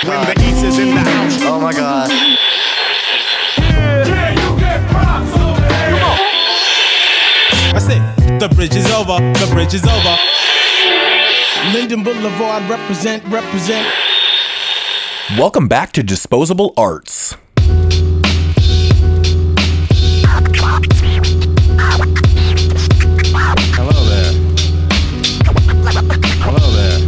When the East is in the house. Oh my god. Yeah, you get props over here. That's it. The bridge is over. The bridge is over. Linden Boulevard, represent. Welcome back to Disposable Arts. Hello there. Hello there.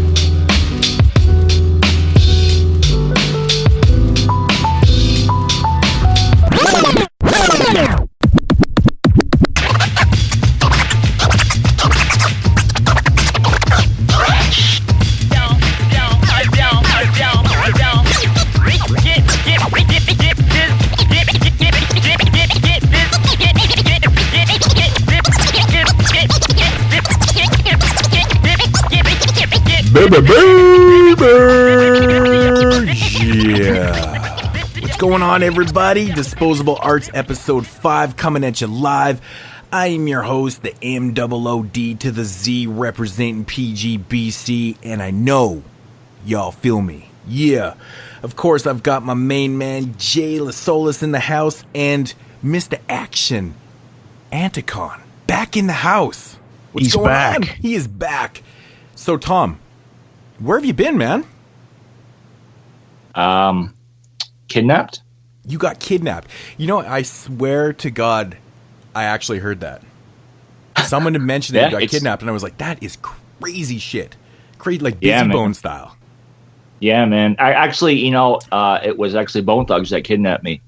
Yeah. What's going on, everybody? Disposable Arts episode 5 coming at you live. I am your host, the MOOD to the Z, representing PGBC, and I know y'all feel me. Yeah. Of course, I've got my main man, Jay Lasolis, in the house, and Mr. Action, Anticon, back in the house. What's going on? He is back. So, Tom, where have you been, man? Kidnapped? You got kidnapped. You know, I swear to God, I actually heard that. Someone had mentioned that you got kidnapped, and I was like, that is crazy shit. Crazy, like Busy Bone style. Yeah, man. I actually, it was actually Bone Thugs that kidnapped me.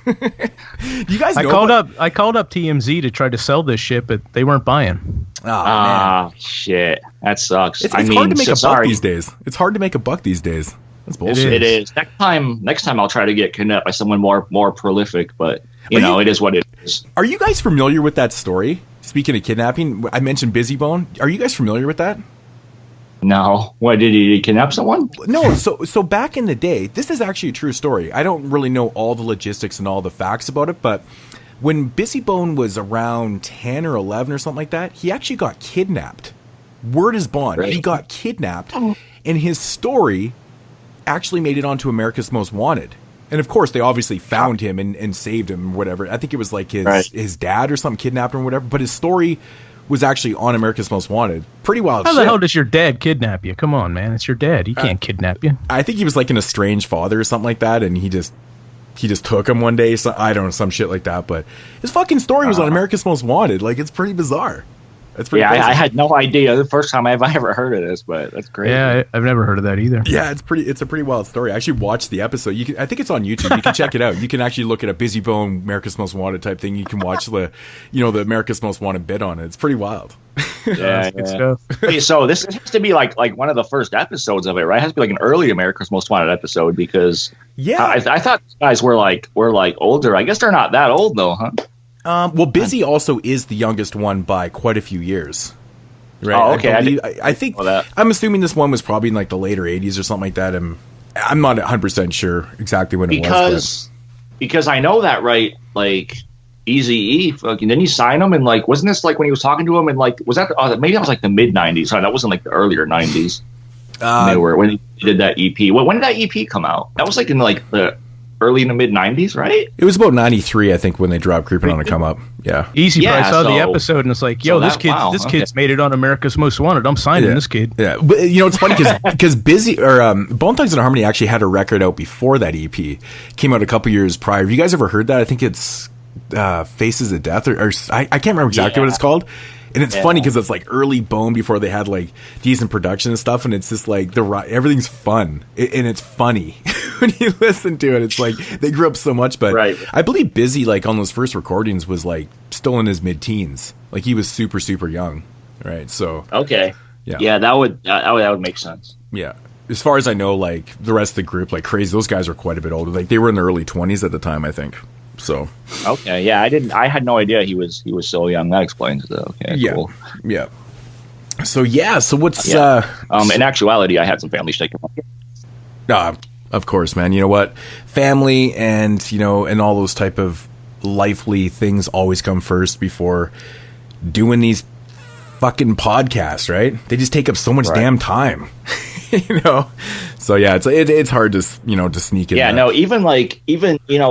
You guys know I called up TMZ to try to sell this shit, but they weren't buying. Man. Shit. That sucks. It's hard to make a buck these days. It's hard to make a buck these days. That's bullshit. It is. Next time I'll try to get kidnapped by someone more prolific, but it is what it is. Are you guys familiar with that story? Speaking of kidnapping, I mentioned Busy Bone. Are you guys familiar with that? No. What, did he kidnap someone? No, so back in the day, this is actually a true story. I don't really know all the logistics and all the facts about it, but when Busy Bone was around 10 or 11 or something like that, he actually got kidnapped. Word is bond. Right. He got kidnapped, and his story actually made it onto America's Most Wanted. And of course, they obviously found him and saved him or whatever. I think it was like his dad or something kidnapped him or whatever, but his story was actually on America's Most Wanted. Pretty wild shit. How the hell does your dad kidnap you? Come on, man. It's your dad. He can't kidnap you. I think he was like an estranged father or something like that, and he just took him one day. So, I don't know, some shit like that. But his fucking story was on America's Most Wanted. Like, it's pretty bizarre. It's pretty crazy. I had no idea. The first time I've ever heard of this, but that's crazy. Yeah, I've never heard of that either. Yeah, it's a pretty wild story. I actually watched the episode. I think it's on YouTube. You can check it out. You can actually look at a Busy Bone America's Most Wanted type thing. You can watch the America's Most Wanted bit on it. It's pretty wild. Yeah, good stuff. Wait, so this has to be like one of the first episodes of it, right? It has to be like an early America's Most Wanted episode because I thought these guys were like older. I guess they're not that old though, huh? Well, Busy also is the youngest one by quite a few years. Right? Oh, okay. I think I'm assuming this one was probably in like the later 80s or something like that. I'm not 100% sure exactly when it was. Because I know that, right? Like Eazy-E, fucking didn't he sign him? And like, wasn't this like when he was talking to him? And like, was that maybe that was like the mid 90s? Sorry, that wasn't like the earlier 90s. When he did that EP. When did that EP come out? That was like in like the early in the mid 90s, right? It was about 93, I think, when they dropped Creeping on a Come Up. Yeah. Easy. I saw the episode and it's like, yo, this kid's made it on America's Most Wanted. I'm signing this kid. Yeah. But it's funny because Busy or Bone Thugs and Harmony actually had a record out before that EP. Came out a couple years prior. Have you guys ever heard that? I think it's Faces of Death or I can't remember exactly what it's called. And it's funny because it's like early Bone before they had like decent production and stuff, and it's just like everything's fun and it's funny when you listen to it. It's like they grew up so much, but I believe Busy like on those first recordings was like still in his mid-teens, like he was super young, right? So that would make sense. Yeah, as far as I know, like the rest of the group, like Crazy, those guys were quite a bit older. Like they were in their early 20s at the time, I think. So I had no idea he was so young. That explains it. Okay, cool. So what's in actuality, I had some family shit. Of course, man. You know what? Family and and all those type of lively things always come first before doing these fucking podcasts, right? They just take up so much damn time. you know. So yeah, it's hard to to sneak in. Yeah, no, even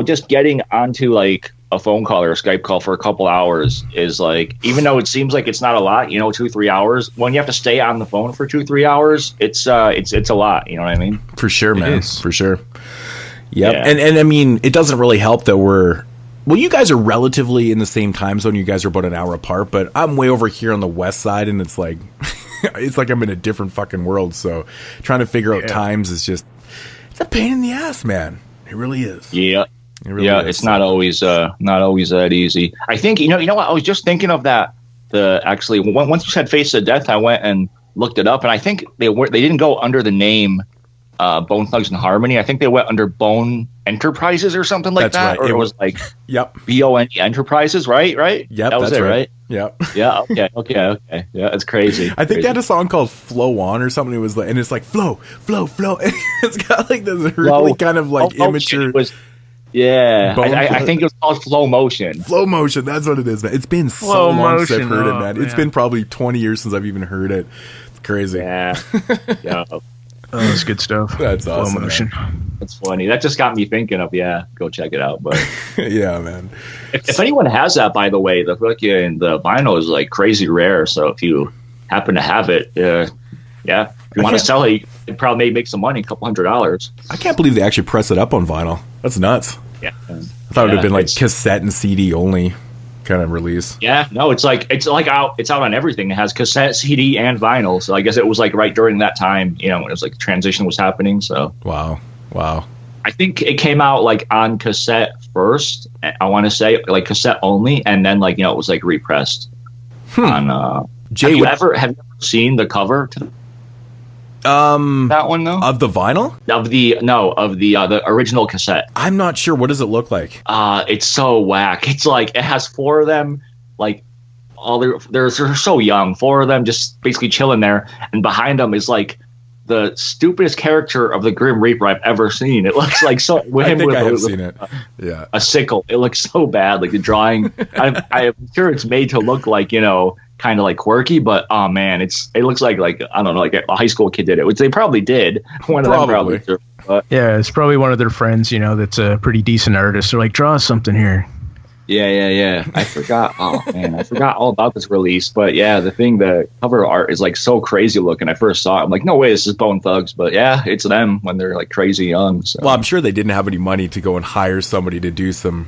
just getting onto like a phone call or a Skype call for a couple hours is like, even though it seems like it's not a lot, 2-3 hours, when you have to stay on the phone for 2-3 hours, it's a lot. You know what I mean? For sure, man. For sure. Yep. Yeah. And I mean, it doesn't really help that you guys are relatively in the same time zone. You guys are about an hour apart, but I'm way over here on the west side, and it's like it's like I'm in a different fucking world. So trying to figure out times is just, it's a pain in the ass, man. It really is. Yeah. It really is. It's not always that easy. I think you know what, I was just thinking of that. Actually, once you said Face of Death, I went and looked it up, and I think they didn't go under the name Bone Thugs and Harmony. I think they went under Bone Enterprises or something like that. Right. Or it was like BONE Enterprises, right? Yep, that was it, right? Yep. Yeah. Okay. Yeah, it's crazy. I think they had a song called "Flow On" or something. It was like, and it's like flow. And it's got like this really kind of like immature. Yeah, I think it was called Flow Motion. Flow Motion, that's what it is, man. It's been so long since I've heard it, man. It's been probably 20 years since I've even heard it. It's crazy. Yeah. That's good stuff. That's awesome. Flow Motion. Man. That's funny. That just got me thinking of, go check it out. But yeah, man. If anyone has that, by the way, the vinyl is like crazy rare. So if you happen to have it, if you want to sell it, you could probably make some money, $200. I can't believe they actually press it up on vinyl. That's nuts. Yeah, I thought it would have been like cassette and CD only kind of release. Yeah, no, it's out on everything. It has cassette, CD, and vinyl. So I guess it was like right during that time, when it was like transition was happening. So wow. I think it came out like on cassette first. I want to say like cassette only, and then it was like repressed on. Jay, have you ever seen the cover to that one though? Of the vinyl? Of the original cassette. I'm not sure. What does it look like? It's so whack. It's like it has 4 of them, like they're so young. 4 of them just basically chilling there, and behind them is like the stupidest character of the Grim Reaper I've ever seen. It looks like so. I have seen it. Yeah, a sickle. It looks so bad. Like the drawing. I'm sure it's made to look like kind of like quirky, but oh man, it looks like I don't know, like a high school kid did it, which they probably did. One of them probably did, but yeah, it's probably one of their friends, that's a pretty decent artist. They're like, draw something here. Yeah. I forgot. Oh man, I forgot all about this release. But yeah, the cover art is like so crazy looking. I first saw it, I'm like, no way, this is Bone Thugs. But yeah, it's them when they're like crazy young. So. Well, I'm sure they didn't have any money to go and hire somebody to do some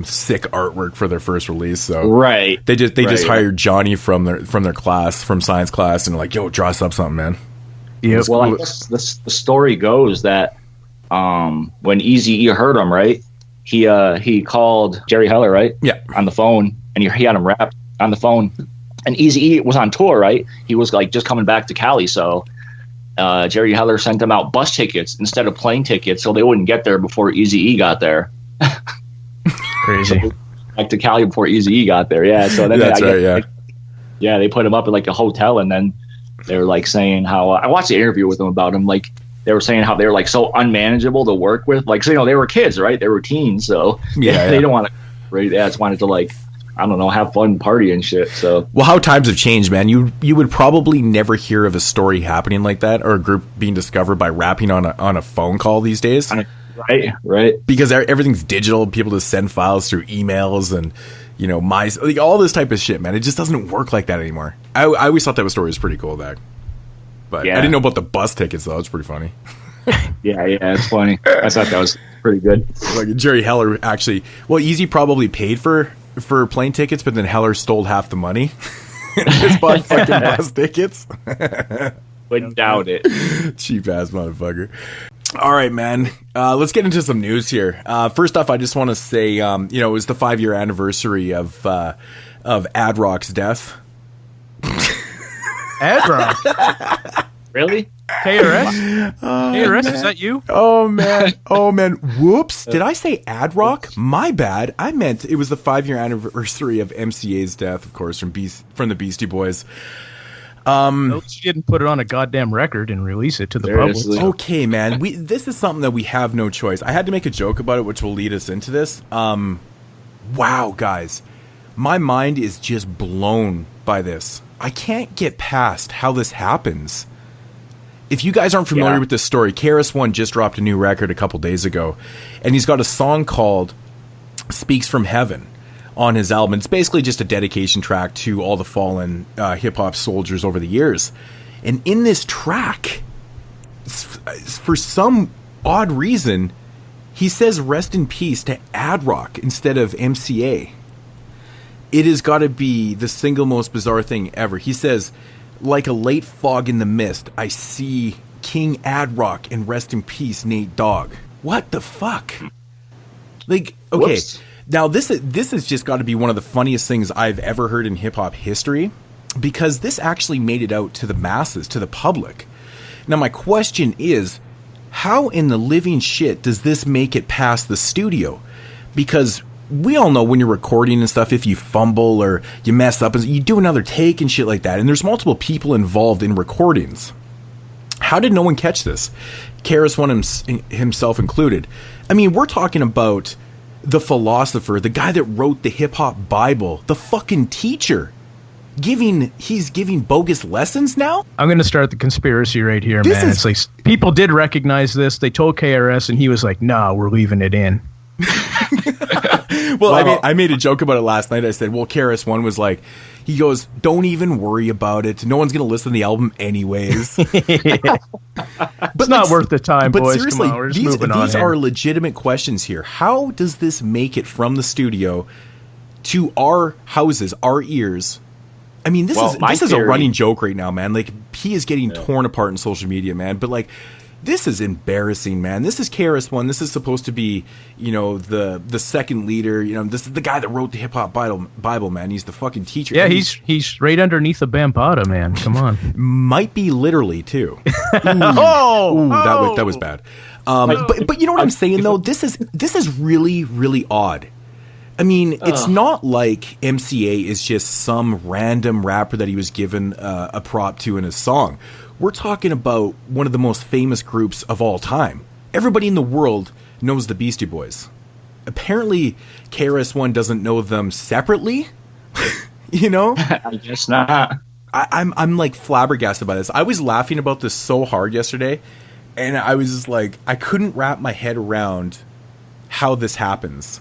sick artwork for their first release. So right, they just hired Johnny from their class, from science class, and like, yo, draw us up something, man. Yeah. Well, I guess the story goes that when Eazy-E heard him, right. He called Jerry Heller, right? Yeah. On the phone, and he had him rapped on the phone. And Eazy-E was on tour, right? He was like just coming back to Cali, so Jerry Heller sent him out bus tickets instead of plane tickets, so they wouldn't get there before Eazy-E got there. Crazy. So back to Cali before Eazy-E got there, yeah. So then they put him up in like a hotel, and then they were like saying how I watched the interview with him about him, like. They were saying how they were like so unmanageable to work with. Like, so, they were kids, right? They were teens. So they don't want to, right? They just wanted to like, I don't know, have fun, party and shit. So, well, how times have changed, man. You would probably never hear of a story happening like that, or a group being discovered by rapping on a phone call these days. Right. Because everything's digital. People just send files through emails and, all this type of shit, man. It just doesn't work like that anymore. I always thought that story was pretty cool, that. But I didn't know about the bus tickets, though. It's pretty funny. Yeah, it's funny. I thought that was pretty good. Like Jerry Heller actually, Eazy probably paid for plane tickets, but then Heller stole half the money. Just bought fucking bus tickets. Wouldn't doubt it. Cheap ass motherfucker. All right, man. Let's get into some news here. First off, I just want to say, it was the 5-year anniversary of Ad Rock's death. Ad Rock. Really? KRS? KRS, is that you? Oh, man. Whoops. Did I say Ad Rock? My bad. I meant it was the 5-year anniversary of MCA's death, of course, from the Beastie Boys. You didn't put it on a goddamn record and release it to the public. Okay, man. This is something that we have no choice. I had to make a joke about it, which will lead us into this. Wow, guys. My mind is just blown by this. I can't get past how this happens. if you guys aren't familiar with this story, Krs-One just dropped a new record a couple days ago, and he's got a song called Speaks from Heaven on his album. It's basically just a dedication track to all the fallen hip-hop soldiers over the years. And in this track, for some odd reason, he says rest in peace to Ad-Rock instead of MCA. It has got to be the single most bizarre thing ever. He says, like a late fog in the mist, I see King Ad-Rock and rest in peace Nate Dogg. What the fuck? Like, okay, whoops. Now this has just got to be one of the funniest things I've ever heard in hip-hop history, because this actually made it out to the masses, to the public. Now my question is, how in the living shit does this make it past the studio? Because we all know when you're recording and stuff, if you fumble or you mess up, you do another take and shit like that. And there's multiple people involved in recordings. How did no one catch this? Krs-One himself included. I mean, we're talking about the philosopher, the guy that wrote the hip-hop Bible, the fucking teacher. He's giving bogus lessons now? I'm going to start the conspiracy right here, man. It's like people did recognize this. They told KRS and he was like, nah, we're leaving it in. Well, I made a joke about it last night. I said, well, Krs-One was like, he goes, don't even worry about it. No one's going to listen to the album anyways. But it's not worth the time, boys. Seriously, come on, we're just moving on these are legitimate questions here. How does this make it from the studio to our houses, our ears? I mean, this is a running joke right now, man. Like, he is getting torn apart in social media, man. But like, this is embarrassing, man. This is Krs-One. This is supposed to be, you know, the second leader. You know, this is the guy that wrote the hip hop Bible, man. He's the fucking teacher. Yeah, he's right underneath the Bambata, man. Come on. Might be literally too. That was bad. But you know what I'm saying though. This is really, really odd. I mean, it's not like MCA is just some random rapper that he was given a prop to in his song. We're talking about one of the most famous groups of all time. Everybody in the world knows the Beastie Boys. Apparently, Krs-One doesn't know them separately. You know? I guess not. I'm like flabbergasted by this. I was laughing about this so hard yesterday, and I was just like, I couldn't wrap my head around how this happens.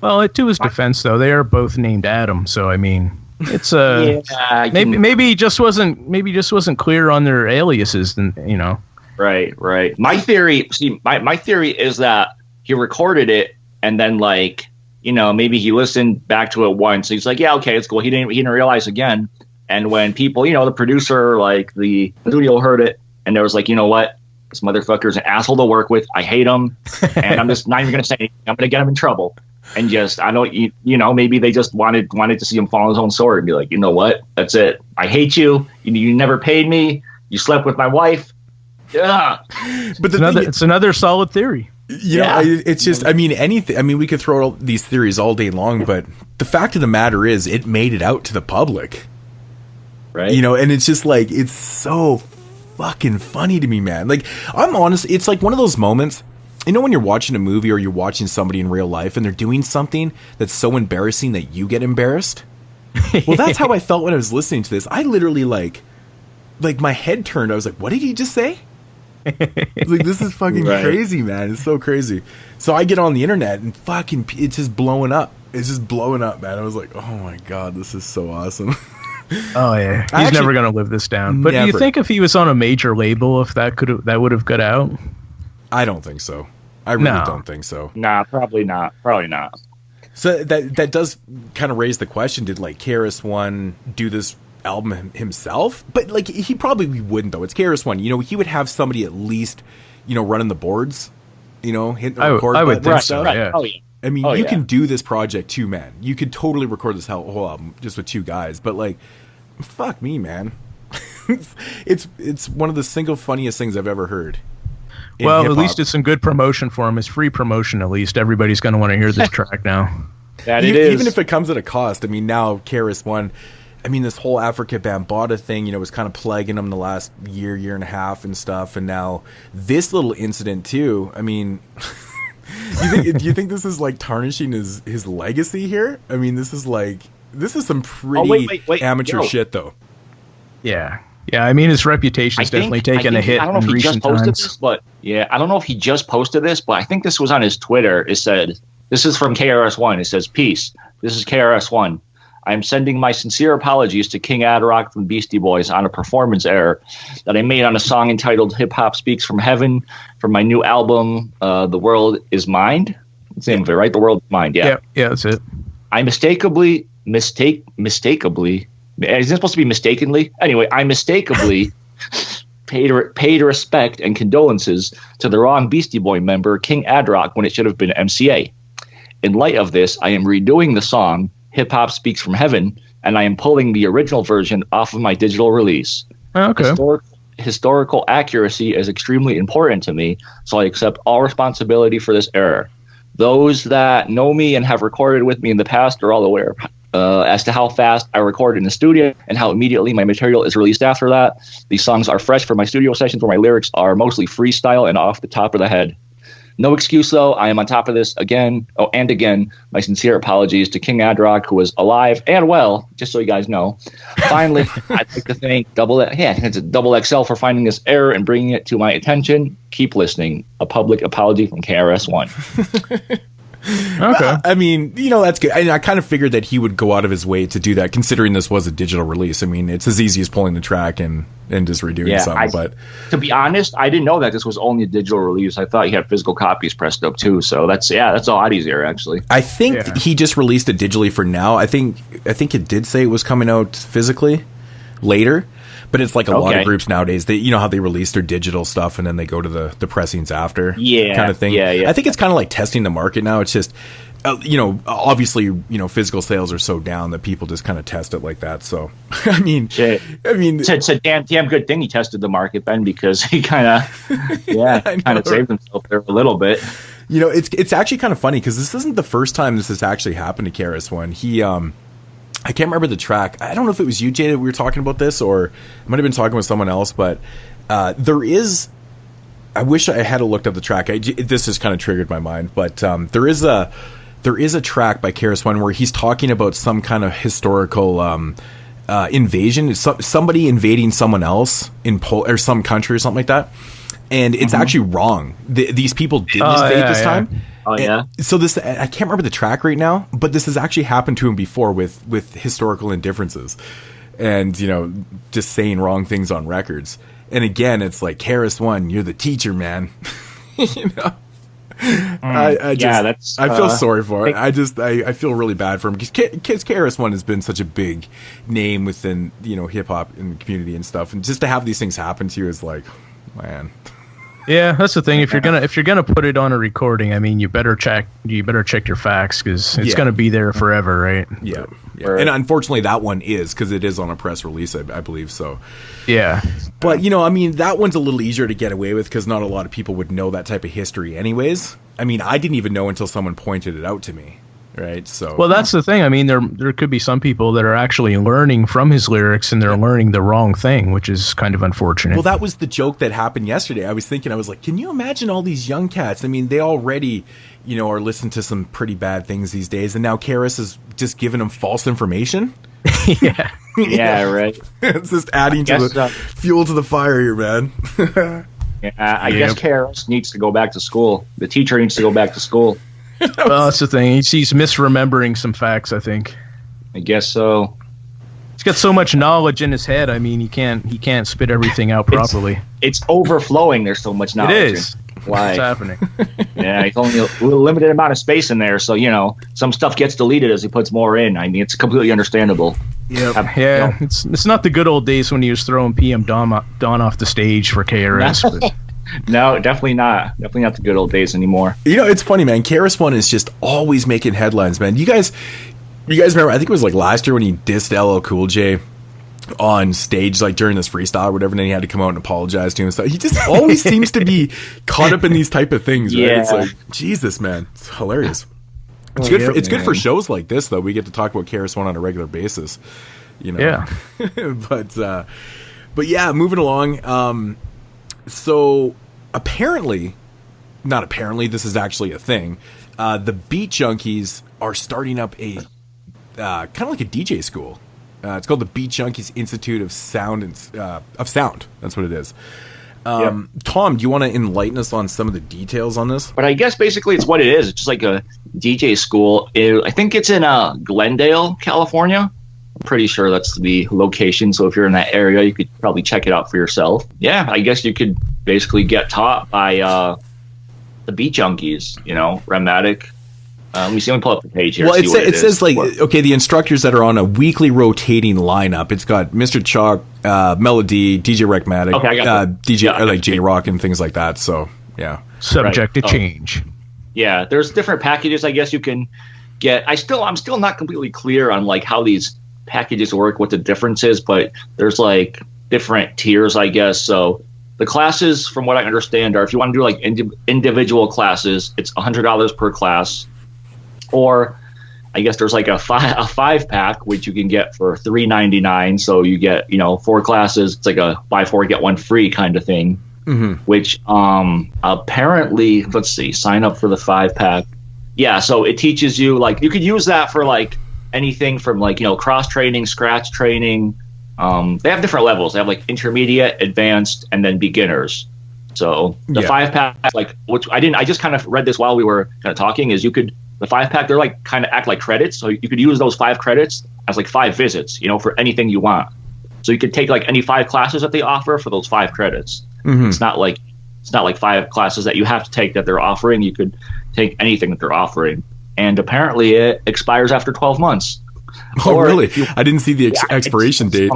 Well, to his defense, though, they are both named Adam, so I mean, it's maybe he just wasn't clear on their aliases, and you know. Right. My theory is that he recorded it and then like, you know, maybe he listened back to it once. He's like, yeah, okay, it's cool. He didn't realize again. And when people, you know, the producer, like the studio heard it, and there was like, you know what, this motherfucker's an asshole to work with. I hate him, and I'm just not even gonna say anything. I'm gonna get him in trouble. And just, I don't, you know, maybe they just wanted to see him fall on his own sword and be like, you know what? That's it. I hate you. You never paid me. You slept with my wife. Yeah. But it's another solid theory. Yeah. It's just, I mean, anything. I mean, we could throw these theories all day long, but the fact of the matter is it made it out to the public. Right. You know, and it's just like, it's so fucking funny to me, man. Like, I'm honest. It's like one of those moments. You know when you're watching a movie or you're watching somebody in real life and they're doing something that's so embarrassing that you get embarrassed? Well, that's how I felt when I was listening to this. I literally like my head turned. I was like, what did he just say? Like, this is fucking crazy, man. It's so crazy. So I get on the internet and fucking it's just blowing up. It's just blowing up, man. I was like, oh my God, this is so awesome. Oh yeah. He's never going to live this down. But do you think if he was on a major label, if that would have got out? I don't think so. I really don't think so. Nah, probably not. Probably not. So that does kind of raise the question: did like Krs-One do this album himself? But like he probably wouldn't though. It's Krs-One. You know, he would have somebody at least, you know, running the boards. You know, hitting the record button. I would think so. Right. Yeah. Oh yeah. I mean, you can do this project two man. You could totally record this whole album just with two guys. But like, fuck me, man. it's one of the single funniest things I've ever heard. Well, hip-hop. At least it's some good promotion for him. It's free promotion, at least. Everybody's going to want to hear this track now. That it is. Even if it comes at a cost. I mean, now Krs-One, I mean, this whole Africa Bambaataa thing, you know, was kind of plaguing him the last year and a half and stuff. And now this little incident, too. I mean, do you think this is like tarnishing his legacy here? I mean, this is some pretty amateur shit, though. Yeah. Yeah, I mean, his reputation's definitely taken a hit. I don't know if he just posted this, but I don't know if he just posted this, but I think this was on his Twitter. It said, this is from Krs-One. It says, "Peace. This is Krs-One. I'm sending my sincere apologies to King Adrock from Beastie Boys on a performance error that I made on a song entitled Hip Hop Speaks from Heaven from my new album, The World Is Mind." It's the name of it, right? The World Is Mind, yeah. Yeah, that's it. I mistakenly, is it supposed to be mistakenly? Anyway, I mistakenly paid respect and condolences to the wrong Beastie Boy member, King Adrock, when it should have been MCA. In light of this, I am redoing the song, Hip Hop Speaks from Heaven, and I am pulling the original version off of my digital release. Okay. Historical accuracy is extremely important to me, so I accept all responsibility for this error. Those that know me and have recorded with me in the past are all aware as to how fast I record in the studio and how immediately my material is released after that. These songs are fresh from my studio sessions where my lyrics are mostly freestyle and off the top of the head. No excuse, though. I am on top of this again. Oh, and again, my sincere apologies to King Adrock, who is alive and well, just so you guys know. Finally, I'd like to thank it's a Double XL for finding this error and bringing it to my attention. Keep listening. A public apology from Krs-One. Okay. I mean, that's good. I kind of figured that he would go out of his way to do that, considering this was a digital release. I mean, it's as easy as pulling the track and just redoing something. But to be honest, I didn't know that this was only a digital release. I thought he had physical copies pressed up too. So that's a lot easier, actually. I think he just released it digitally for now. I think it did say it was coming out physically later. But it's like a lot of groups nowadays. They, how they release their digital stuff and then they go to the pressings after, kind of thing. Yeah. I think it's kind of like testing the market now. It's just, obviously, physical sales are so down that people just kind of test it like that. So, it's a damn good thing he tested the market, Ben, because he kind of saved himself there a little bit. It's actually kind of funny because this isn't the first time this has actually happened to Krs-One. He, I can't remember the track. I don't know if it was you, Jay, that we were talking about this, or I might have been talking with someone else, but there is... I wish I had looked up the track. This has kind of triggered my mind, but there is a track by Krs-One where he's talking about some kind of historical invasion. Somebody invading someone else in or some country or something like that, and it's actually wrong. These people didn't invade this time. Oh, yeah. So this, I can't remember the track right now, but this has actually happened to him before with historical indifferences and, just saying wrong things on records. And again, it's like, Krs-One, you're the teacher, man. I feel sorry for it. I feel really bad for him because Krs-One has been such a big name within, hip hop and the community and stuff. And just to have these things happen to you is like, man. Yeah, that's the thing. If you're gonna put it on a recording, I mean, you better check your facts because it's gonna be there forever, right? Yeah. And unfortunately, that one is because it is on a press release, I believe. So, yeah. But that one's a little easier to get away with because not a lot of people would know that type of history, anyways. I mean, I didn't even know until someone pointed it out to me. Right. So, well, that's the thing. I mean, there could be some people that are actually learning from his lyrics and they're learning the wrong thing, which is kind of unfortunate. Well, that was the joke that happened yesterday. I was like, can you imagine all these young cats? I mean, they already, are listening to some pretty bad things these days. And now Krs is just giving them false information. Yeah. Yeah, right. It's just adding to the fuel to the fire here, man. I guess Krs needs to go back to school. The teacher needs to go back to school. Well, that's the thing. He's misremembering some facts, I think. I guess so. He's got so much knowledge in his head. I mean, he can't spit everything out properly. It's overflowing. There's so much knowledge. It is. Why? What's happening? Yeah, he's only a limited amount of space in there, so some stuff gets deleted as he puts more in. I mean, it's completely understandable. Yep. Yeah, it's not the good old days when he was throwing PM Dawn off the stage for KRS. But. No, definitely not. Definitely not the good old days anymore. It's funny, man. Krs-One is just always making headlines, man. You guys remember? I think it was like last year when he dissed LL Cool J on stage, like during this freestyle or whatever, and then he had to come out and apologize to him and stuff. He just always seems to be caught up in these type of things, right? Yeah. It's like, Jesus, man. It's hilarious. It's good for shows like this, though. We get to talk about Krs-One on a regular basis. Yeah. But yeah, moving along. So not apparently, this is actually a thing. The Beat Junkies are starting up a kind of like a DJ school. It's called the Beat Junkies Institute of Sound of Sound. That's what it is. Tom, do you want to enlighten us on some of the details on this? But I guess basically it's what it is. It's just like a DJ school. I think it's in Glendale, California. I'm pretty sure that's the location. So if you're in that area, you could probably check it out for yourself. Yeah, I guess you could basically get taught by the Beat Junkies, Illmatic. Let me see. Let me pull up the page here. Well, it says the instructors that are on a weekly rotating lineup. It's got Mr. Chalk, Melody, DJ Recmatic, DJ J Rock, and things like that. So yeah, subject to change. Yeah, there's different packages. I guess you can get. I'm still not completely clear on like how these packages work, what the difference is, but there's like different tiers, I guess. So the classes, from what I understand, are if you want to do like individual classes, it's $100 per class. Or I guess there's like a 5-pack, which you can get for $3.99. So you get, 4 classes. It's like a buy 4, get 1 free kind of thing, which apparently, let's see, sign up for the 5-pack. Yeah, so it teaches you, like, you could use that for like anything from like, cross training, scratch training. They have different levels. They have like intermediate, advanced, and then beginners. So the 5-pack, like, which I just kind of read this while we were kind of talking, is the 5-pack, they're like kind of act like credits. So you could use those 5 credits as like 5 visits, for anything you want. So you could take like any 5 classes that they offer for those 5 credits. It's not like 5 classes that you have to take that they're offering. You could take anything that they're offering. And apparently it expires after 12 months. Oh, really? I didn't see the expiration date.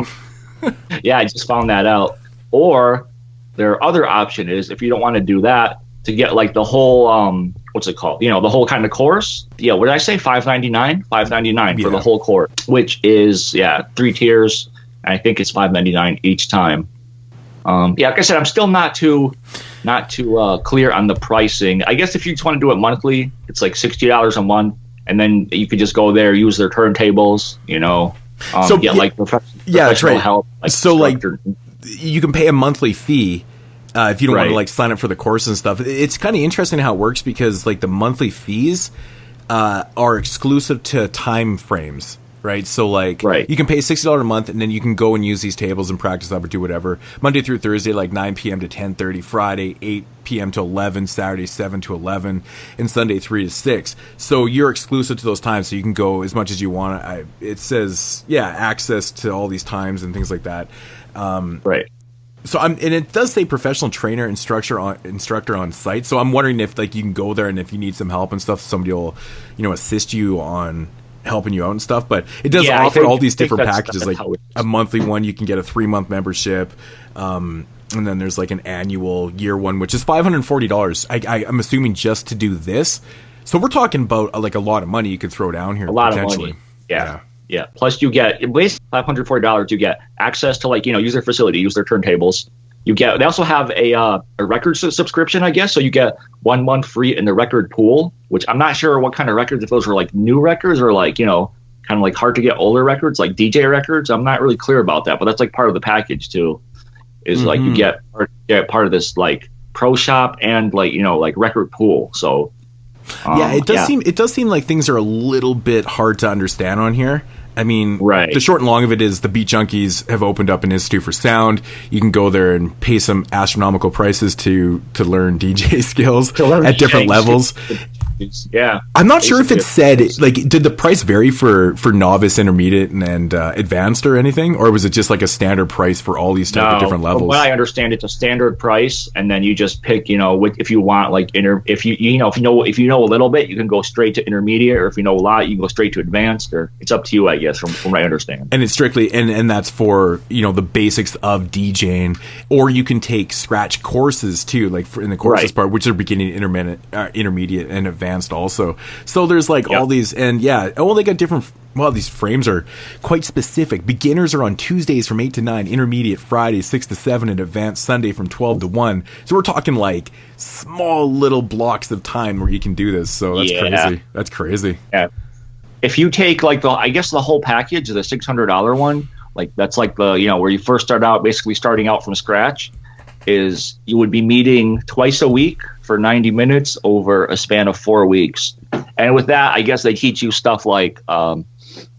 Yeah, I just found that out. Or their other option is, if you don't want to do that, to get like the whole what's it called? The whole kind of course. Yeah, what did I say? $5.99? $5.99 for the whole course, which is 3 tiers. And I think it's $5.99 each time. Like I said, I'm still not too clear on the pricing. I guess if you just want to do it monthly, it's like $60 a month, and then you could just go there, use their turntables, get like professional help. Like so like you can pay a monthly fee. If you don't want to like sign up for the course and stuff. It's kind of interesting how it works, because like the monthly fees are exclusive to time frames, right? So like you can pay $60 a month, and then you can go and use these tables and practice up or do whatever. Monday through Thursday, like 9 p.m. to 10:30, Friday 8 p.m. to 11, Saturday 7 to 11, and Sunday 3 to 6. So you're exclusive to those times, so you can go as much as you want. It says access to all these times and things like that. So and it does say professional trainer instructor on site. So I'm wondering if like you can go there, and if you need some help and stuff, somebody will, assist you on helping you out and stuff. But it does offer all these different packages, like a monthly one. You can get a 3-month membership. And then there's like an annual year one, which is $540. I'm assuming just to do this. So we're talking about like a lot of money you could throw down here. A lot of money. Yeah. Plus, you get basically $540. You get access to use their facility, use their turntables. They also have a record subscription, I guess. So you get 1 month free in the record pool, which I'm not sure what kind of records, if those were like new records or like, kind of like hard to get older records, like DJ records. I'm not really clear about that, but that's like part of the package too. Is like you get part of this like pro shop and like record pool. So it does seem like things are a little bit hard to understand on here. I mean, the short and long of it is the Beat Junkies have opened up an institute for sound. You can go there and pay some astronomical prices to learn DJ skills at different levels. Yeah, I'm not sure if it said like, did the price vary for novice, intermediate, and advanced or anything, or was it just like a standard price for all these type of different levels? From what I understand, it's a standard price, and then you just pick, if you want like if you know a little bit, you can go straight to intermediate, or if you know a lot, you can go straight to advanced, or it's up to you, I guess, from what I understand. And it's strictly and that's for the basics of DJing, or you can take scratch courses too, like in the courses part, which are beginning, intermediate, and advanced also. So there's like all these, and they got different. Well, these frames are quite specific. Beginners are on Tuesdays from 8 to 9, intermediate Friday 6 to 7, and advanced Sunday from 12 to 1. So we're talking like small little blocks of time where you can do this. So that's crazy. That's crazy. Yeah. If you take like the whole package, the $600 one, like that's like the where you first start out, basically starting out from scratch, is you would be meeting twice a week for 90 minutes over a span of 4 weeks. And with that, I guess they teach you stuff like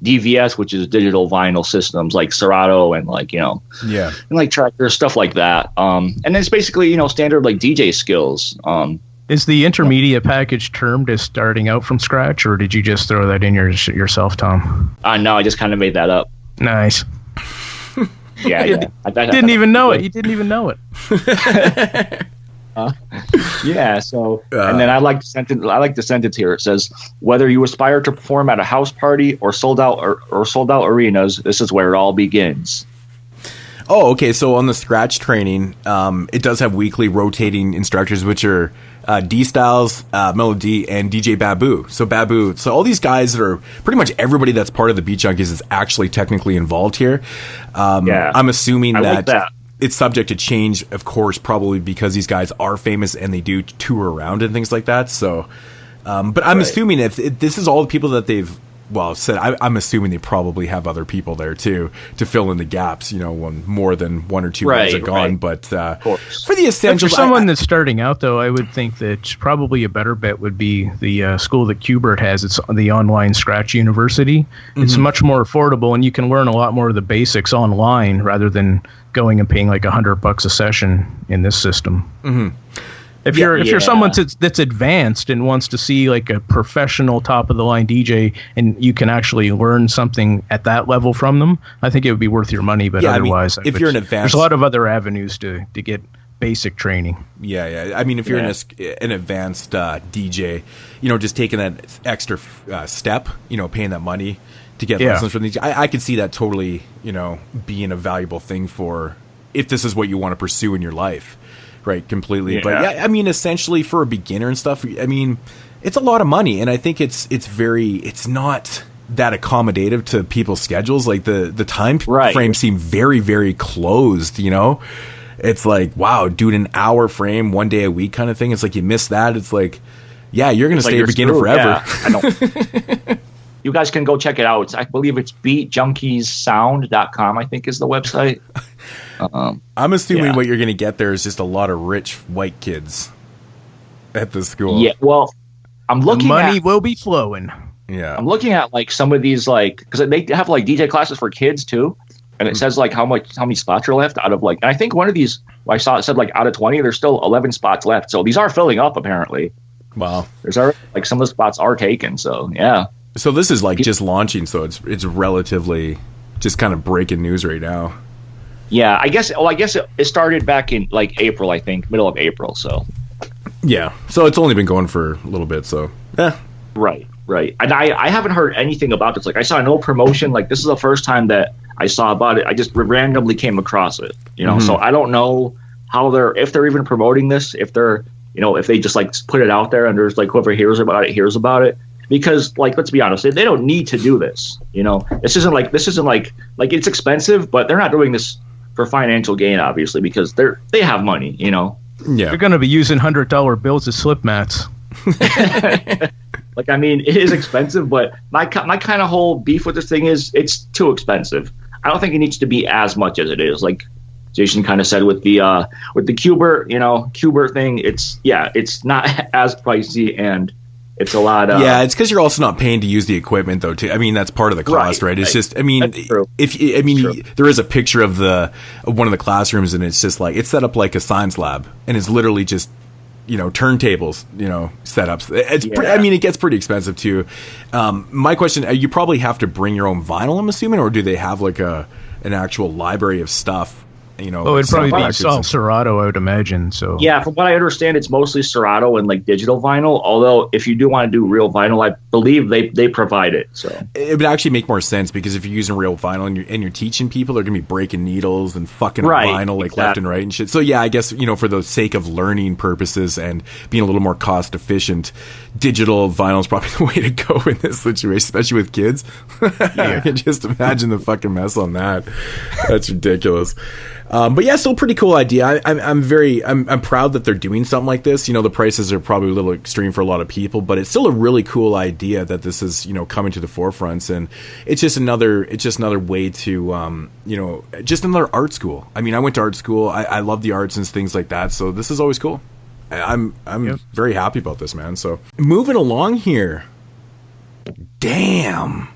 DVS, which is digital vinyl systems like Serato and like, and like trackers, stuff like that. And then it's basically, standard like DJ skills. Is the intermediate package termed as starting out from scratch, or did you just throw that in yourself, Tom? No, I just kind of made that up. Nice. Yeah. Didn't even know it. You didn't even know it. Yeah. So, and then I like the sentence here. It says, "Whether you aspire to perform at a house party or sold out arenas, this is where it all begins." Oh, okay. So on the scratch training, it does have weekly rotating instructors, which are D-Styles, Melody, and DJ Babu. So all these guys that are pretty much everybody that's part of the Beat Junkies is actually technically involved here. I'm assuming that it's subject to change, of course, probably because these guys are famous and they do tour around and things like that. So, but I'm assuming if this is all the people that they've said, I'm assuming they probably have other people there too to fill in the gaps. When more than one or two guys are gone. But for the essentials, for someone that's starting out, though, I would think that probably a better bet would be the school that Qbert has. It's the online Scratch University. It's much more affordable, and you can learn a lot more of the basics online rather than going and paying like $100 a session in this system. If you're someone that's advanced and wants to see like a professional top of the line DJ, and you can actually learn something at that level from them, I think it would be worth your money. But otherwise, if you're an advanced, there's a lot of other avenues to get basic training. Yeah. I mean, if you're an advanced DJ, just taking that extra step, paying that money to get lessons from these, I could see that totally, being a valuable thing for if this is what you want to pursue in your life. Right, completely. Yeah. But I mean, essentially for a beginner and stuff, I mean, it's a lot of money, and I think it's not that accommodative to people's schedules. Like the time frame seem very, very closed. It's like, wow, doing an hour frame 1 day a week kind of thing. It's like you miss that. It's like, you're gonna stay a beginner forever. Yeah, I know. You guys can go check it out. I believe it's beatjunkiessound.com, I think is the website. I'm assuming what you're going to get there is just a lot of rich white kids at the school. Yeah, well, I'm looking money will be flowing. Yeah. I'm looking at like some of these, like, because they have like DJ classes for kids too. And it says like how many spots are left out of like, and I think one of these, I saw it said like out of 20, there's still 11 spots left. So these are filling up apparently. Wow. There's already, like some of the spots are taken. So yeah. So this is like just launching. So it's relatively just kind of breaking news right now. Yeah, I guess it started back in like April, I think, middle of April. So, yeah, so it's only been going for a little bit. So, right. And I haven't heard anything about this. Like, I saw no promotion. Like, this is the first time that I saw about it. I just randomly came across it. So I don't know if they're even promoting this. If they're, if they just like put it out there and there's like whoever hears about it. Because, like, let's be honest, they don't need to do this. This isn't like it's expensive, but they're not doing this for financial gain, obviously, because they have money, Yeah, they're going to be using $100 bills as slip mats. Like, I mean, it is expensive, but my kind of whole beef with this thing is it's too expensive. I don't think it needs to be as much as it is. Like Jason kind of said with the Qbert thing, it's not as pricey and. It's a lot of... Yeah, it's because you're also not paying to use the equipment, though, too. I mean, that's part of the cost, right? It's just... I mean, there is a picture of one of the classrooms, and it's just like... It's set up like a science lab, and it's literally just, turntables, setups. I mean, it gets pretty expensive, too. My question, you probably have to bring your own vinyl, I'm assuming, or do they have, like, an actual library of stuff? It'd probably be all Serato, I would imagine. So yeah, from what I understand, it's mostly Serato and like digital vinyl. Although if you do want to do real vinyl, I believe they provide it. So it would actually make more sense because if you're using real vinyl and you're teaching people, they're gonna be breaking needles and fucking vinyl like left and right and shit. So yeah, I guess for the sake of learning purposes and being a little more cost efficient, digital vinyl is probably the way to go in this situation, especially with kids. I can just imagine the fucking mess on that. That's ridiculous. But yeah, still pretty cool idea. I'm proud that they're doing something like this. The prices are probably a little extreme for a lot of people, but it's still a really cool idea that this is, coming to the forefront. And it's just another way to, just another art school. I mean, I went to art school. I love the arts and things like that. So this is always cool. I'm very happy about this, man. So moving along here. Damn.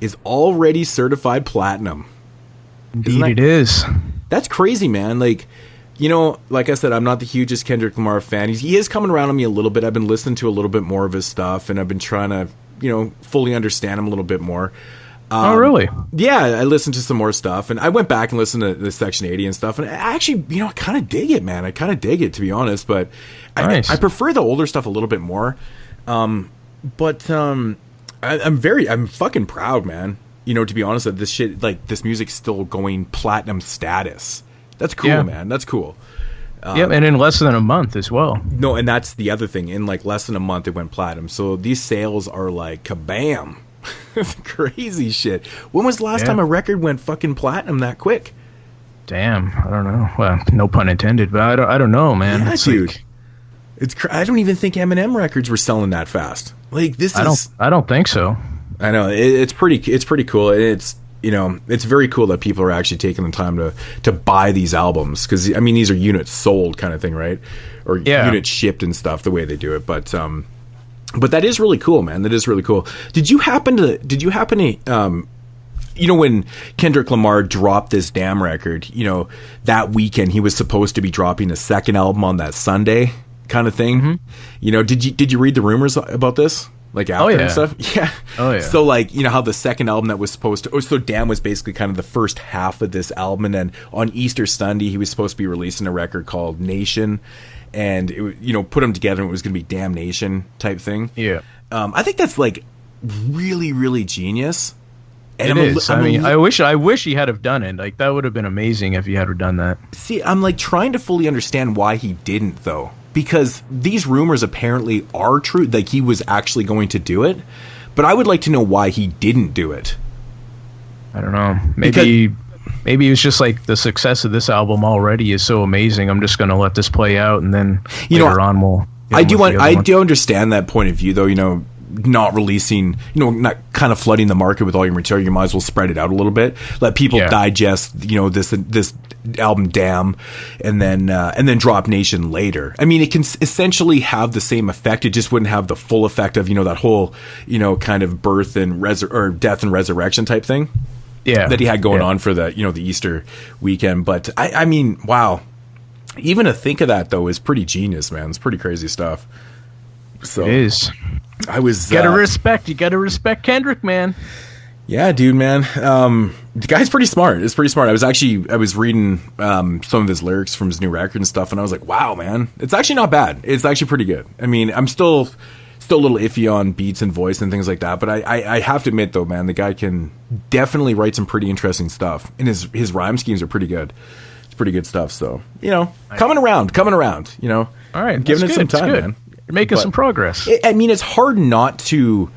is already certified platinum. Indeed, it is. That's crazy, man. Like, you know, like I said, I'm not the hugest Kendrick Lamar fan. He is coming around on me a little bit. I've been listening to a little bit more of his stuff, and I've been trying to, you know, fully understand him a little bit more. Oh, really? Yeah, I listened to some more stuff, and I went back and listened to the Section 80 and stuff, and I actually, you know, I kind of dig it, man. I kind of dig it, to be honest, but nice. I prefer the older stuff a little bit more. I'm fucking proud, man. You know, to be honest, that this shit, like, this music's still going platinum status. That's cool, man. That's cool. Yeah, and in less than a month as well. No, and that's the other thing. In like less than a month, it went platinum. So these sales are like kabam. Crazy shit. When was the last time a record went fucking platinum that quick? Damn, I don't know. Well, no pun intended, but I don't know, man. Yeah, dude. I don't even think Eminem records were selling that fast. Like this I don't think so. I know it's pretty cool. It's, you know, it's very cool that people are actually taking the time to buy these albums, because I mean these are units sold kind of thing, right? Or units shipped and stuff, the way they do it. But that is really cool, man. That is really cool. Did you happen to you know, when Kendrick Lamar dropped this Damn record, you know, that weekend he was supposed to be dropping a second album on that Sunday kind of thing. Mm-hmm. You know, did you read the rumors about this? Like after and stuff? Yeah. Oh, yeah. So, like, you know how the second album that was supposed to... so Damn was basically kind of the first half of this album, and then on Easter Sunday, he was supposed to be releasing a record called Nation, and, it, you know, put them together, and it was going to be Damnation type thing. Yeah. I think that's, like, really, really genius. And it is. I wish he had have done it. Like, that would have been amazing if he had have done that. See, I'm, like, trying to fully understand why he didn't, though. Because these rumors apparently are true, like he was actually going to do it, but I would like to know why he didn't do it. I don't know. Maybe it was just like, the success of this album already is so amazing, I'm just going to let this play out, and then later on we'll... I do understand that point of view, though. You know, not releasing, you know, not kind of flooding the market with all your material. You might as well spread it out a little bit, let people digest, you know, this album Damn, and then drop Nation later. I mean, it can essentially have the same effect. It just wouldn't have the full effect of, you know, that whole, you know, kind of birth and or death and resurrection type thing that he had going on for the, you know, the Easter weekend. But I mean, wow, even to think of that though is pretty genius, man. It's pretty crazy stuff. So it is. I was you gotta respect Kendrick, man. Yeah, dude, man. The guy's pretty smart. It's pretty smart. I was reading some of his lyrics from his new record and stuff, and I was like, wow, man, it's actually not bad. It's actually pretty good. I mean, I'm still a little iffy on beats and voice and things like that, but I have to admit though, man, the guy can definitely write some pretty interesting stuff, and his rhyme schemes are pretty good. It's pretty good stuff. So, you know, coming around, you know. All right, giving it some time, man. You're making some progress. I mean, it's hard to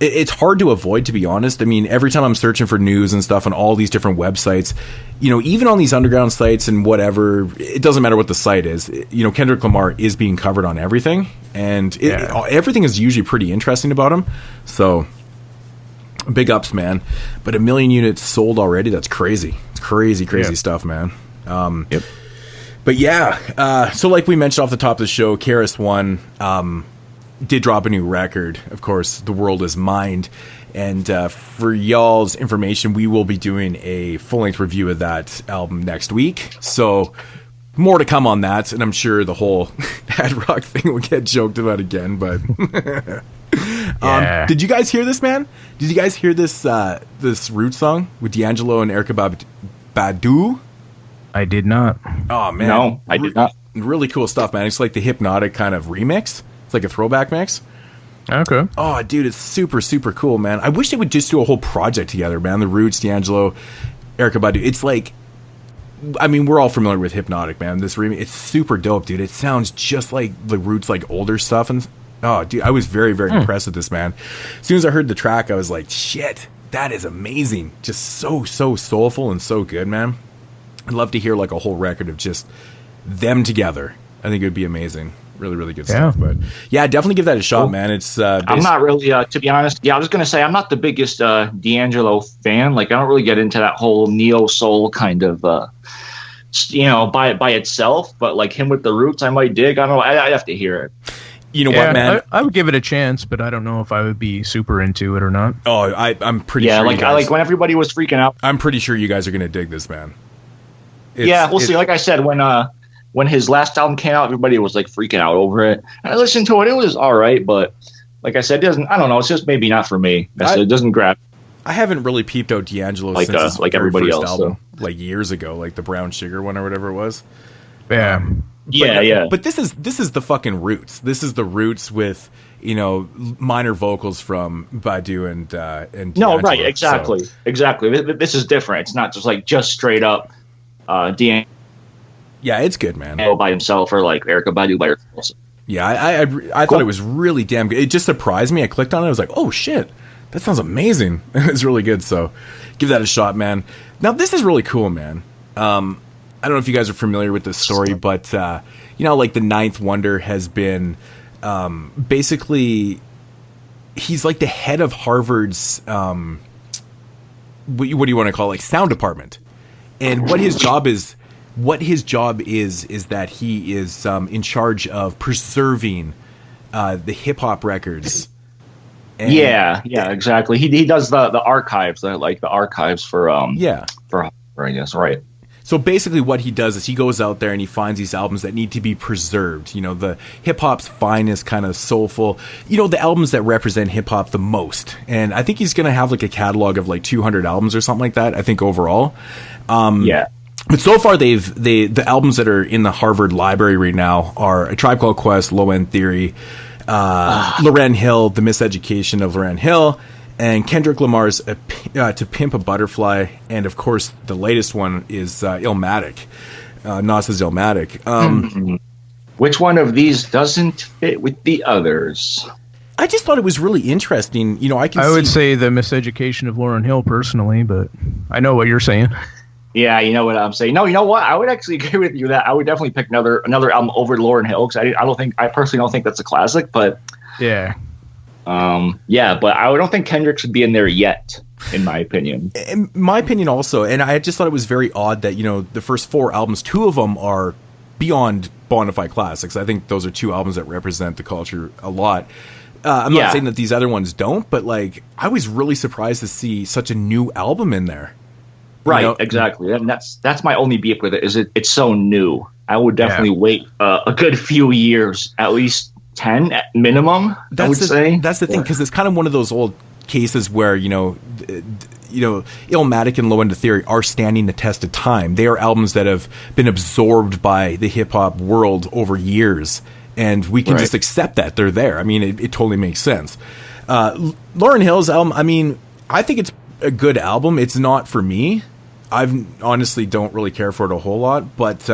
avoid, to be honest. I mean, every time I'm searching for news and stuff on all these different websites, you know, even on these underground sites and whatever, it doesn't matter what the site is. You know, Kendrick Lamar is being covered on everything, and everything is usually pretty interesting about him. So, big ups, man. But 1 million units sold already, that's crazy. It's crazy stuff, man. Yep. But yeah, so like we mentioned off the top of the show, Krs-One did drop a new record. Of course, The World Is Mind. And for y'all's information, we will be doing a full-length review of that album next week. So more to come on that. And I'm sure the whole Ad Rock thing will get joked about again. But did you guys hear this, man? Did you guys hear this this Root song with D'Angelo and Erykah Badu? I did not. Oh, man. No, I did not. Really cool stuff, man. It's like the Hypnotic kind of remix. It's like a throwback mix. Okay. Oh, dude, it's super, super cool, man. I wish they would just do a whole project together, man. The Roots, D'Angelo, Erykah Badu. It's like, I mean, we're all familiar with Hypnotic, man. This remix, it's super dope, dude. It sounds just like the Roots, like older stuff. And oh, dude, I was very, very impressed with this, man. As soon as I heard the track, I was like, shit, that is amazing. Just so soulful and so good, man. I'd love to hear like a whole record of just them together. I think it would be amazing. Really, really good stuff. But yeah, definitely give that a shot, man. It's I'm not really, to be honest. Yeah, I was going to say I'm not the biggest D'Angelo fan. Like, I don't really get into that whole neo soul kind of, you know, by itself. But like him with the Roots, I might dig. I don't know. I have to hear it. You know what, man? I would give it a chance, but I don't know if I would be super into it or not. Oh, I'm pretty sure. Yeah, like I like when everybody was freaking out. I'm pretty sure you guys are gonna dig this, man. We'll see. Like I said, when his last album came out, everybody was like freaking out over it. And I listened to it; it was all right, but like I said, it doesn't. I don't know. It's just maybe not for me. It doesn't grab. I haven't really peeped out D'Angelo like since his like very everybody first else, album, so. like years ago, like the Brown Sugar one or whatever it was. Yeah. Yeah. But this is the fucking roots. This is the roots with, you know, minor vocals from Badu and No, D'Angelo, right, exactly, so. exactly. This is different. It's not just straight up D'Angelo Yeah, it's good, man. by himself or like Erykah Badu by herself. Yeah, I thought it was really damn good. It just surprised me. I clicked on it. I was like, oh shit, that sounds amazing. It's really good. So give that a shot, man. Now this is really cool, man. I don't know if you guys are familiar with this story, but you know, like the Ninth Wonder has been basically he's like the head of Harvard's what do you want to call it, like sound department, and what his job is that he is in charge of preserving the hip hop records. And Yeah, exactly. He does the archives, like the archives for Harvard, I guess, right. So basically what he does is he goes out there and he finds these albums that need to be preserved. You know, the hip-hop's finest, kind of soulful, you know, the albums that represent hip-hop the most. And I think he's going to have like a catalog of like 200 albums or something like that, I think, overall. Yeah. But so far the albums that are in the Harvard library right now are A Tribe Called Quest, Low End Theory, Lauryn Hill, The Miseducation of Lauryn Hill, and Kendrick Lamar's To Pimp a Butterfly, and of course the latest one is Illmatic, Nas's Illmatic. Which one of these doesn't fit with the others? I just thought it was really interesting. You know, I would say The Miseducation of Lauryn Hill personally, but I know what you're saying. Yeah, you know what I'm saying. No, you know what? I would actually agree with you that I would definitely pick another album over Lauryn Hill because I personally don't think that's a classic, but yeah. But I don't think Kendrick should be in there yet, in my opinion. In my opinion also, and I just thought it was very odd that, you know, the first 4 albums, 2 of them are beyond bona fide classics. I think those are 2 albums that represent the culture a lot. I'm not saying that these other ones don't, but like I was really surprised to see such a new album in there. Right, you know? Exactly. And that's my only beef with it, is it's so new. I would definitely wait a good few years, at least 10 at minimum, I would say. That's the thing, because it's kind of one of those old cases where, you know, Illmatic and Low End Theory are standing the test of time. They are albums that have been absorbed by the hip-hop world over years, and we can just accept that they're there. I mean, it totally makes sense. Lauryn Hill's album, I mean, I think it's a good album. It's not for me. I honestly don't really care for it a whole lot, but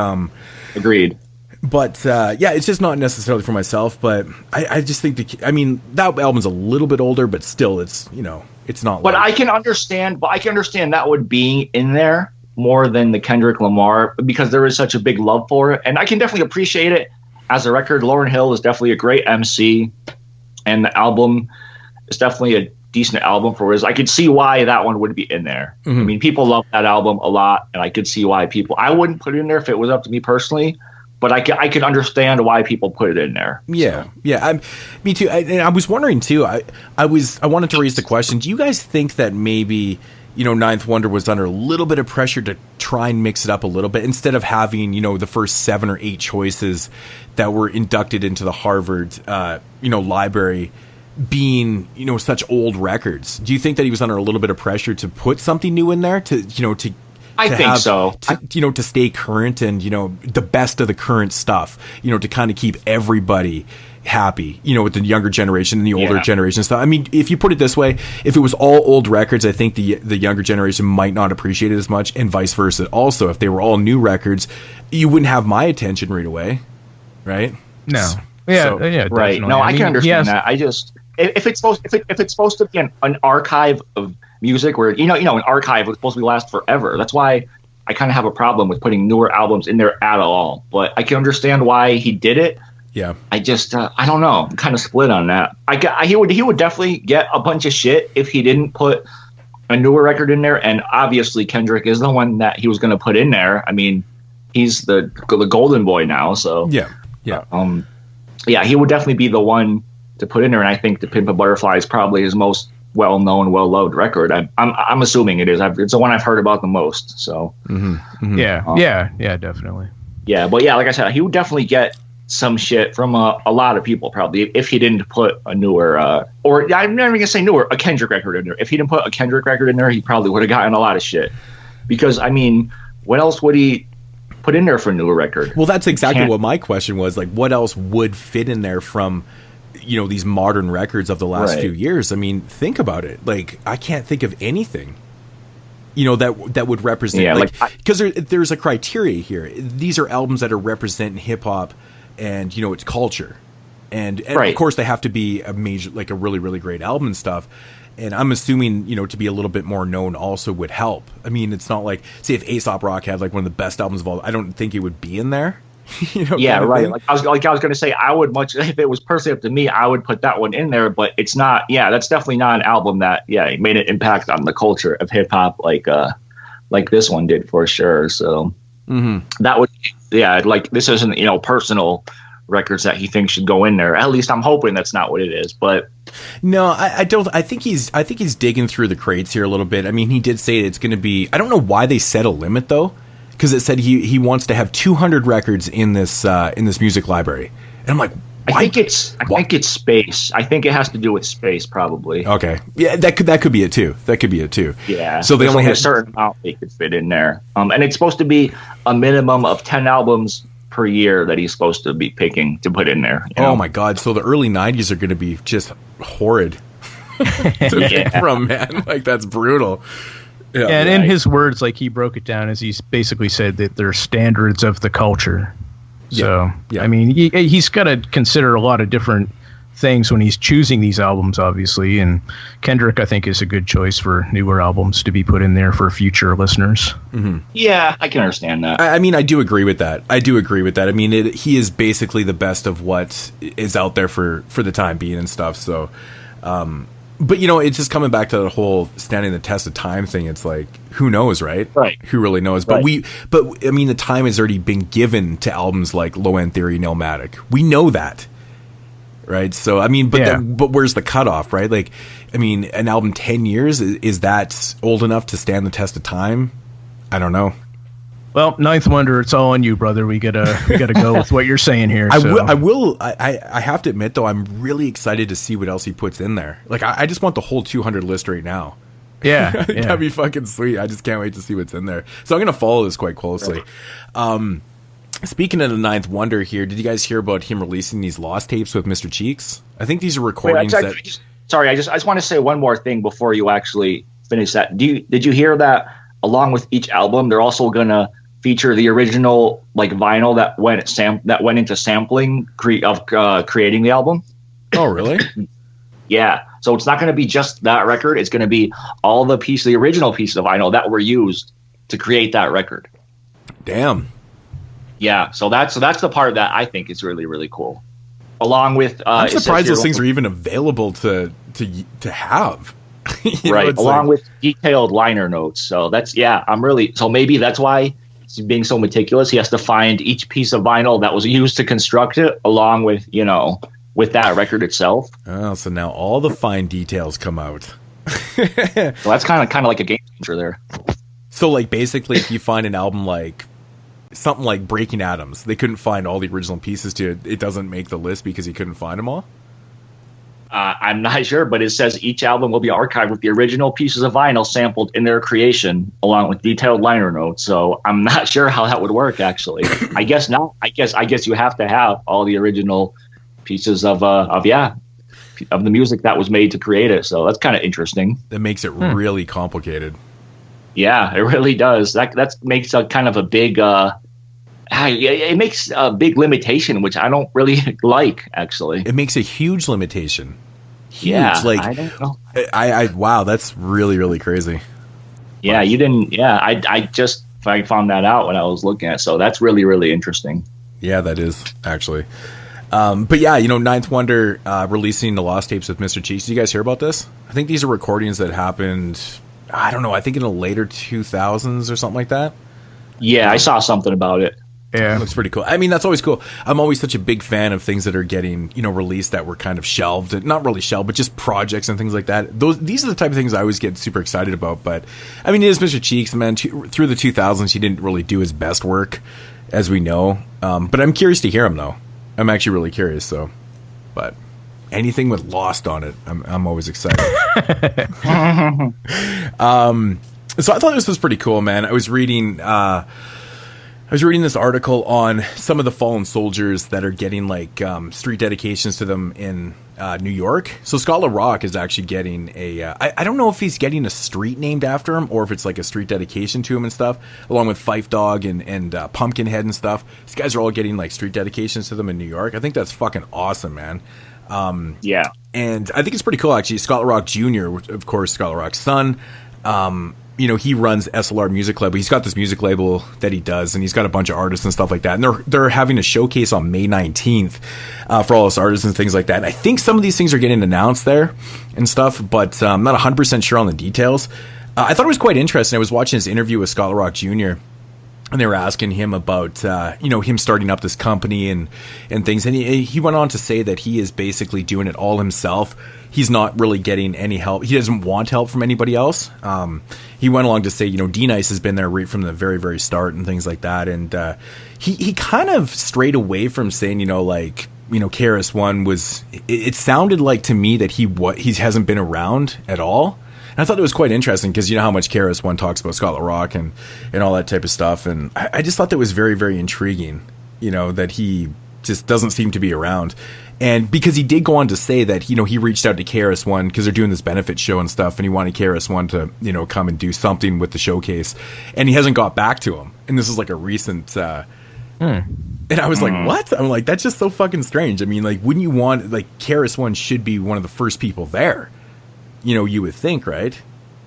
agreed. But it's just not necessarily for myself. But I just think that album's a little bit older, but still, it's, you know, it's not. But I can understand. But I can understand that would be in there more than the Kendrick Lamar, because there is such a big love for it, and I can definitely appreciate it as a record. Lauryn Hill is definitely a great MC, and the album is definitely a decent album for his. I could see why that one would be in there. Mm-hmm. I mean, people love that album a lot, and I could see why I wouldn't put it in there if it was up to me personally, but I could understand why people put it in there. Yeah, so. Yeah, me too. I was wondering too. I wanted to raise the question: do you guys think that maybe, you know, Ninth Wonder was under a little bit of pressure to try and mix it up a little bit, instead of having, you know, the first 7 or 8 choices that were inducted into the Harvard, library being, you know, such old records? Do you think that he was under a little bit of pressure to put something new in there to stay current and, you know, the best of the current stuff, you know, to kind of keep everybody happy, you know, with the younger generation and the older generation stuff? I mean, if you put it this way, if it was all old records, I think the younger generation might not appreciate it as much, and vice versa. Also, if they were all new records, you wouldn't have my attention right away, right? No. Yeah, right. No, I can understand that. I just, if it's supposed to be an archive of music where, you know, an archive was supposed to last forever. That's why I kind of have a problem with putting newer albums in there at all. But I can understand why he did it. Yeah. I just, I don't know. I'm kind of split on that. He would definitely get a bunch of shit if he didn't put a newer record in there. And obviously Kendrick is the one that he was going to put in there. I mean, he's the golden boy now. So yeah. yeah, he would definitely be the one to put in there. And I think "To Pimp a Butterfly" is probably his most well-known, well-loved record. I'm assuming it is. It's the one I've heard about the most. So Yeah, definitely. yeah, but yeah, like I said, he would definitely get some shit from a lot of people probably if he didn't put a newer or I'm never gonna say newer, a Kendrick record in there. If he didn't put a Kendrick record in there, he probably would have gotten a lot of shit. Because I mean, what else would he put in there for a newer record? Well, that's exactly what my question was. Like, what else would fit in there from, these modern records of the last few years? I mean, think about it. Like, I can't think of anything, that would represent, because there's a criteria here. These are albums that are representing hip hop and, its culture. And of course they have to be a major, like a really, really great album and stuff. And I'm assuming, to be a little bit more known also would help. I mean, it's not like, say, if Aesop Rock had like one of the best albums of all, I don't think it would be in there. Yeah, right. Like I was going to say, I would if it was personally up to me, I would put that one in there. But it's not. Yeah, that's definitely not an album that made an impact on the culture of hip hop like this one did for sure. So that would like this isn't personal records that he thinks should go in there. At least I'm hoping that's not what it is. But no, I don't. I think he's digging through the crates here a little bit. I mean, he did say it's going to be. I don't know why they set a limit though, because it said he wants to have 200 records in this music library, and I'm like, why? I think it's space. I think it has to do with space, probably. Okay, yeah, that could be it too. Yeah. So they only have a certain amount they could fit in there, and it's supposed to be a minimum of 10 albums per year that he's supposed to be picking to put in there. Oh my God! So the early 90s are going to be just horrid to pick from, man. Like, that's brutal. Yeah, and in his words, like, he broke it down as he's basically said that they're standards of the culture. So I mean, he's got to consider a lot of different things when he's choosing these albums, obviously. And Kendrick, I think, is a good choice for newer albums to be put in there for future listeners. Mm-hmm. Yeah, I can understand that. I mean, I do agree with that. I mean, he is basically the best of what is out there for the time being and stuff. So, but it's just coming back to the whole standing the test of time thing. It's like, who knows, right? Right. Who really knows? But I mean, the time has already been given to albums like Low End Theory and Illmatic. We know that. Right. So, I mean, but where's the cutoff, right? Like, I mean, an album 10 years, is that old enough to stand the test of time? I don't know. Well, Ninth Wonder, it's all on you, brother. We gotta go with what you're saying here. I have to admit, though, I'm really excited to see what else he puts in there. Like, I just want the whole 200 list right now. Yeah. That'd be fucking sweet. I just can't wait to see what's in there. So I'm going to follow this quite closely. Speaking of the Ninth Wonder here, did you guys hear about him releasing these lost tapes with Mr. Cheeks? I think these are recordings I just want to say one more thing before you actually finish that. Did you hear that along with each album, they're also going to feature the original like vinyl that went into sampling creating the album? Oh, really? Yeah. So it's not going to be just that record. It's going to be all the original pieces of vinyl that were used to create that record. Damn. Yeah, so that's the part that I think is really, really cool. Along with, I'm surprised those things are even available to have. Right, along with detailed liner notes. So so maybe that's why he's being so meticulous. He has to find each piece of vinyl that was used to construct it, along with with that record itself. Oh, so now all the fine details come out. So that's kind of like a game changer there. So, like, basically, if you find an album like something like Breaking Atoms, they couldn't find all the original pieces to it. It doesn't make the list because he couldn't find them all? I'm not sure, but it says each album will be archived with the original pieces of vinyl sampled in their creation, along with detailed liner notes. So I'm not sure how that would work, actually. I guess not. I guess you have to have all the original pieces of the music that was made to create it. So that's kind of interesting. That makes it really complicated. Yeah, it really does. That makes a kind of a big it makes a big limitation, which I don't really like, actually. It makes a huge limitation. Huge. Yeah, like, I don't know. Wow, that's really, really crazy. Yeah, you didn't. Yeah, I just found that out when I was looking at it. So that's really, really interesting. Yeah, that is, actually. But yeah, Ninth Wonder releasing the lost tapes with Mr. Cheeks. Did you guys hear about this? I think these are recordings that happened, I don't know, I think in the later 2000s or something like that. Yeah, I saw something about it. Yeah, It looks pretty cool. I mean, that's always cool. I'm always such a big fan of things that are getting, released that were kind of shelved. Not really shelved, but just projects and things like that. These are the type of things I always get super excited about. But, I mean, it is Mr. Cheeks, man. Through the 2000s, he didn't really do his best work, as we know. But I'm curious to hear him, though. I'm actually really curious, so. But anything with Lost on it, I'm always excited. So I thought this was pretty cool, man. I was reading this article on some of the fallen soldiers that are getting like street dedications to them in New York. So Scott LaRock is actually getting I don't know if he's getting a street named after him or if it's like a street dedication to him and stuff, along with Fife Dog and Pumpkinhead and stuff. These guys are all getting like street dedications to them in New York. I think that's fucking awesome, man. Yeah. And I think it's pretty cool, actually. Scott LaRock Jr., of course, Scott LaRock's son, he runs SLR Music Label. He's got this music label that he does, and he's got a bunch of artists and stuff like that. And they're having a showcase on May 19th for all those artists and things like that. And I think some of these things are getting announced there and stuff, but I'm not 100% sure on the details. I thought it was quite interesting. I was watching his interview with Scott LaRock Jr., and they were asking him about, him starting up this company and things. And he went on to say that he is basically doing it all himself. He's not really getting any help. He doesn't want help from anybody else. He went along to say, D-Nice has been there right from the very, very start and things like that. And he kind of strayed away from saying, Krs-One was... It sounded like to me that he hasn't been around at all. And I thought it was quite interesting because you know how much Krs-One talks about Scott LaRock and all that type of stuff. And I just thought that was very, very intriguing, that he just doesn't seem to be around. And because he did go on to say that, he reached out to Krs-One because they're doing this benefit show and stuff. And he wanted Krs-One to, come and do something with the showcase. And he hasn't got back to him. And this is like a recent... And I was like, what? I'm like, that's just so fucking strange. I mean, like, wouldn't you want... Like, Krs-One should be one of the first people there. You would think, right?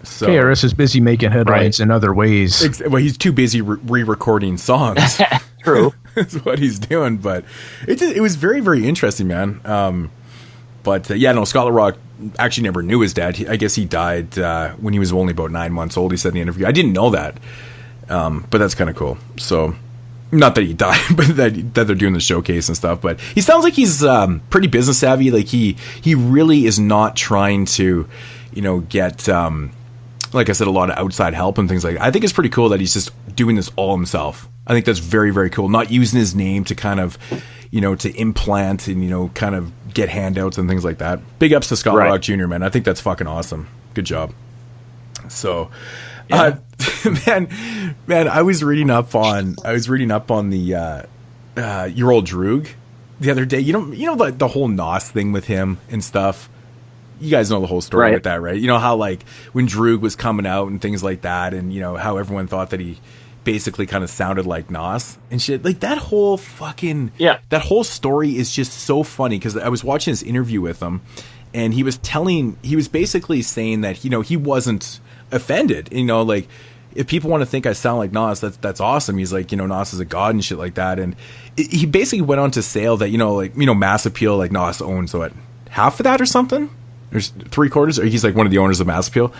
So KRS is busy making headlines in other ways. Well, he's too busy re-recording songs. True. That's what he's doing. But it was very, very interesting, man. Scott LaRock actually never knew his dad. I guess he died when he was only about 9 months old, he said in the interview. I didn't know that. But that's kind of cool. So, not that he died, but that they're doing the showcase and stuff. But he sounds like he's pretty business savvy. Like he really is not trying to, get, like I said, a lot of outside help and things like that. I think it's pretty cool that he's just doing this all himself. I think that's very, very cool. Not using his name to kind of, to implant and, kind of get handouts and things like that. Big ups to Scott LaRock Jr., man. I think that's fucking awesome. Good job. So, man, I was reading up on the your old Droog the other day. You know the whole Nos thing with him and stuff. You guys know the whole story with that, right? You know how like when Droog was coming out and things like that, and how everyone thought that he basically kind of sounded like Nos and shit. Like that whole fucking that whole story is just so funny because I was watching this interview with him, and he was basically saying that he wasn't offended. Like if people want to think I sound like Nos, that's awesome. He's like, Nos is a god and shit like that. And he basically went on to say that Mass Appeal, like Nos owns half of that or something. There's 3/4, or he's like one of the owners of Mass Appeal.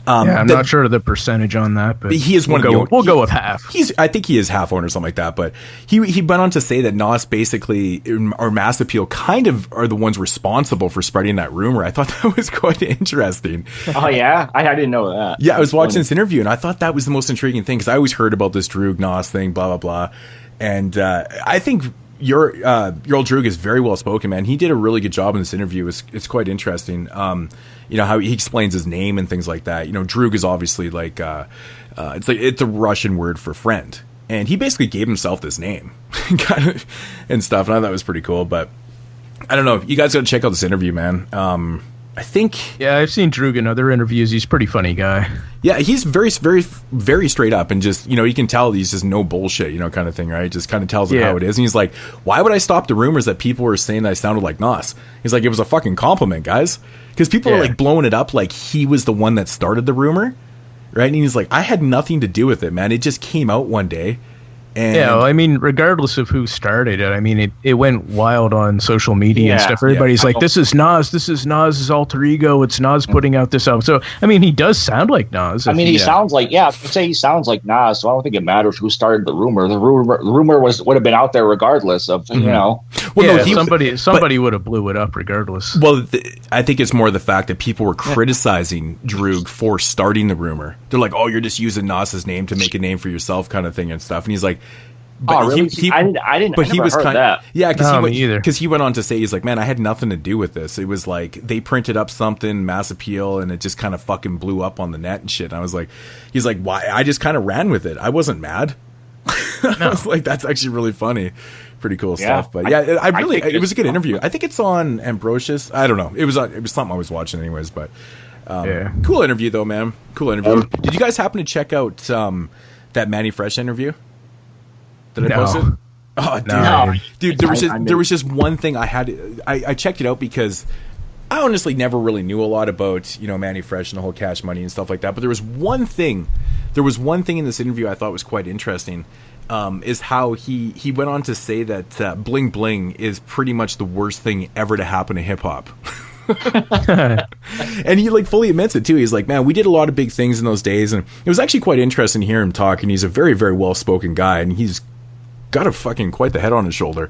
I'm not sure of the percentage on that, but he is one of the owners. We'll go with half. I think he is half owner or something like that. But he went on to say that Nos basically, or Mass Appeal, kind of are the ones responsible for spreading that rumor. I thought that was quite interesting. Oh yeah, I didn't know that. Yeah, I was watching this interview and I thought that was the most intriguing thing because I always heard about this Droog Nos thing, blah blah blah, and I think your old Droog is very well spoken, man. He did a really good job in this interview. It's quite interesting. How he explains his name and things like that. Droog is obviously like it's a Russian word for friend, and he basically gave himself this name and stuff. And I thought it was pretty cool. But I don't know. You guys got to check out this interview, man. I think. Yeah, I've seen Droog in other interviews. He's a pretty funny guy. Yeah, he's very, very, very straight up and just, you can tell he's just no bullshit, kind of thing, right? Just kind of tells it how it is. And he's like, why would I stop the rumors that people were saying that I sounded like Nos? He's like, it was a fucking compliment, guys. Because people are like blowing it up like he was the one that started the rumor, right? And he's like, I had nothing to do with it, man. It just came out one day. And Yeah, well, I mean, regardless of who started it, I mean, it went wild on social media and Yeah, stuff. Everybody's yeah. like, this is Nas's alter ego. It's Nas putting out this album. So, I mean, he does sound like Nas. I mean, he sounds like, I'd say he sounds like Nas, so I don't think it matters who started the rumor. The rumor would have been out there regardless of, you know. Well, Yeah, no, somebody would have blew it up regardless. Well, I think it's more the fact that people were criticizing Droog for starting the rumor. They're like, "Oh, you're just using Nas's name to make a name for yourself," kind of thing and stuff. And he's like, "Oh, really? I never heard that." Yeah, either. because he went on to say, he's like, "Man, I had nothing to do with this. It was like they printed up something, mass appeal, and it just kind of fucking blew up on the net and shit." And I was like, he's like, "Why? I just kind of ran with it. I wasn't mad." I was like, "That's actually really funny." Pretty cool stuff. But yeah, it was a good interview. I think it's on Ambrosius. I don't know. It was something I was watching anyways, but cool interview though, man. Cool interview. Did you guys happen to check out that Mannie Fresh interview that I posted? Oh, dude. No. Dude, there was just one thing I checked it out because I honestly never really knew a lot about, Mannie Fresh and the whole Cash Money and stuff like that. But there was one thing in this interview I thought was quite interesting. Is how he went on to say that bling bling is pretty much the worst thing ever to happen to hip hop. And he fully admits it too. He's like, man, we did a lot of big things in those days, and it was actually quite interesting to hear him talk. And he's a very, very well spoken guy, and he's got a fucking quite the head on his shoulder.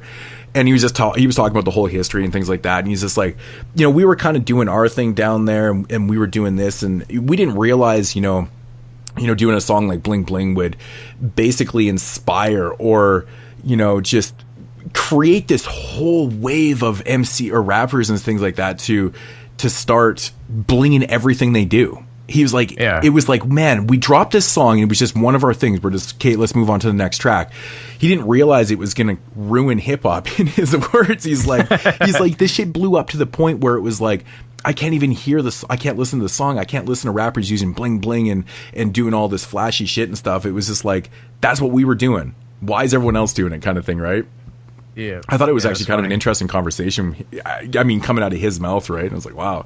And he was he was talking about the whole history and things like that. And he's just like, we were kind of doing our thing down there, and we were doing this, and we didn't realize, doing a song like Bling Bling would basically inspire or, just create this whole wave of MC or rappers and things like that to start blinging everything they do. He was like, It was like, man, we dropped this song and it was just one of our things. We're just, okay, let's move on to the next track. He didn't realize it was going to ruin hip hop in his words. He's like, this shit blew up to the point where it was like, I can't even hear this. I can't listen to the song. I can't listen to rappers using bling bling and doing all this flashy shit and stuff. It was just like, that's what we were doing. Why is everyone else doing it, kind of thing, right? Yeah. I thought it was actually kind of an interesting conversation. I mean, coming out of his mouth, right? I was like, wow,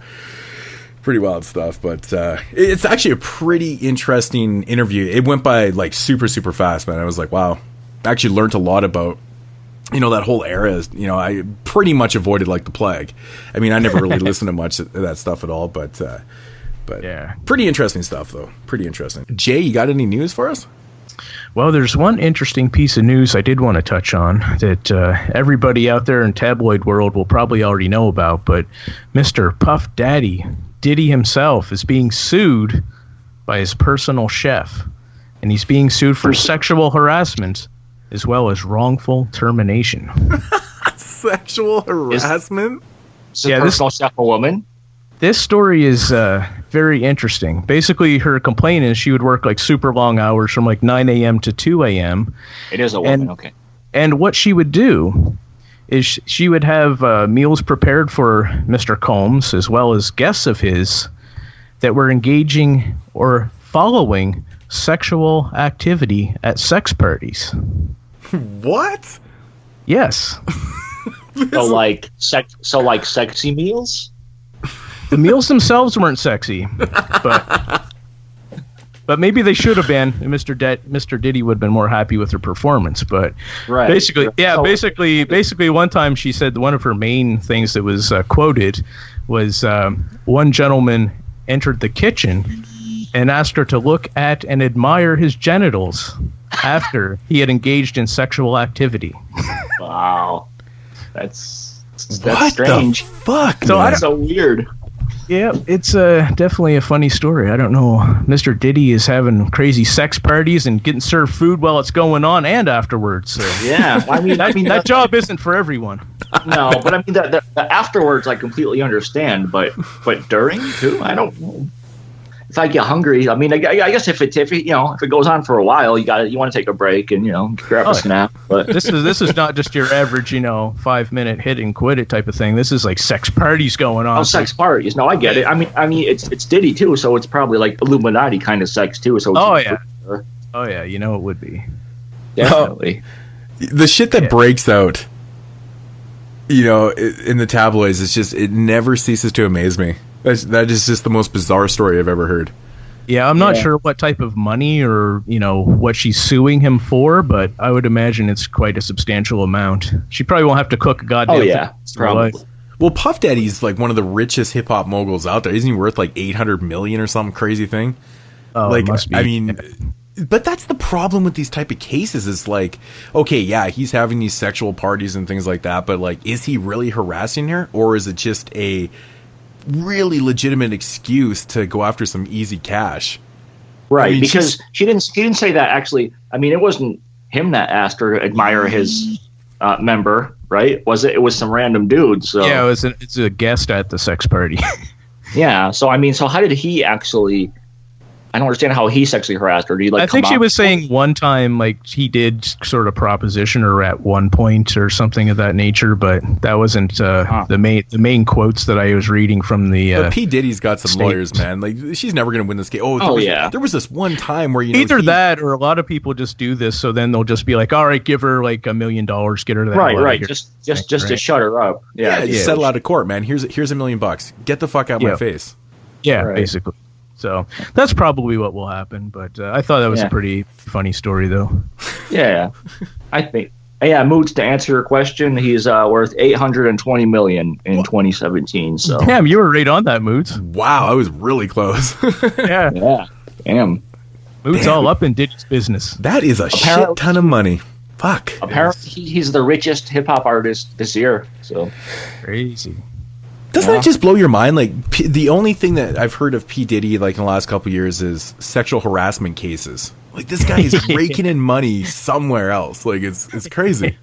pretty wild stuff. But it's actually a pretty interesting interview. It went by super, super fast, man. I was like, wow, I actually learned a lot about that whole era. I pretty much avoided like the plague. I mean, I never really listened to much of that stuff at all, but yeah, pretty interesting stuff though. Pretty interesting. Jay, you got any news for us? Well, there's one interesting piece of news I did want to touch on that everybody out there in tabloid world will probably already know about, but Mr. Puff Daddy, Diddy himself, is being sued by his personal chef, and he's being sued for sexual harassment as well as wrongful termination. Sexual harassment? Is the personal chef a woman? This story is very interesting. Basically, her complaint is she would work super long hours from 9 a.m. to 2 a.m. It is a woman, okay. And what she would do is she would have meals prepared for Mr. Combs as well as guests of his that were engaging or following sexual activity at sex parties. What? Yes. So sexy meals? The meals themselves weren't sexy, but maybe they should have been. And Mr. Diddy would have been more happy with her performance. But basically, one time she said one of her main things that was quoted was one gentleman entered the kitchen and asked her to look at and admire his genitals after he had engaged in sexual activity. Wow, that's what strange. The fuck? So that's so weird. Yeah, it's definitely a funny story. I don't know. Mr. Diddy is having crazy sex parties and getting served food while it's going on and afterwards. So. Yeah, I mean that job isn't for everyone. No, but I mean the afterwards I completely understand, but during too, I don't know. If I get hungry, I mean, I guess if it goes on for a while, you want to take a break and grab a snack. But this is not just your average 5-minute hit and quit it type of thing. This is sex parties going on. Oh, sex parties. No, I get it. I mean, it's Diddy too, so it's probably Illuminati kind of sex too. So yeah, it would be definitely the shit that breaks out. In the tabloids, it never ceases to amaze me. That is just the most bizarre story I've ever heard. Yeah, I'm not sure what type of money or, what she's suing him for, but I would imagine it's quite a substantial amount. She probably won't have to cook a goddamn thing. Probably. Well, Puff Daddy's like one of the richest hip hop moguls out there. Isn't he worth like 800 million or some crazy thing? Oh, like, it must be. I mean, but that's the problem with these type of cases is like, okay, yeah, he's having these sexual parties and things like that, but like, is he really harassing her, or is it just a really legitimate excuse to go after some easy cash? Right, I mean, because she didn't say that actually. I mean, it wasn't him that asked her to admire his member, right? Was it? It was some random dude. So yeah, it's a guest at the sex party. Yeah. So I mean, so how did he actually? I don't understand how he sexually harassed her. Did he like? I think she was saying one time, like he did sort of proposition her at one point or something of that nature, but that wasn't the main quotes that I was reading from the. But P Diddy's got some lawyers, man. Like she's never going to win this case. There was this one time where either that or a lot of people just do this, so then they'll just be like, all right, give her like $1 million, get her that. Right. Just to shut her up. Yeah. Settle out of court, man. Here's $1 million. Get the fuck out of my face. Yeah, basically. So that's probably what will happen. But I thought that was a pretty funny story, though. Yeah, I think. Yeah, Moots, to answer your question, he's worth $820 million in 2017. So damn, you were right on that, Moots. Wow, I was really close. Yeah. Damn. Moots all up in Diddy's business. That is a shit ton of money. Fuck. Apparently, he's the richest hip hop artist this year. So crazy. Doesn't that just blow your mind? Like the only thing that I've heard of P Diddy like in the last couple of years is sexual harassment cases. Like this guy is raking in money somewhere else. Like it's crazy.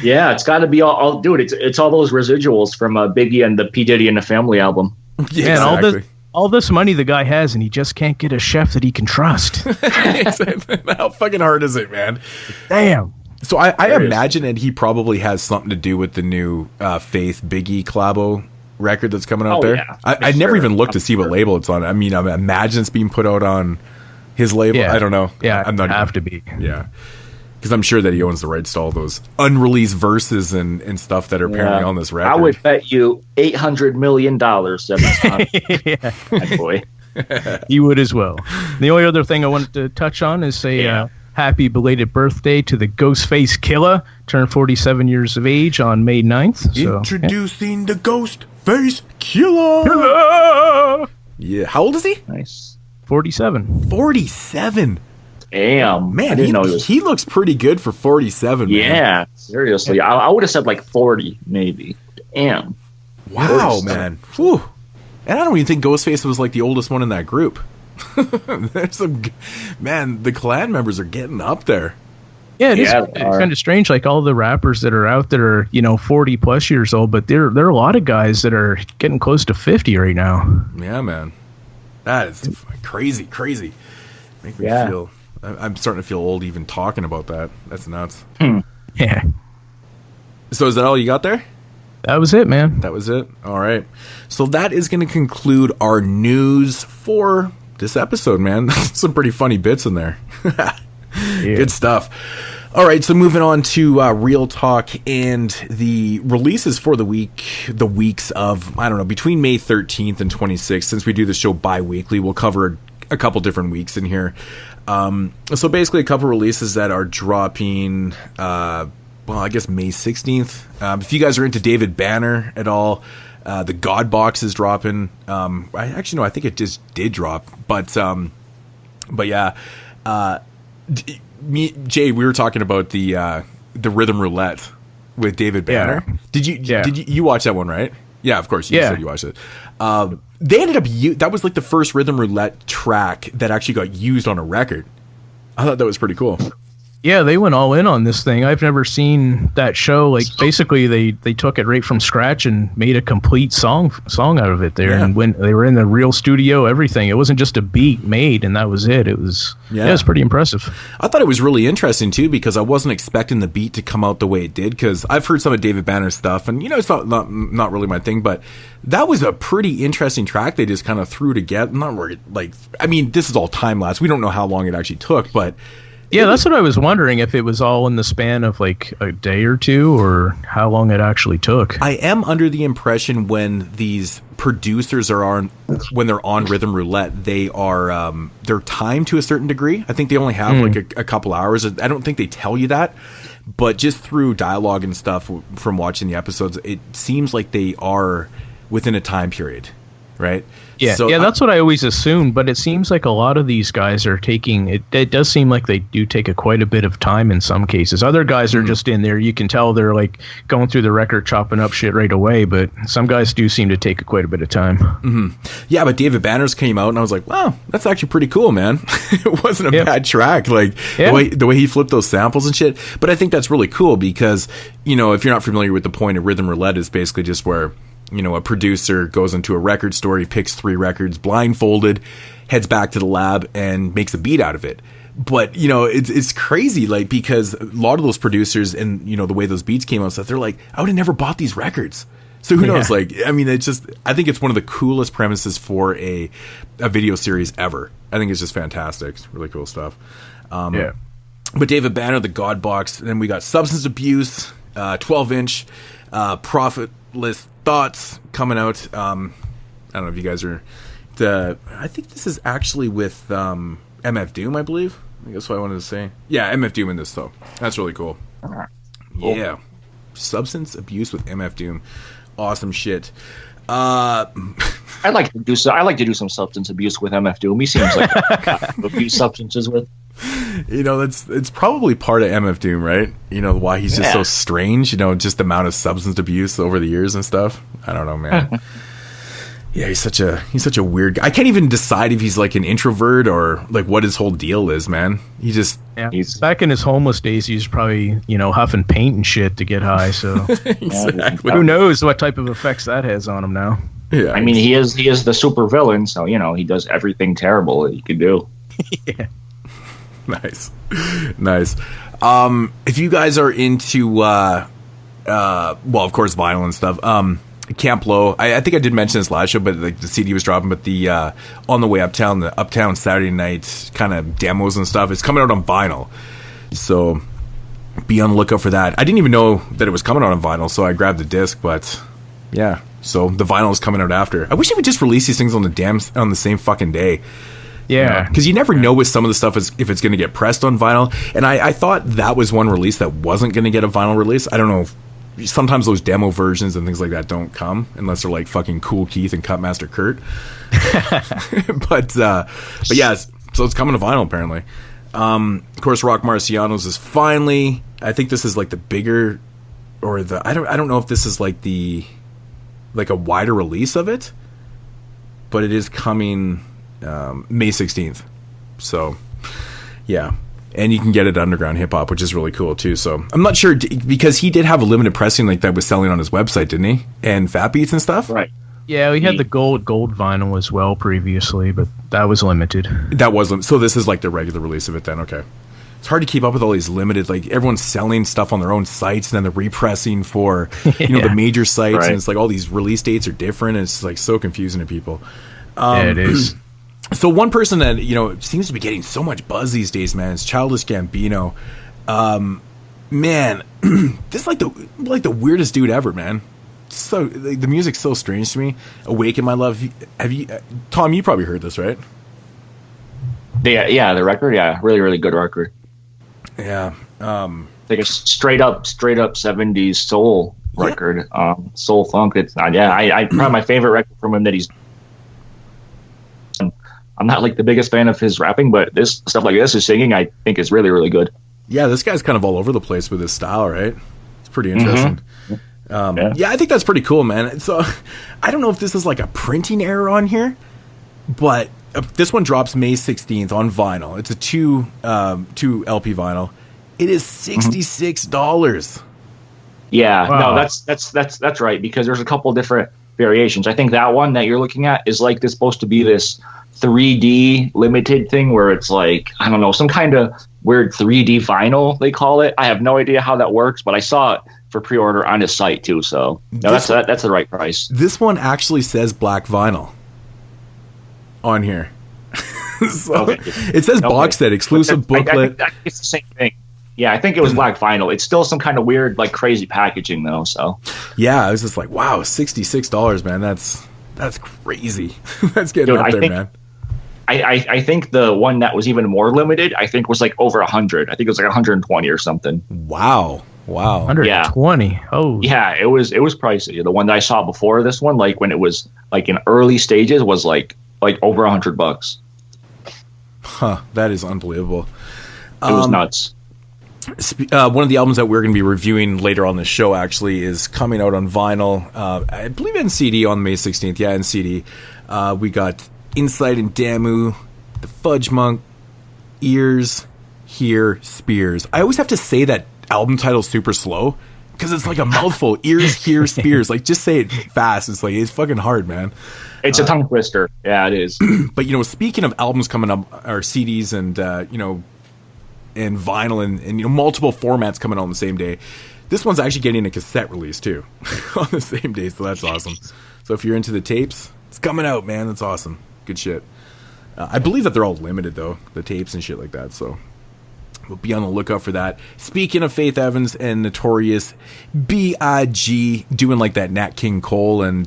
Yeah, it's got to be all dude. It's all those residuals from Biggie and the P Diddy and the Family album. Yeah, man, exactly. all this money the guy has, and he just can't get a chef that he can trust. How fucking hard is it, man? Damn. So I imagine that he probably has something to do with the new Faith Biggie collabo record that's coming out there. Yeah, I never even looked to see what label it's on. I mean, I imagine it's being put out on his label. Yeah. I don't know. Yeah, I'm not have to be. Yeah, because I'm sure that he owns the rights to all those unreleased verses and stuff that are apparently on this record. I would bet you $800 million that it's on. My boy. You would as well. The only other thing I wanted to touch on is say happy belated birthday to the Ghostface Killer. Turned 47 years of age on May 9th. So, Introducing the Ghostface Killer. Yeah. How old is he? Nice. 47. 47. Damn. Man, I didn't know he looks pretty good for 47, man. Yeah, seriously. I would have said like 40, maybe. Damn. Wow, 47. man. Whew. And I don't even think Ghostface was like the oldest one in that group. There's some, man, the clan members are getting up there. Yeah, it's kind of strange. Like all the rappers that are out there are, 40 plus years old, but there are a lot of guys that are getting close to 50 right now. Yeah, man. That is crazy. Make me feel, I'm starting to feel old even talking about that. That's nuts. Yeah. So is that all you got there? That was it, man. That was it. All right. So that is going to conclude our news for this episode, man. Some pretty funny bits in there. Good stuff. All right, so moving on to Real Talk and the releases for the weeks of, I don't know, between May 13th and 26th. Since we do the show bi-weekly, we'll cover a couple different weeks in here. So basically a couple releases that are dropping, I guess May 16th. If you guys are into David Banner at all, the God Box is dropping. I think it just did drop, but yeah. Jay, we were talking about the Rhythm Roulette with David Banner. Yeah. Did you watch that one, right? Yeah, of course. You said you watched it. They ended up that was like the first Rhythm Roulette track that actually got used on a record. I thought that was pretty cool. Yeah, they went all in on this thing. I've never seen that show. Like, basically, they took it right from scratch and made a complete song out of it there. Yeah. And when they were in the real studio, everything. It wasn't just a beat made, and that was it. It was pretty impressive. I thought it was really interesting, too, because I wasn't expecting the beat to come out the way it did, because I've heard some of David Banner's stuff, and, it's not really my thing, but that was a pretty interesting track they just kind of threw together. Not really, this is all time-lapse. We don't know how long it actually took, but... Yeah, that's what I was wondering, if it was all in the span of like a day or two, or how long it actually took. I am under the impression when these producers are on when they're on Rhythm Roulette, they are they're timed to a certain degree. I think they only have like a couple hours. I don't think they tell you that, but just through dialogue and stuff from watching the episodes, it seems like they are within a time period, right? Yeah, so, that's what I always assumed, but it seems like a lot of these guys are taking it. It does seem like they do take quite a bit of time in some cases. Other guys are just in there. You can tell they're like going through the record, chopping up shit right away. But some guys do seem to take quite a bit of time. Yeah, but David Banner's came out, and I was like, wow, that's actually pretty cool, man. It wasn't a bad track, like the way he flipped those samples and shit. But I think that's really cool because, you know, if you're not familiar with the point of Rhythm Roulette, is basically just where, you know, a producer goes into a record store, he picks 3 records, blindfolded, heads back to the lab, and makes a beat out of it. But, you know, it's crazy, like, because a lot of those producers and, you know, the way those beats came out, stuff, they're like, I would have never bought these records. So who knows? Like, I mean, it's just, I think it's one of the coolest premises for a video series ever. I think it's just fantastic. It's really cool stuff. But David Banner, the God Box, and then we got Substance Abuse, 12-inch, Profitless Thoughts coming out. I don't know if you guys are I think this is actually with MF Doom, I believe. I think that's what I wanted to say. Yeah, MF Doom in this though. That's really cool. Yeah. Substance Abuse with MF Doom. Awesome shit. I'd like to do some substance abuse with MF Doom. He seems like a abuse substances with. You know, it's probably part of MF Doom, right? You know, why he's just so strange, you know, just the amount of substance abuse over the years and stuff. I don't know, man. Yeah, he's such a weird guy. I can't even decide if he's like an introvert or like what his whole deal is, man. He's back in his homeless days, he's probably, you know, huffing paint and shit to get high, so exactly. Who knows what type of effects that has on him now. Yeah. I mean, he is the super villain, so, you know, he does everything terrible that he can do. Yeah. Nice. If you guys are into well, of course, vinyl and stuff, Camp Low, I think I did mention this last show, but like the CD was dropping, but the On the Way Uptown, the Uptown Saturday night kind of demos and stuff, it's coming out on vinyl, so be on the lookout for that. I didn't even know that it was coming out on vinyl, so I grabbed the disc, but yeah, so the vinyl is coming out after. I wish they would just release these things on the same fucking day. Yeah, because you never know with some of the stuff if it's going to get pressed on vinyl. And I thought that was one release that wasn't going to get a vinyl release. I don't know. Sometimes those demo versions and things like that don't come unless they're like fucking Cool Keith and Cutmaster Kurt. but yeah, so it's coming to vinyl apparently. Of course, Rock Marciano's is finally. I think this is like the bigger, or the I don't know if this is like a wider release of it, but it is coming. May 16th. So, yeah. And you can get it at Underground Hip Hop, which is really cool, too. So, I'm not sure, because he did have a limited pressing like that was selling on his website, didn't he? And Fat Beats and stuff? Right. Yeah, we had the gold vinyl as well previously, but that was limited. That wasn't. So, this is like the regular release of it then, okay. It's hard to keep up with all these limited, like, everyone's selling stuff on their own sites, and then they're repressing for, you know, the major sites, and it's like all these release dates are different, and it's like so confusing to people. Yeah, it is. So one person that, you know, seems to be getting so much buzz these days, man, is Childish Gambino. Man, this is like the weirdest dude ever, man. So like, the music's so strange to me. Awaken My Love. Have you, Tom? You probably heard this, right? Yeah, the record. Yeah, really, really good record. Yeah, like a straight up 70s soul record, soul funk. It's probably my favorite record from him that he's. I'm not like the biggest fan of his rapping, but this stuff like this, his singing, I think is really, really good. Yeah, this guy's kind of all over the place with his style, right? It's pretty interesting. Yeah, I think that's pretty cool, man. So I don't know if this is like a printing error on here, but this one drops May 16th on vinyl. It's a two LP vinyl. It is $66. Yeah, wow. No, that's right, because there's a couple different variations. I think that one that you're looking at is like this supposed to be this 3D limited thing where it's like, I don't know, some kind of weird 3D vinyl they call it. I have no idea how that works, but I saw it for pre-order on his site too. So no, that's the right price. This one actually says black vinyl on here. So it says box set exclusive booklet. I think it's the same thing. Yeah, I think it was black vinyl. It's still some kind of weird, like crazy packaging though. So yeah, I was just like, wow, $66, man. That's That's crazy. That's getting Dude, up I there, think- man. I think the one that was even more limited, I think was like over 100. I think it was like 120 or something. Wow. 120. Oh, Yeah, it was pricey. The one that I saw before this one, like when it was like in early stages, was like over $100. Huh. That is unbelievable. It was nuts. One of the albums that we're going to be reviewing later on the show actually is coming out on vinyl. I believe in CD on May 16th. Yeah, in CD. We got Inside and Damu, The Fudge Monk, Ears, Here, Spears. I always have to say that album title super slow because it's like a mouthful. Ears, Here, Spears. Like, just say it fast. It's like, it's fucking hard, man. It's a tongue twister. Yeah, it is. But, speaking of albums coming up, or CDs and, and vinyl and multiple formats coming out on the same day, this one's actually getting a cassette release too on the same day, so that's awesome. So if you're into the tapes, it's coming out, man. That's awesome. Good shit. I believe that they're all limited though, the tapes and shit like that, so we'll be on the lookout for that. Speaking of Faith Evans and Notorious B.I.G. doing like that Nat King Cole, and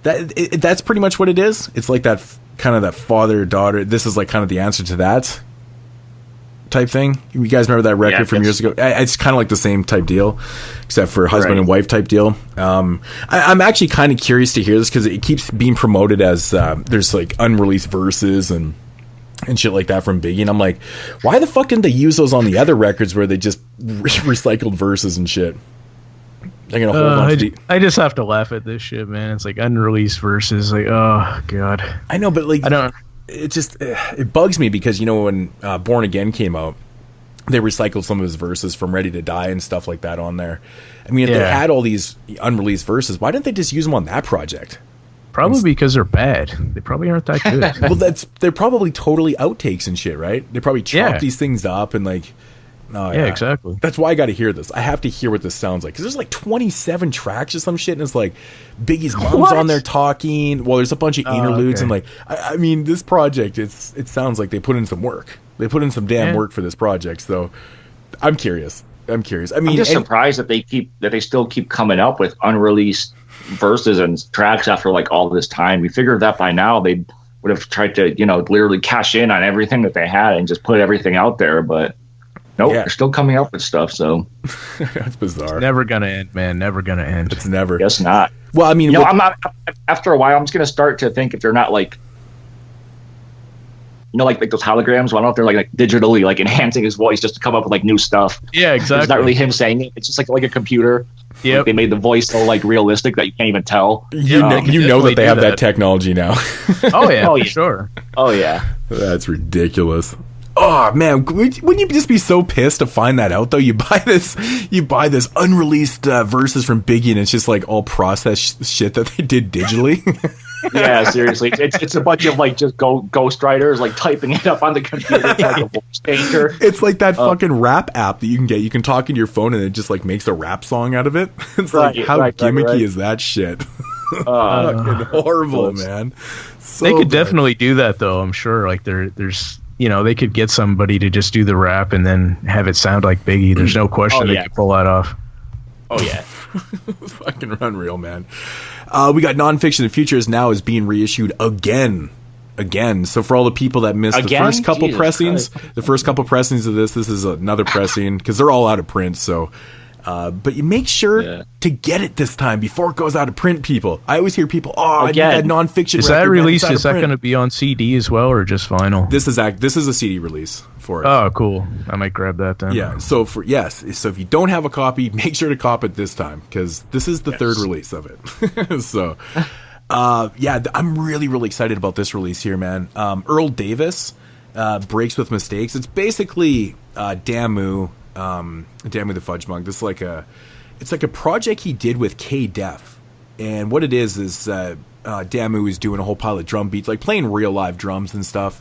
that's pretty much what it is. It's like that kind of that father-daughter. This is like kind of the answer to that type thing. You guys remember that record from years ago? It's kind of like the same type deal, except for husband and wife type deal. I'm actually kind of curious to hear this because it keeps being promoted as there's like unreleased verses and shit like that from Biggie, and I'm like, why the fuck didn't they use those on the other records where they just recycled verses and shit? They're gonna hold on to the... I just have to laugh at this shit, man. It's like unreleased verses. Like, oh god. I know, but like, I don't. It just it bugs me because when Born Again came out, they recycled some of his verses from Ready to Die and stuff like that on there. I mean, if they had all these unreleased verses, why didn't they just use them on that project? Probably because they're bad. They probably aren't that good. Well, they're probably totally outtakes and shit, right? They probably chop these things up and like. Oh, yeah, exactly. That's why I got to hear this. I have to hear what this sounds like because there's like 27 tracks or some shit, and it's like Biggie's mom's on there talking. Well, there's a bunch of interludes and like I mean, this project it sounds like they put in some work. They put in some damn work for this project. So I'm curious. I mean, I'm just surprised that they still keep coming up with unreleased verses and tracks after like all this time. We figured that by now they would have tried to literally cash in on everything that they had and just put everything out there, but. Nope, they're still coming up with stuff, so... That's bizarre. It's never gonna end, man. Never gonna end. It's never. Guess not. Well, I mean... I'm not... After a while, I'm just gonna start to think if they're not, like... like those holograms, why don't they're, like digitally, like, enhancing his voice just to come up with, like, new stuff? Yeah, exactly. It's not really him saying it. It's just, like a computer. Yeah. Like, they made the voice so, like, realistic that you can't even tell. You know that they have that technology now. Oh, yeah. Oh, yeah. Sure. Oh, yeah. That's ridiculous. Oh man, wouldn't you just be so pissed to find that out though? You buy this unreleased verses from Biggie, and it's just like all processed shit that they did digitally. Yeah, seriously, it's a bunch of like just ghostwriters like typing it up on the computer like a voice changer. It's like that fucking rap app that you can get. You can talk in your phone, and it just like makes a rap song out of it. It's like how gimmicky is that shit? Fucking horrible, man. So they could definitely do that though. I'm sure. Like there's. They could get somebody to just do the rap and then have it sound like Biggie. There's no question they could pull that off. Oh, yeah. Fucking unreal, man. We got Nonfiction. The Future is Now is being reissued again. So for all the people that missed the first couple pressings, of this is another pressing because they're all out of print. So, but you make sure to get it this time before it goes out of print, people. I always hear people, I need that Nonfiction. Is that released? Is that going to be on CD as well or just vinyl? This is a CD release for it. Oh, cool. I might grab that then. Yeah. So if you don't have a copy, make sure to cop it this time because this is the third release of it. So, I'm really, really excited about this release here, man. Earl Davis, Breaks with Mistakes. It's basically Damu the Fudge Monk. This is it's like a project he did with K-Def, and what it is Damu is doing a whole pile of drum beats, like playing real live drums and stuff,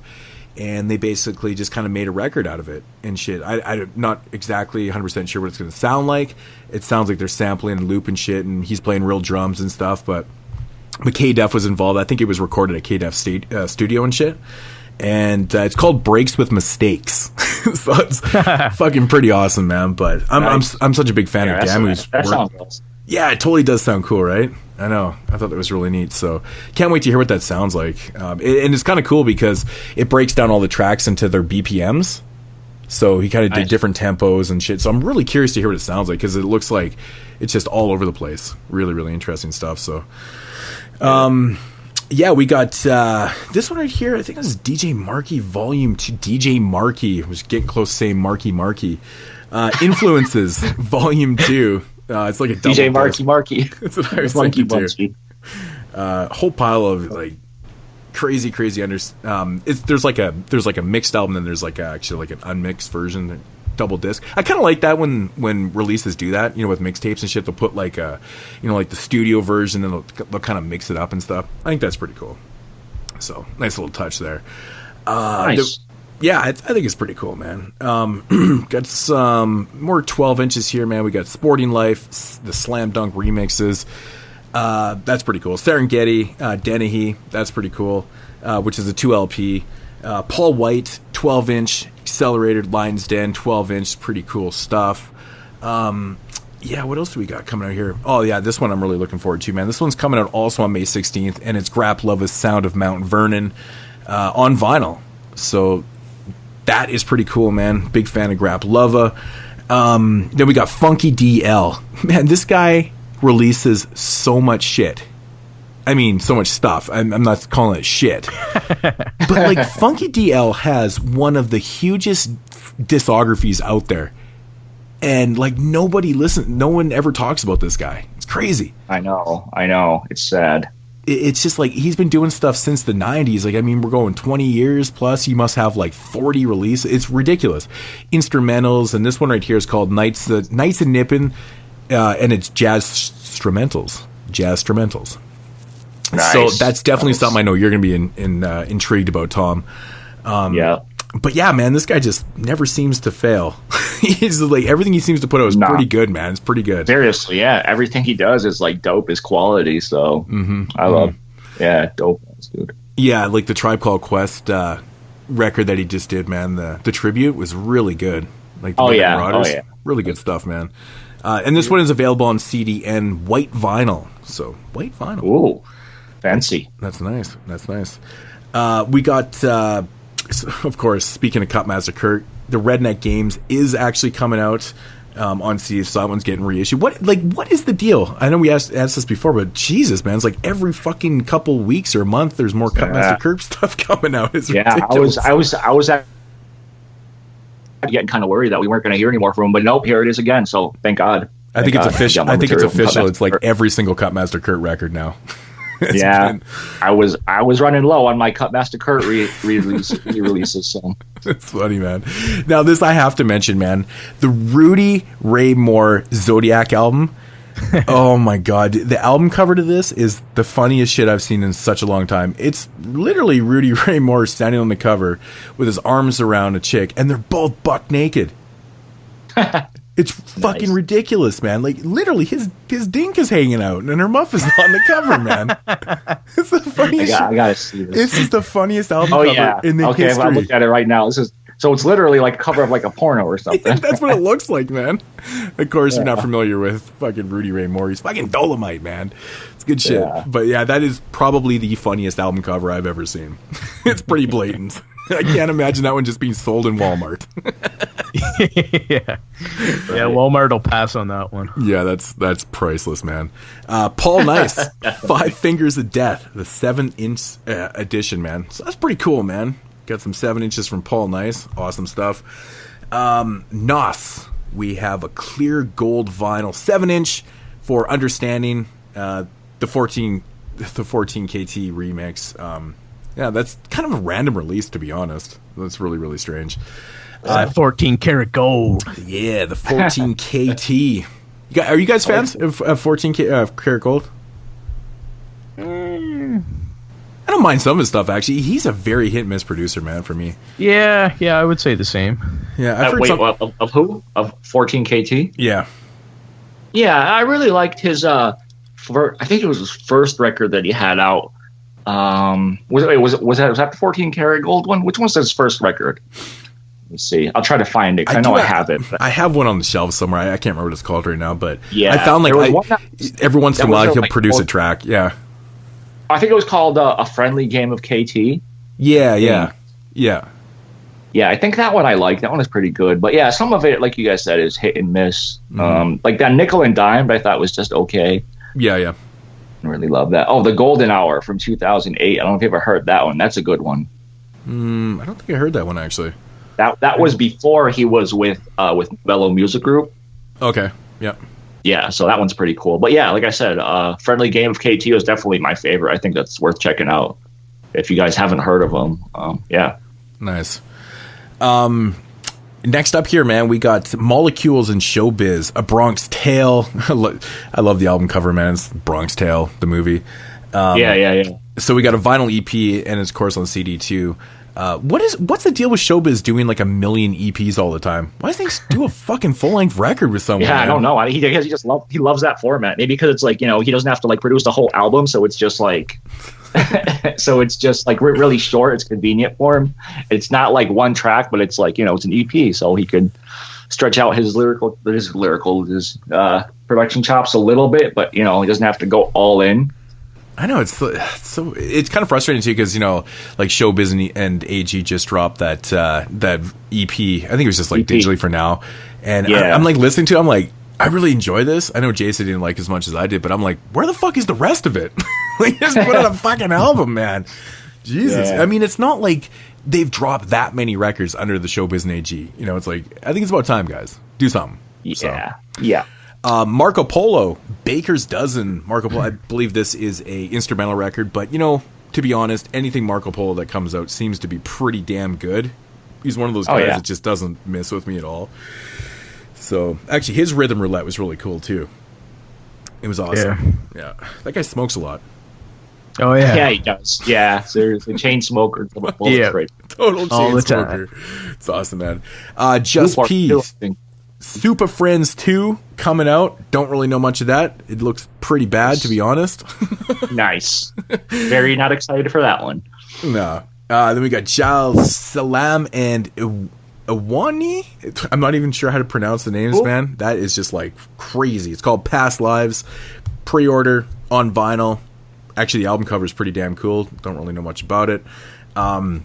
and they basically just kind of made a record out of it and shit. I'm not exactly 100% sure what it's going to sound like. It sounds like they're sampling and looping shit, and he's playing real drums and stuff, but K-Def was involved. I think it was recorded at K-Def studio and shit. And it's called Breaks with Mistakes. So it's fucking pretty awesome, man. But I'm such a big fan of Damu's work. Yeah, it totally does sound cool, right? I know. I thought that was really neat. So can't wait to hear what that sounds like. And it's kind of cool because it breaks down all the tracks into their BPMs. So he kind of did different tempos and shit. So I'm really curious to hear what it sounds like because it looks like it's just all over the place. Really, really interesting stuff. So, yeah, we got this one right here. I think this is DJ Markey Volume 2. DJ Markey. I was getting close to saying Markey. Influences Volume 2. It's like a double DJ Markey. That's what I was thinking too. Whole pile of like crazy. There's like a mixed album, and there's like actually like an unmixed version, double disc. I kind of like that when releases do that. With mixtapes and shit, they'll put like a like the studio version, and they'll kind of mix it up and stuff. I think that's pretty cool. So nice little touch there. Nice. Yeah, I think it's pretty cool, man. Got some more 12 inches here, man. We got Sporting Life, the Slam Dunk remixes. That's pretty cool. Serengeti, Dennehy, that's pretty cool, which is a 2LP. Paul White, 12-inch, Accelerated Lion's Den, 12-inch, pretty cool stuff. Yeah, what else do we got coming out here? Oh, yeah, this one I'm really looking forward to, man. This one's coming out also on May 16th, and it's Grap Lova's Sound of Mount Vernon on vinyl. So that is pretty cool, man. Big fan of Grap Lova. Then we got Funky DL. Man, this guy releases so much shit. I mean, so much stuff. I'm not calling it shit. But, like, Funky DL has one of the hugest discographies out there. And, like, no one ever talks about this guy. It's crazy. I know. It's sad. It's just like he's been doing stuff since the 90s. Like, I mean, we're going 20 years plus. He must have like 40 releases. It's ridiculous. Instrumentals, and this one right here is called Nights and Nippin', and it's jazz instrumentals. Nice. So that's definitely something I know you're going to be intrigued about, Tom. Yeah. But yeah, man, this guy just never seems to fail. He's like, everything he seems to put out is pretty good, man. It's pretty good. Seriously, yeah. Everything he does is like dope, is quality. So I love, dope. That's good. Yeah, like the Tribe Called Quest record that he just did, man. The tribute was really good. Like, the really good stuff, man. And this one is available on CD and white vinyl. So white vinyl. Ooh, fancy. That's nice. We got. Of course, speaking of Cutmaster Kurt, the Redneck Games is actually coming out on CD, so that one's getting reissued. What is the deal? I know we asked this before, but Jesus, man, it's like every fucking couple weeks or a month, there's more Cutmaster Kurt stuff coming out. It's ridiculous. I was getting kind of worried that we weren't going to hear any more from him, but nope, here it is again. So thank God. I think it's official. It's like every single Cutmaster Kurt record now. I was running low on my Cutmaster Kurt re-releases. So it's funny, man. Now this I have to mention, man. The Rudy Ray Moore Zodiac album. Oh my God, the album cover to this is the funniest shit I've seen in such a long time. It's literally Rudy Ray Moore standing on the cover with his arms around a chick, and they're both buck naked. It's fucking ridiculous, man. Like, literally, his dink is hanging out, and her muff is on the cover, man. It's the funniest. I gotta see this. This is the funniest album cover in the history. Well, I looked at it right now. So it's literally like a cover of like a porno or something. That's what it looks like, man. Of course, you're not familiar with fucking Rudy Ray Moore. He's fucking Dolomite, man. It's good shit. Yeah. But yeah, that is probably the funniest album cover I've ever seen. It's pretty blatant. I can't imagine that one just being sold in Walmart. Yeah, Walmart will pass on that one. Yeah, that's priceless, man. Paul Nice, 5 Fingers of Death, the 7-inch edition, man. So that's pretty cool, man. Got some 7 inches from Paul Nice, awesome stuff. Nos, we have a clear gold vinyl 7-inch for Understanding, the 14 KT remix. Yeah, that's kind of a random release, to be honest. That's really, really strange. 14 karat gold. Yeah, the 14 KT. Are you guys fans of 14 karat gold? I don't mind some of his stuff, actually. He's a very hit-and-miss producer, man, for me. Yeah, I would say the same. Yeah, I've heard of who? Of 14 KT? Yeah. Yeah, I really liked his, I think it was his first record that he had out. Was that the 14 karat gold one? Which one was his first record? Let's see. I'll try to find it. 'Cause I know I have it. But. I have one on the shelf somewhere. I can't remember what it's called right now, but yeah, I found like every once in a while he'll like, produce a track. Yeah. I think it was called A Friendly Game of KT. Yeah. Yeah, I think that one I like. That one is pretty good. But yeah, some of it, like you guys said, is hit and miss. Like that Nickel and Dime, I thought was just okay. Yeah. I really love that. Oh, The Golden Hour from 2008. I don't know if you ever heard that one. That's a good one. I don't think I heard that one actually. That was before he was with Mellow Music Group. Okay. Yeah. Yeah, so that one's pretty cool. But yeah, like I said, Friendly Game of KT is definitely my favorite. I think that's worth checking out if you guys haven't heard of them. Yeah. Nice. Next up here, man, we got Molecules in Showbiz, A Bronx Tale. I love the album cover, man. It's Bronx Tale, the movie. Yeah. So we got a vinyl EP and it's of course on CD too. What's the deal with Showbiz doing like 1 million EPs all the time? Why does they do a fucking full length record with someone? Yeah, man? I don't know. He loves that format. Maybe because it's like, he doesn't have to like produce the whole album, so it's just like really short. It's convenient for him. It's not like one track, but it's like, it's an EP, so he could stretch out his production chops a little bit, but he doesn't have to go all in. I know it's kind of frustrating too because like Showbiz and AG just dropped that EP. I think it was just like digitally for now, and I'm like listening to it, I'm like, I really enjoy this. I know Jason didn't like as much as I did, but I'm like, where the fuck is the rest of it? Like, just put out a fucking album, man. Jesus, I mean, it's not like they've dropped that many records under the Showbiz and AG. It's like, I think it's about time, guys, do something. Yeah. Marco Polo, Baker's Dozen. Marco Polo, I believe this is a instrumental record, but to be honest, anything Marco Polo that comes out seems to be pretty damn good. He's one of those guys that just doesn't miss with me at all. So actually, his Rhythm Roulette was really cool too. It was awesome. Yeah. That guy smokes a lot. Oh yeah, yeah, he does. Yeah, seriously, chain smoker. Total chain smoker. It's awesome, man. Just Peas. Super Friends 2 coming out. Don't really know much of that. It looks pretty bad, to be honest. Nice. Very not excited for that one. No. Then we got Giles Salam and Iwani. I'm not even sure how to pronounce the names, man. That is just like crazy. It's called Past Lives. Pre-order on vinyl. Actually, the album cover is pretty damn cool. Don't really know much about it. And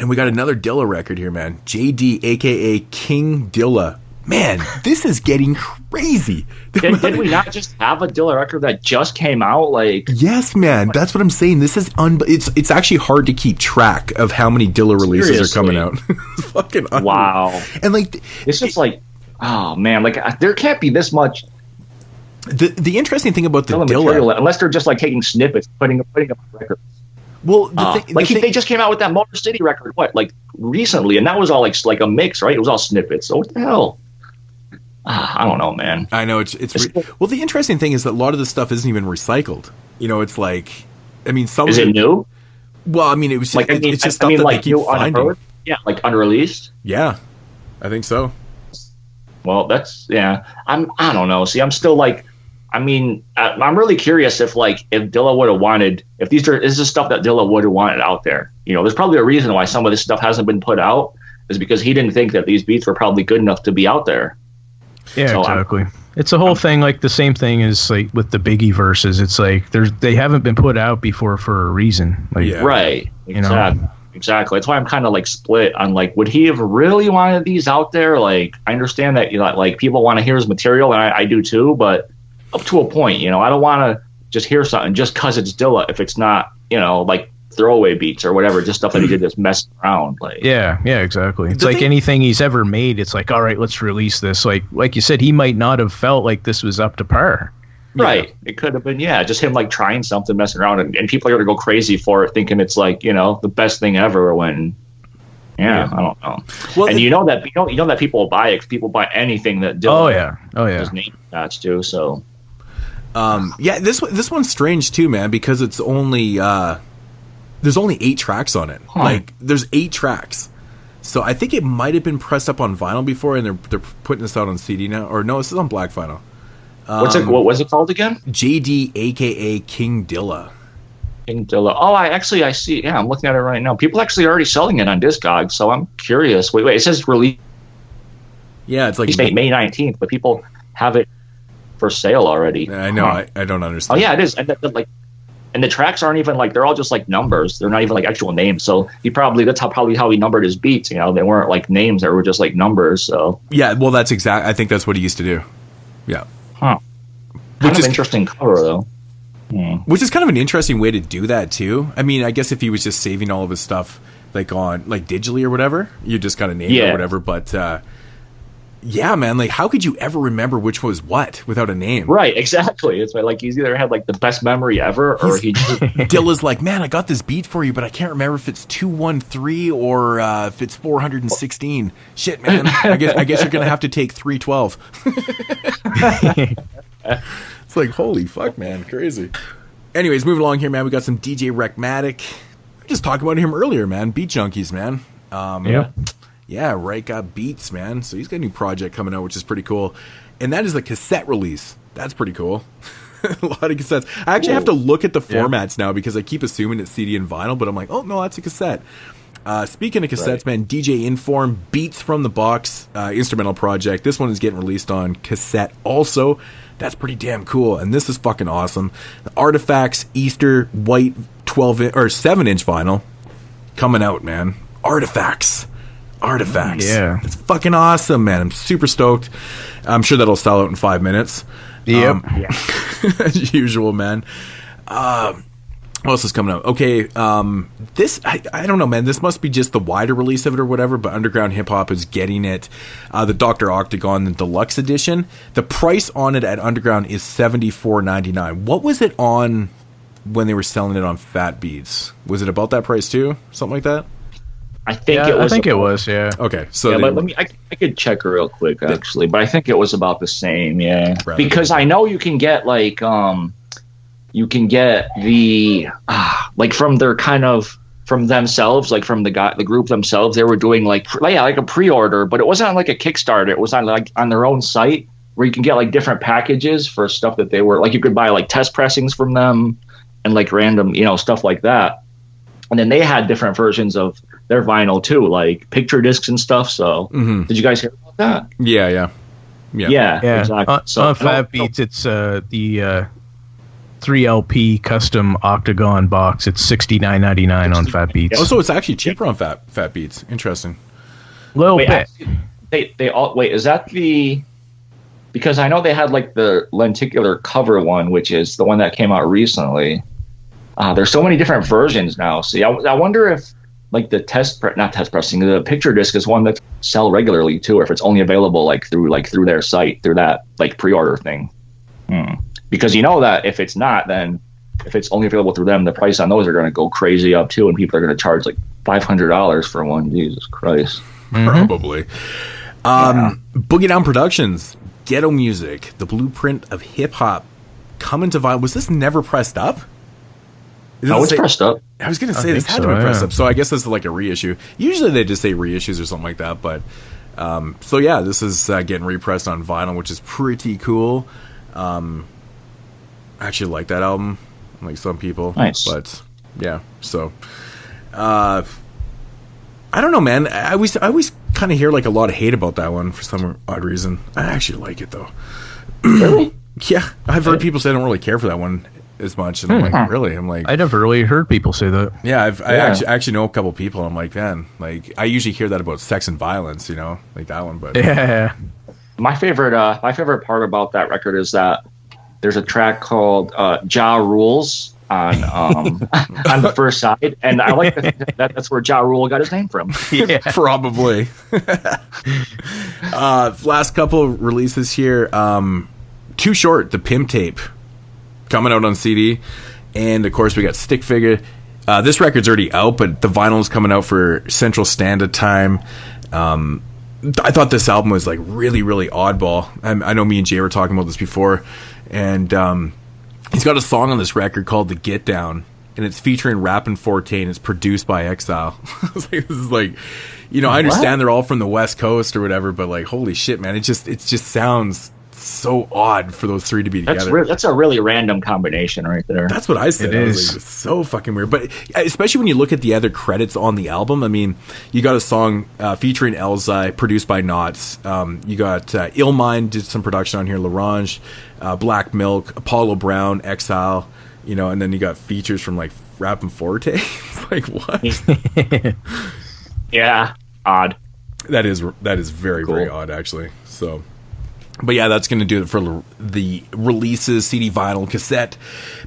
we got another Dilla record here, man. JD, a.k.a. King Dilla. Man, this is getting crazy. Did we not just have a Dilla record that just came out? Like, yes, man. That's what I'm saying. This is it's actually hard to keep track of how many Dilla releases are coming out. It's fucking unreal. Wow. And like, it's just like, oh man, like there can't be this much. The interesting thing about the Dilla material, unless they're just like taking snippets, putting up records. Well, they just came out with that Motor City record, recently, and that was all like a mix, right? It was all snippets. So what the hell? I don't know, man. I know well, the interesting thing is that a lot of this stuff isn't even recycled. It's like, I mean, some is it new? Well, I mean, it was just, it's just stuff that like they keep finding. Unheard? Yeah, like unreleased. Yeah, I think so. Well, I don't know. See, I'm still like, I'm really curious if Dilla would have wanted, if this is stuff that Dilla would have wanted out there. There's probably a reason why some of this stuff hasn't been put out, is because he didn't think that these beats were probably good enough to be out there. Yeah, so exactly. It's a whole thing, like the same thing as like with the Biggie verses. It's like they haven't been put out before for a reason. Like, right. Exactly. That's why I'm kind of like split on like, would he have really wanted these out there? Like, I understand that like people want to hear his material, and I do too, but up to a point, I don't want to just hear something just because it's Dilla if it's not, like throwaway beats or whatever, just stuff that he did just messing around. Like, yeah, exactly. It's like anything he's ever made, it's like, all right, let's release this. Like you said, he might not have felt like this was up to par. Right. Yeah. It could have been, just him like trying something, messing around, and people are going to go crazy for it, thinking it's like, the best thing ever when, I don't know. Well, and you know that people will buy it because people buy anything that Dylan his name attached to, so. This one's strange too, man, because it's only, there's only 8 tracks on it. Like, there's 8 tracks. So I think it might have been pressed up on vinyl before, and they're putting this out on CD now. Or no, this is on black vinyl. What was it called again? JD, a.k.a. King Dilla. King Dilla. Oh, I see. Yeah, I'm looking at it right now. People actually are already selling it on Discogs, so I'm curious. Wait, it says release. Yeah, it's like May 19th, but people have it for sale already. I know. I don't understand. Oh yeah, it is. And the tracks aren't even like, they're all just like numbers. They're not even like actual names. So that's probably how he numbered his beats. You know, they weren't like names; they were just like numbers. So yeah, well, I think that's what he used to do. Yeah. Huh. Kind of interesting cover though. Which is kind of an interesting way to do that too. I mean, I guess if he was just saving all of his stuff like on like digitally or whatever, you just kind of name it or whatever. But yeah, man, like how could you ever remember which was what without a name? Right, exactly. It's like he's either had like the best memory ever, or he just Dilla's like, man, I got this beat for you, but I can't remember if it's 213 or if it's 416. Shit, man. I guess you're gonna have to take 312. It's like, holy fuck, man, crazy. Anyways, moving along here, man. We got some DJ Wreckmatic. We just talked about him earlier, man. Beat Junkies, man. Yeah, Wreck got beats, man. So he's got a new project coming out, which is pretty cool. And that is a cassette release. That's pretty cool. A lot of cassettes. I actually have to look at the formats now because I keep assuming it's CD and vinyl, but I'm like, oh no, that's a cassette. Speaking of cassettes, man, DJ Inform, Beats from the Box, instrumental project. This one is getting released on cassette also. That's pretty damn cool, and this is fucking awesome. The Artifacts Easter white 7-inch vinyl coming out, man. Artifacts. Yeah, it's fucking awesome, man. I'm super stoked. I'm sure that'll sell out in 5 minutes. Yep. As usual, man. What else is coming out? Okay, this, I don't know, man. This must be just the wider release of it or whatever, but Underground Hip Hop is getting it. The Dr. Octagon, the deluxe edition. The price on it at Underground is $74.99. What was it on when they were selling it on Fat Beats? Was it about that price too? Something like that? I think it was. Yeah. Okay, so yeah, but I could check real quick actually, but I think it was about the same. Yeah, right. Because I know you can get like you can get the like from their kind of from themselves, like from the group themselves. They were doing like a pre-order, but it wasn't on like a Kickstarter. It was on like on their own site where you can get like different packages for stuff that they were like. You could buy like test pressings from them and like random stuff like that. And then they had different versions of their vinyl too, like picture discs and stuff. So did you guys hear about that? Yeah. Exactly. On Fat Beats, it's the 3LP custom Octagon box. It's $69.99 on Fat Beats. Oh, so it's actually cheaper on Fat Beats. Interesting. Little bit. They all wait. Is that the? Because I know they had like the lenticular cover one, which is the one that came out recently. There's so many different versions now. See, I wonder if like the not test pressing, the picture disc is one that sell regularly too, or if it's only available through their site, through that like pre-order thing. Because you know that if it's not, then if it's only available through them, the price on those are going to go crazy up too, and people are going to charge like $500 for one. Jesus Christ. Probably. Boogie Down Productions, Ghetto Music, the blueprint of hip hop, coming to vinyl. Was this never pressed up? No, it's pressed up. I was going to say this had to be pressed up, so I guess this is like a reissue. Usually they just say reissues or something like that, but so yeah, this is getting repressed on vinyl, which is pretty cool. I actually like that album, like some people. Nice. But yeah, so I don't know, man. I always kind of hear like a lot of hate about that one for some odd reason. I actually like it though. Really? Yeah, I've heard people say I don't really care for that one as much, and I'm like, really? I'm like, I never really heard people say that. Yeah, I actually know a couple people. And I'm like, man, like I usually hear that about Sex and Violence, like that one. But yeah, my favorite part about that record is that there's a track called Ja Rules on on the first side, and I like that's where Ja Rule got his name from. Yeah, probably. Last couple releases here. Too Short, the Pimp Tape, coming out on CD, and of course we got Stick Figure. This record's already out, but the vinyl's coming out for Central Standard Time. I thought this album was like really, really oddball. I know me and Jay were talking about this before, and he's got a song on this record called "The Get Down," and it's featuring Rappin' 14. It's produced by Exile. This is like, I understand they're all from the West Coast or whatever, but like, holy shit, man, it just sounds so odd for those three to be together. That's a really random combination right there. That's what I said. It I was is. like, it's so fucking weird. But especially when you look at the other credits on the album, I mean, you got a song featuring Elzai, produced by Knots. You got Illmind did some production on here, Larange, Black Milk, Apollo Brown, Exile, you know, and then you got features from like Rap and Forte. It's like, what? Yeah, odd. That is very, Cool. very odd, actually. So, but yeah, that's going to do it for the releases, CD, vinyl, cassette,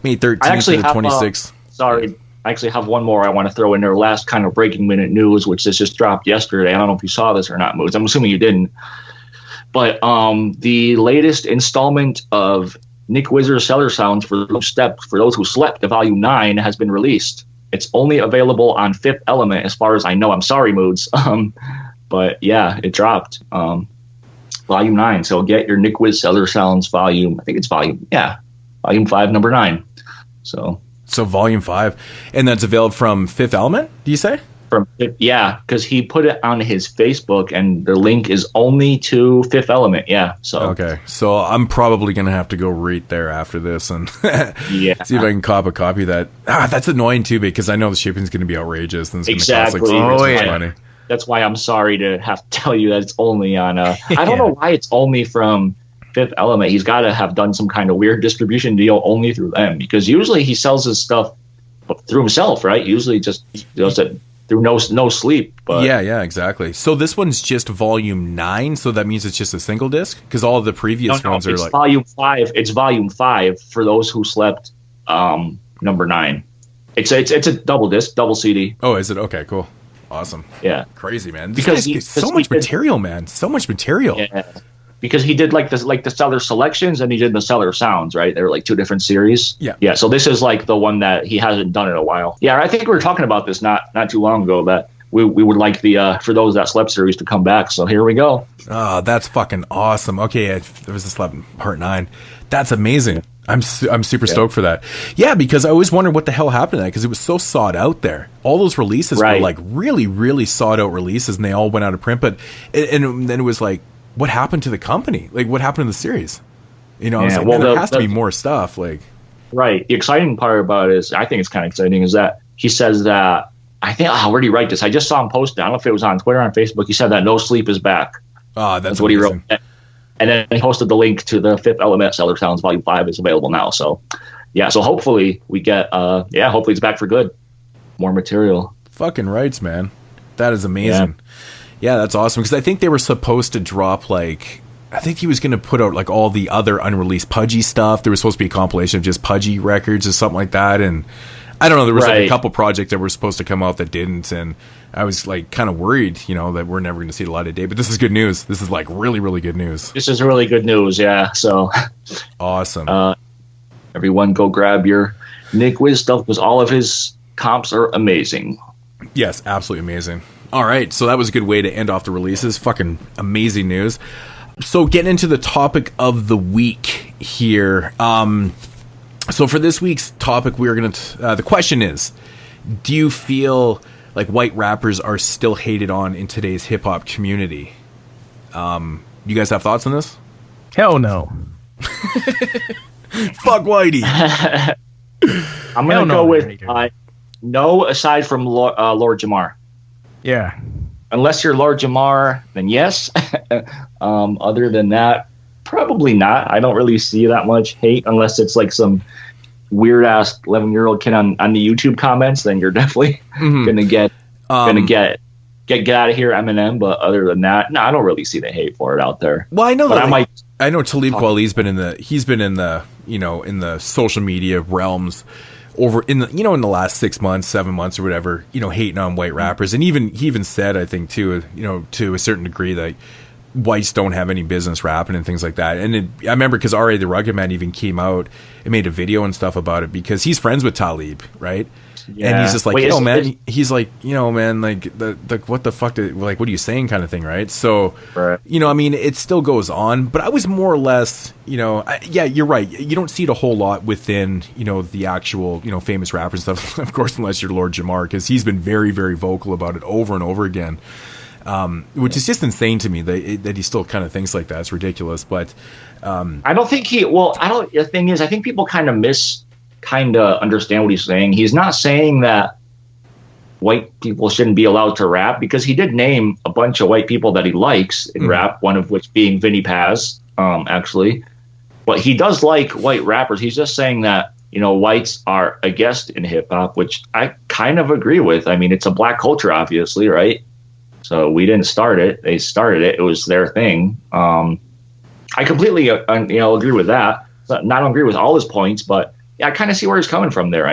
May 13th I actually to the have 26th. Sorry, I actually have one more I want to throw in there. Last kind of breaking minute news, which has just dropped yesterday. I don't know if you saw this or not, Moods. I'm assuming you didn't. But the latest installment of Nick Wizzer's Cellar Sounds for those who slept, the Volume 9 has been released. It's only available on Fifth Element, as far as I know. I'm sorry, Moods. But yeah, it dropped. Volume 9. So get your Nick Wiz Cellar Sounds volume. I think it's Volume 5, number 9. So Volume 5. And that's available from Fifth Element, do you say? Because he put it on his Facebook, and the link is only to Fifth Element. Yeah. So Okay. So I'm probably going to have to go right there after this and see if I can cop a copy of that. That's annoying too, because I know the shipping's going to be outrageous and it's going to cost like Exactly. so much yeah. money. That's why I'm sorry to have to tell you that it's only on. I don't know why it's only from Fifth Element. He's got to have done some kind of weird distribution deal only through them, because usually he sells his stuff through himself, right? Usually just does it through no sleep. But Yeah, exactly. So this one's just Volume 9, so that means it's just a single disc, because all of the previous ones are it's like Volume 5. It's Volume 5 for those who slept. Number 9. It's a double disc, double CD. Oh, is it? Okay, cool. Awesome. Yeah. Crazy, man. Because Because so much material, man. So much material. Yeah. Because he did like the Cellar Selections and he did the Cellar Sounds, right? They were like two different series. Yeah. Yeah. So this is like the one that he hasn't done in a while. Yeah. I think we were talking about this not too long ago, that we would like the For Those That Slept series to come back. So here we go. Oh, that's fucking awesome. Okay, there was this Part 9. That's amazing. I'm super stoked for that. Yeah, because I always wondered what the hell happened to that, because it was so sought out there. All those releases were like really, really sought out releases, and they all went out of print. But and then it was like, what happened to the company? Like, what happened to the series? You know, I was like, man, there has to be more stuff. Like, right. The exciting part about it is, I think it's kind of exciting, is that he says that, I think, where did he write this? I just saw him post it. I don't know if it was on Twitter or on Facebook. He said that No Sleep is back. oh, that's what he amazing. wrote. And then he posted the link to the Fifth Element Cellar Sounds Volume 5 is available now. So, yeah. So hopefully we get, hopefully it's back for good. More material. Fucking rights, man. That is amazing. Yeah, that's awesome. Because I think they were supposed to drop, like, I think he was going to put out like all the other unreleased Pudgy stuff. There was supposed to be a compilation of just Pudgy records or something like that. And I don't know, there was like a couple projects that were supposed to come out that didn't. And I was like kind of worried, you know, that we're never going to see the light of day. But this is good news. This is like really, really good news. This is really good news. Yeah. So awesome. Everyone go grab your Nick Wiz stuff, because all of his comps are amazing. Yes, absolutely amazing. All right, so that was a good way to end off the releases. Fucking amazing news. So getting into the topic of the week here. So for this week's topic, we're going to... the question is, do you feel like white rappers are still hated on in today's hip-hop community? You guys have thoughts on this? Hell no. Fuck Whitey. I'm going to go with no, aside from Lord Jamar. Yeah. Unless you're Lord Jamar, then yes. Other than that, probably not. I don't really see that much hate, unless it's like some weird ass 11-year-old kid on the YouTube comments. Then you're definitely gonna get out of here, Eminem. But other than that, no, I don't really see the hate for it out there. Well, I know but that I know Talib Kweli's been in the you know, in the social media realms over in the last 6 months, 7 months or whatever, you know, hating on white rappers. And he even said, I think too, you know, to a certain degree, that whites don't have any business rapping and things like that. And I remember because R.A. the Rugged Man even came out and made a video and stuff about it, because he's friends with Talib, right? Yeah. And he's just like, man, he's like, you know, man, like the what the fuck, like, what are you saying, kind of thing, right? So, you know, I mean, it still goes on, but I was more or less, you know, yeah, you're right. You don't see it a whole lot within, you know, the actual, you know, famous rappers and stuff, of course, unless you're Lord Jamar, because he's been very, very vocal about it over and over again. which is just insane to me that he still kind of thinks like that. It's ridiculous. But I don't think the thing is, I think people kind of understand what he's saying. He's not saying that white people shouldn't be allowed to rap, because he did name a bunch of white people that he likes in rap, one of which being Vinnie Paz, actually. But he does like white rappers. He's just saying that, whites are a guest in hip hop, which I kind of agree with. I mean, it's a black culture, obviously, right? So we didn't start it. They started it. It was their thing. I completely, agree with that. I don't agree with all his points, but I kind of see where he's coming from there. I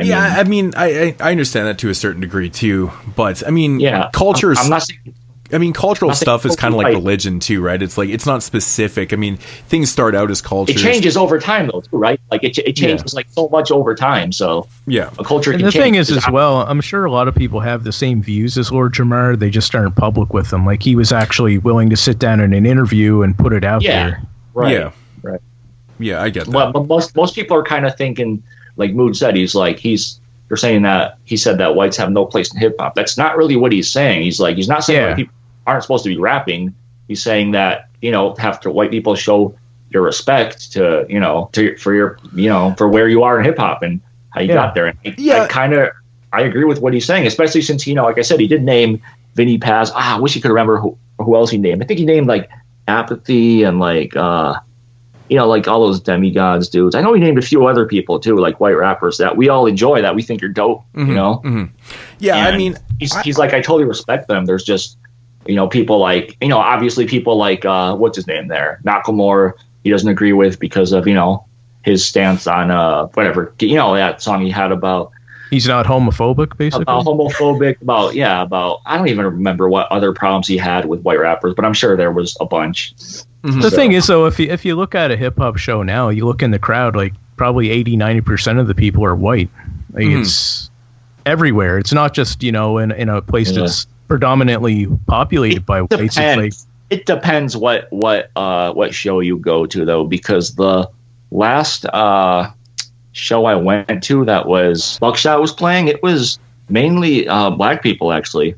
understand that to a certain degree too. But I mean, culture. I'm not saying. I mean, cultural stuff is kind of like religion too, right? It's like, it's not specific. I mean, things start out as culture. It changes over time though, too, right? Like it changes like so much over time. So yeah, a culture. And the thing is, as well, I'm sure a lot of people have the same views as Lord Jamar. They just aren't public with them. Like, he was actually willing to sit down in an interview and put it out there. Right. Yeah. Right. Yeah, I get that. Well, but most people are kind of thinking, like Mood said, they're saying that he said that whites have no place in hip hop. That's not really what he's saying. He's not saying white people aren't supposed to be rapping. He's saying that, white people show your respect for where you are in hip hop and how you got there. And I agree with what he's saying, especially since, like I said, he did name Vinnie Paz. I wish he could remember who else he named. I think he named like Apathy and like all those demigods dudes. I know he named a few other people too, like white rappers that we all enjoy, that we think are dope, Yeah, and I mean, he's like, I totally respect them. There's just, people like, obviously people like, what's his name there? Macklemore, he doesn't agree with because of, his stance on, whatever, that song he had about. He's not homophobic, basically? About, I don't even remember what other problems he had with white rappers, but I'm sure there was a bunch. The thing is, though, if you look at a hip-hop show now, you look in the crowd, like, probably 80-90% of the people are white. Like, it's everywhere. It's not just, in a place that's predominantly populated by whites. It depends what show you go to, though, because the last show I went to that was Buckshot was playing, it was mainly black people, actually.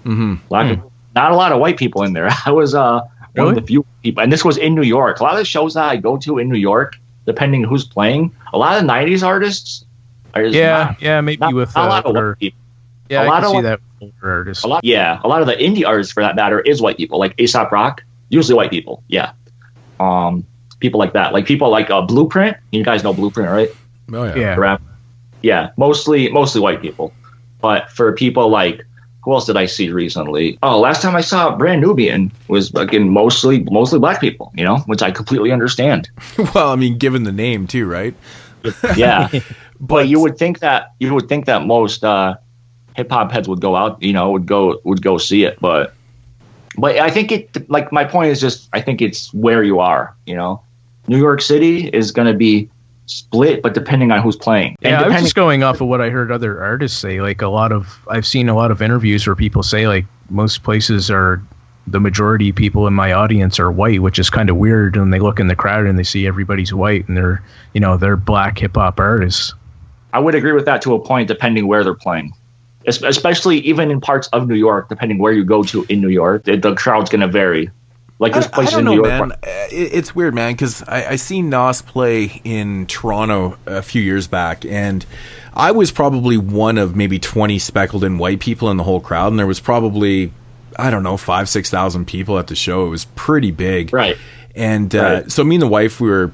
Not a lot of white people in there. I was one of the few people, and this was in New York. A lot of the shows that I go to in New York, depending who's playing, a lot of 90s artists are with a lot of white people. Yeah, I can see that with older artists. A lot of the indie artists, for that matter, is white people, like A$AP Rock, usually white people. Yeah. People like that, like people like Blueprint. You guys know Blueprint, right? Oh yeah. Rap. Yeah, mostly white people. But for people like, who else did I see recently? Oh, last time I saw Brand Nubian was again mostly black people. Which I completely understand. Well, I mean, given the name too, right? Yeah, but you would think that most hip hop heads would go out, would go see it, but I think it, like, my point is just, I think it's where you are. New York City is going to be split, but depending on who's playing. I was just going off of what I heard other artists say. Like, I've seen a lot of interviews where people say, like, most places are, the majority of people in my audience are white, which is kind of weird. And they look in the crowd and they see everybody's white, and they're black hip hop artists. I would agree with that to a point, depending where they're playing. Especially even in parts of New York, depending where you go to in New York, the crowd's going to vary. Like, there's places in New York. Man. It's weird, man, because I seen Nas play in Toronto a few years back, and I was probably one of maybe 20 speckled in white people in the whole crowd, and there was probably, I don't know, 5,000-6,000 people at the show. It was pretty big. Right. And so me and the wife, we were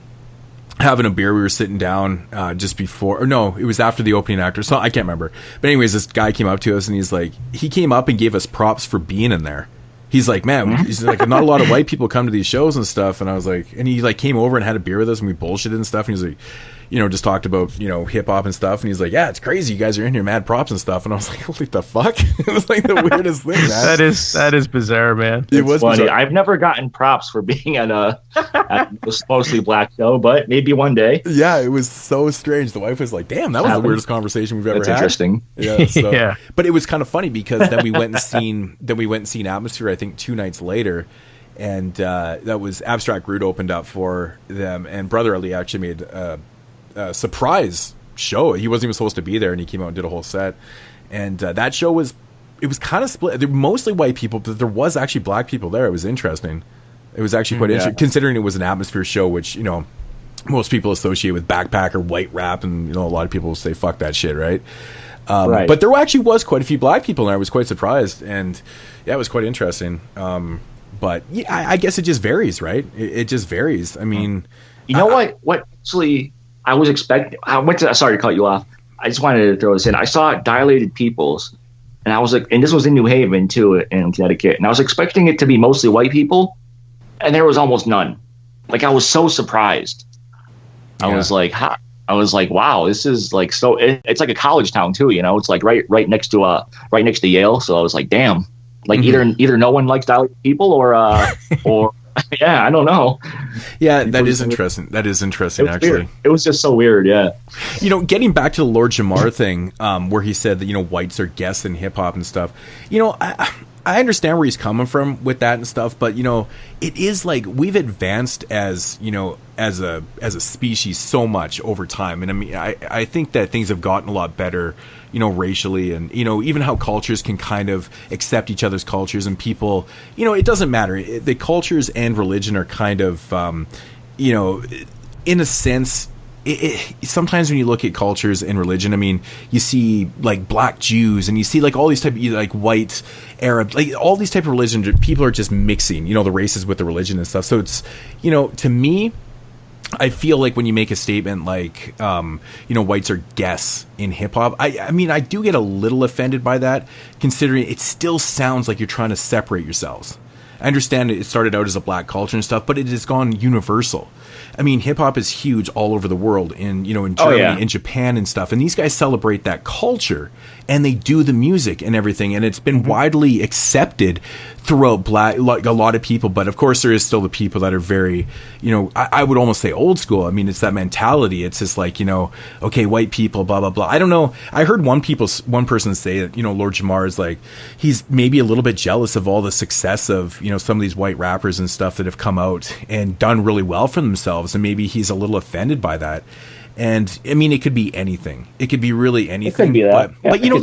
having a beer. We were sitting down just before, or no, it was after the opening act, or so, I can't remember. But anyways, this guy came up to us, and he came up and gave us props for being in there. He's like, man, he's like, not a lot of white people come to these shows and stuff. And I was like, and he like came over and had a beer with us, and we bullshitted and stuff. And he's like, just talked about, hip hop and stuff. And he's like, yeah, it's crazy. You guys are in here, mad props and stuff. And I was like, holy the fuck? It was like the weirdest thing, man. That is bizarre, man. It was funny. Bizarre. I've never gotten props for being at a mostly black show, but maybe one day. Yeah, it was so strange. The wife was like, damn, that was the weirdest conversation we've ever had. That's interesting. Yeah. So, yeah. But it was kind of funny because then we went and seen Atmosphere, I think 2 nights later. And that was Abstract Root opened up for them, and Brother Ali actually made a surprise show. He wasn't even supposed to be there, and he came out and did a whole set. And that show was kind of split. They're mostly white people, but there was actually black people there. It was interesting. It was actually quite interesting, considering it was an atmosphere show, which, you know, most people associate with backpacker white rap, and, you know, a lot of people say fuck that shit, right? Right. But there actually was quite a few black people, and I was quite surprised, and yeah, it was quite interesting. But yeah, I guess it just varies, right? It just varies. I mean, you know what? What actually I was expecting. Sorry to cut you off. I just wanted to throw this in. I saw Dilated Peoples, and I was like, and this was in New Haven too, in Connecticut, and I was expecting it to be mostly white people, and there was almost none. Like, I was so surprised. I was like, wow, this is like so. It's like a college town too, you know. It's like right next to Yale. So I was like, damn. Like either no one likes Dilated People or yeah, I don't know. Yeah, that is interesting. That is interesting, actually. Weird. It was just so weird, yeah. You know, getting back to the Lord Jamar thing, where he said that, you know, whites are guests in hip hop and stuff. You know, I understand where he's coming from with that and stuff, but, you know, it is like we've advanced as, you know, as a species so much over time. And I mean, I think that things have gotten a lot better, you know, racially, and, you know, even how cultures can kind of accept each other's cultures, and people, you know, it doesn't matter. The cultures and religion are kind of, you know, in a sense, sometimes when you look at cultures and religion, I mean, you see like black Jews, and you see like all these type of, like white Arab, like all these type of religions, people are just mixing, you know, the races with the religion and stuff. So it's, you know, to me, I feel like when you make a statement like, you know, whites are guests in hip hop, I mean, I do get a little offended by that, considering it still sounds like you're trying to separate yourselves. I understand it started out as a black culture and stuff, but it has gone universal. I mean, hip hop is huge all over the world, in, you know, in Germany, in Japan and stuff. And these guys celebrate that culture, and they do the music and everything. And it's been widely accepted throughout like a lot of people. But of course, there is still the people that are very, you know, I would almost say old school. I mean, it's that mentality. It's just like, you know, okay, white people, blah, blah, blah. I don't know. I heard one person say that, you know, Lord Jamar is like, he's maybe a little bit jealous of all the success of, you know, some of these white rappers and stuff that have come out and done really well for themselves. And maybe he's a little offended by that. And I mean, it could be anything. It could be really anything. It could be that. But you know,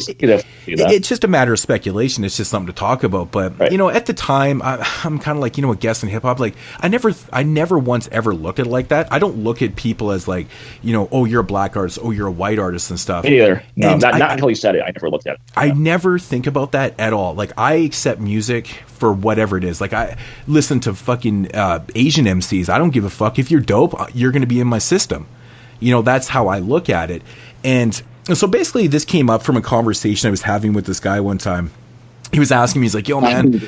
it's just a matter of speculation. It's just something to talk about. But you know, at the time, I'm kind of like, you know, a guest in hip hop. Like, I never once ever looked at it like that. I don't look at people as like, you know, oh, you're a black artist, oh, you're a white artist and stuff. Me either. No, not until you said it. I never looked at it. I never think about that at all. Like, I accept music for whatever it is. Like, I listen to fucking Asian MCs. I don't give a fuck. If you're dope, you're going to be in my system. You know, that's how I look at it. And so basically this came up from a conversation I was having with this guy one time. He was asking me, he's like, yo, man,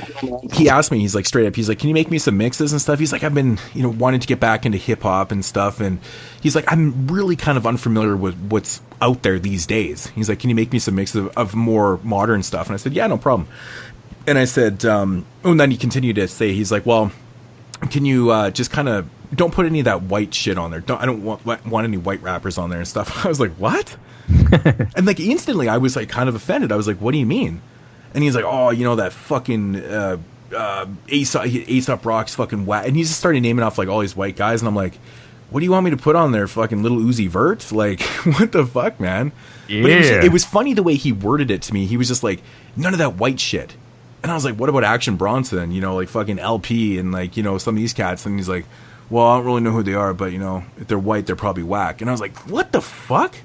he asked me, he's like, straight up, he's like, can you make me some mixes and stuff? He's like, I've been, you know, wanting to get back into hip hop and stuff. And he's like, I'm really kind of unfamiliar with what's out there these days. He's like, can you make me some mixes of more modern stuff? And I said, yeah, no problem. And I said, and then he continued to say, he's like, well, can you just kind of don't put any of that white shit on there. I don't want any white rappers on there and stuff. I was like, what? And like instantly I was like kind of offended. I was like, what do you mean? And he's like, oh, you know, that fucking Aesop Rock's fucking whack. And he just started naming off like all these white guys. And I'm like, what do you want me to put on there? Fucking Little Uzi Vert? Like, what the fuck, man? Yeah. But it was funny the way he worded it to me. He was just like, none of that white shit. And I was like, what about Action Bronson? You know, like fucking LP and like, you know, some of these cats. And he's like, well, I don't really know who they are, but, you know, if they're white, they're probably whack. And I was like, what the fuck?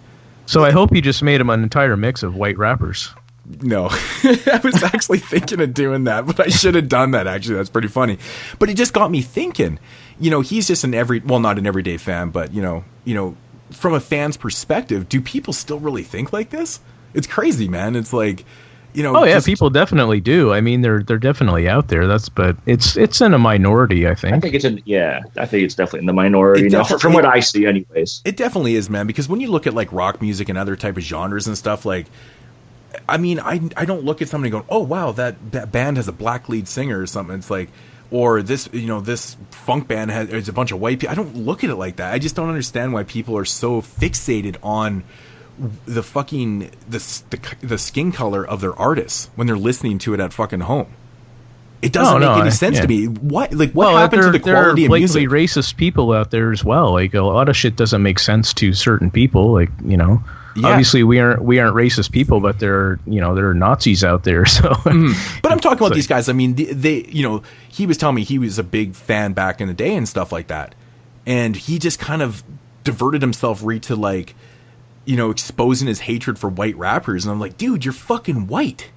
So I hope you just made him an entire mix of white rappers. No. I was actually thinking of doing that, but I should have done that, actually. That's pretty funny. But it just got me thinking. You know, he's just not an everyday fan, but, you know, from a fan's perspective, do people still really think like this? It's crazy, man. It's like, you know, people definitely do. I mean, they're definitely out there. But it's in a minority, I think. I think it's definitely in the minority. From what I see, anyways. It definitely is, man. Because when you look at like rock music and other type of genres and stuff, like, I mean, I don't look at somebody going, oh wow, that band has a black lead singer or something. It's like, or this, you know, this funk band has a bunch of white people. I don't look at it like that. I just don't understand why people are so fixated on the fucking the skin color of their artists when they're listening to it at fucking home. It doesn't make any sense to me. What happened to the quality of music? There are blatantly racist people out there as well. Like, a lot of shit doesn't make sense to certain people. Like, you know, obviously we aren't racist people, but there are Nazis out there. So, but I'm talking about these guys. I mean, they he was telling me he was a big fan back in the day and stuff like that, and he just kind of diverted himself right to like, exposing his hatred for white rappers, and I'm like, dude, you're fucking white.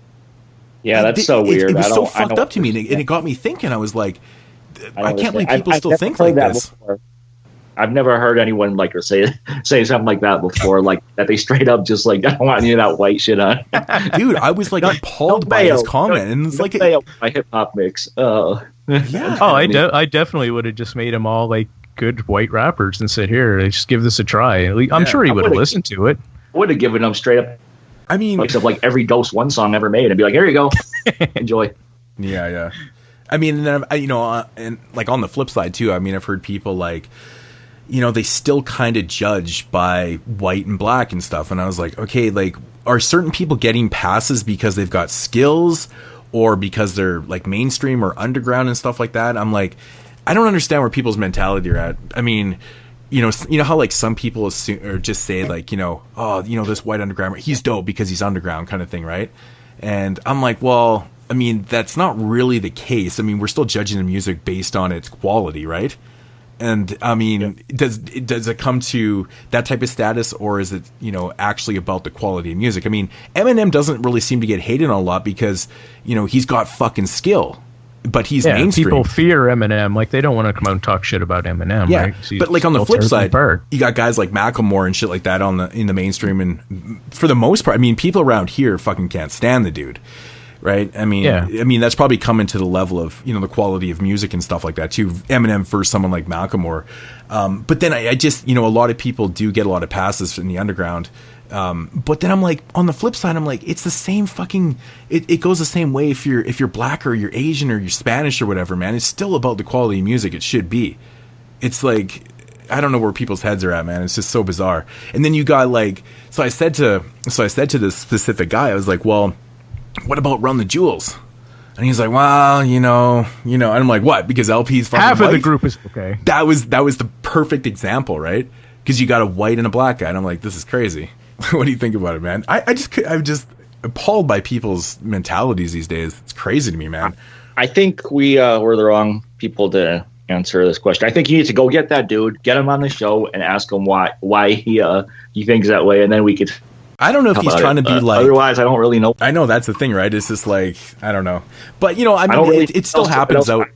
Yeah, that's so weird. It was so fucked up to me, and it got me thinking. I was like, I can't believe people still think like this. Before. I've never heard anyone like say something like that before, like that they straight up just like, I don't want any of that white shit on. Dude, I was like appalled by his comment, and it's like my hip hop mix. Yeah. Oh, I definitely would have just made them all like good white rappers and said, "Here, just give this a try." I'm sure he would have listened to it. I would have given them straight up. I mean, like every Dose One song ever made, and be like, "Here you go, enjoy." Yeah. I mean, and and like on the flip side too. I mean, I've heard people like, they still kind of judge by white and black and stuff. And I was like, okay, like, are certain people getting passes because they've got skills or because they're like mainstream or underground and stuff like that? I'm like, I don't understand where people's mentality are at. I mean, how like some people assume or just say like, this white underground, he's dope because he's underground kind of thing, right? And I'm like, well, I mean, that's not really the case. I mean, we're still judging the music based on its quality, right? And I mean, does it come to that type of status, or is it, actually about the quality of music? I mean, Eminem doesn't really seem to get hated on a lot because, he's got fucking skill, but he's mainstream. People fear Eminem. Like, they don't want to come out and talk shit about Eminem, right? But like on the flip side, you got guys like Macklemore and shit like that in the mainstream. And for the most part, I mean, people around here fucking can't stand the dude. Right. I mean, that's probably coming to the level of, the quality of music and stuff like that too. Eminem for someone like Macklemore. But then I just, a lot of people do get a lot of passes in the underground. But then I'm like, on the flip side, I'm like, it's the same fucking, it goes the same way if you're black or you're Asian or you're Spanish or whatever, man. It's still about the quality of music. It should be. It's like, I don't know where people's heads are at, man. It's just so bizarre. And then you got like, so I said to this specific guy, I was like, well, what about Run the Jewels? And he's like, well, and I'm like, what? Because LP's fucking half white? of the group is okay. That was the perfect example, right? Because you got a white and a black guy, and I'm like, this is crazy. What do you think about it, man? I'm just appalled by people's mentalities these days. It's crazy to me, man. I think we were the wrong people to answer this question. I think you need to go get that dude, get him on the show, and ask him why he thinks that way, and then we could. I don't know if he's trying to be like. Otherwise, I don't really know. I know that's the thing, right? It's just like, I don't know, but I mean, it still happens out.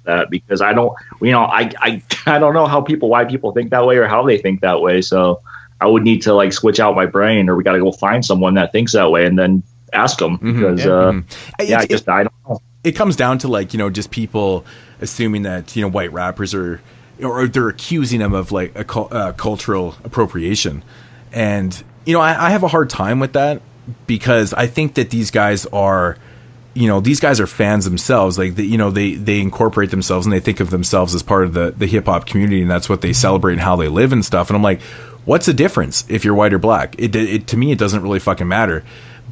That because I don't, I don't know why people think that way or how they think that way. So I would need to like switch out my brain, or we got to go find someone that thinks that way and then ask them because I don't know. It comes down to like just people assuming that white rappers are, or they're accusing them of like a cultural appropriation, and. I have a hard time with that because I think that these guys are, fans themselves. Like, they incorporate themselves and they think of themselves as part of the hip hop community, and that's what they celebrate and how they live and stuff. And I'm like, what's the difference if you're white or black? It to me, it doesn't really fucking matter.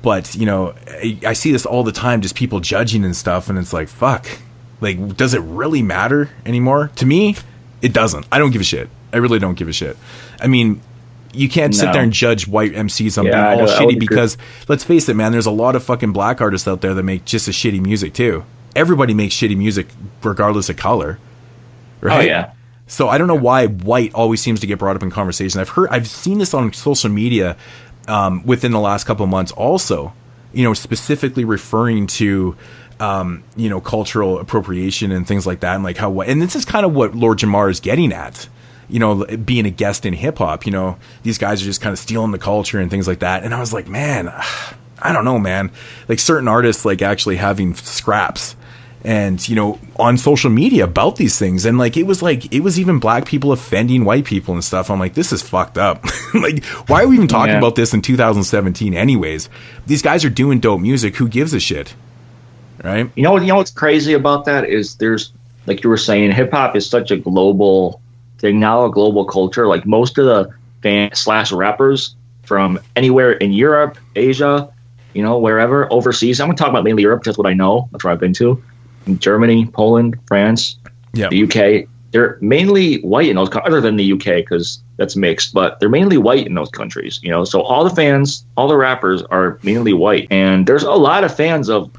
But, I see this all the time, just people judging and stuff. And it's like, fuck, like, does it really matter anymore? To me, it doesn't. I don't give a shit. I really don't give a shit. I mean, you can't sit there and judge white MCs on being all shitty because, let's face it, man, there's a lot of fucking black artists out there that make just as shitty music too. Everybody makes shitty music regardless of color. Right? Oh, yeah. So I don't know why white always seems to get brought up in conversation. I've seen this on social media within the last couple of months also, specifically referring to, cultural appropriation and things like that. And like and this is kind of what Lord Jamar is getting at. Being a guest in hip hop, these guys are just kind of stealing the culture and things like that. And I was like, man, I don't know, man. Like certain artists, like actually having scraps and, on social media about these things. And like, it was even black people offending white people and stuff. I'm like, this is fucked up. Like, why are we even talking about this in 2017 anyways? These guys are doing dope music. Who gives a shit? Right. You know what's crazy about that is there's, like you were saying, hip hop is such a global thing now, a global culture. Like most of the fans/rappers from anywhere in Europe, Asia, wherever overseas. I'm gonna talk about mainly Europe. That's what I know. That's where I've been to. In Germany, Poland, France, the UK. they're mainly white in those, other than the UK because that's mixed, but they're mainly white in those countries, you know. So all the rappers are mainly white, and there's a lot of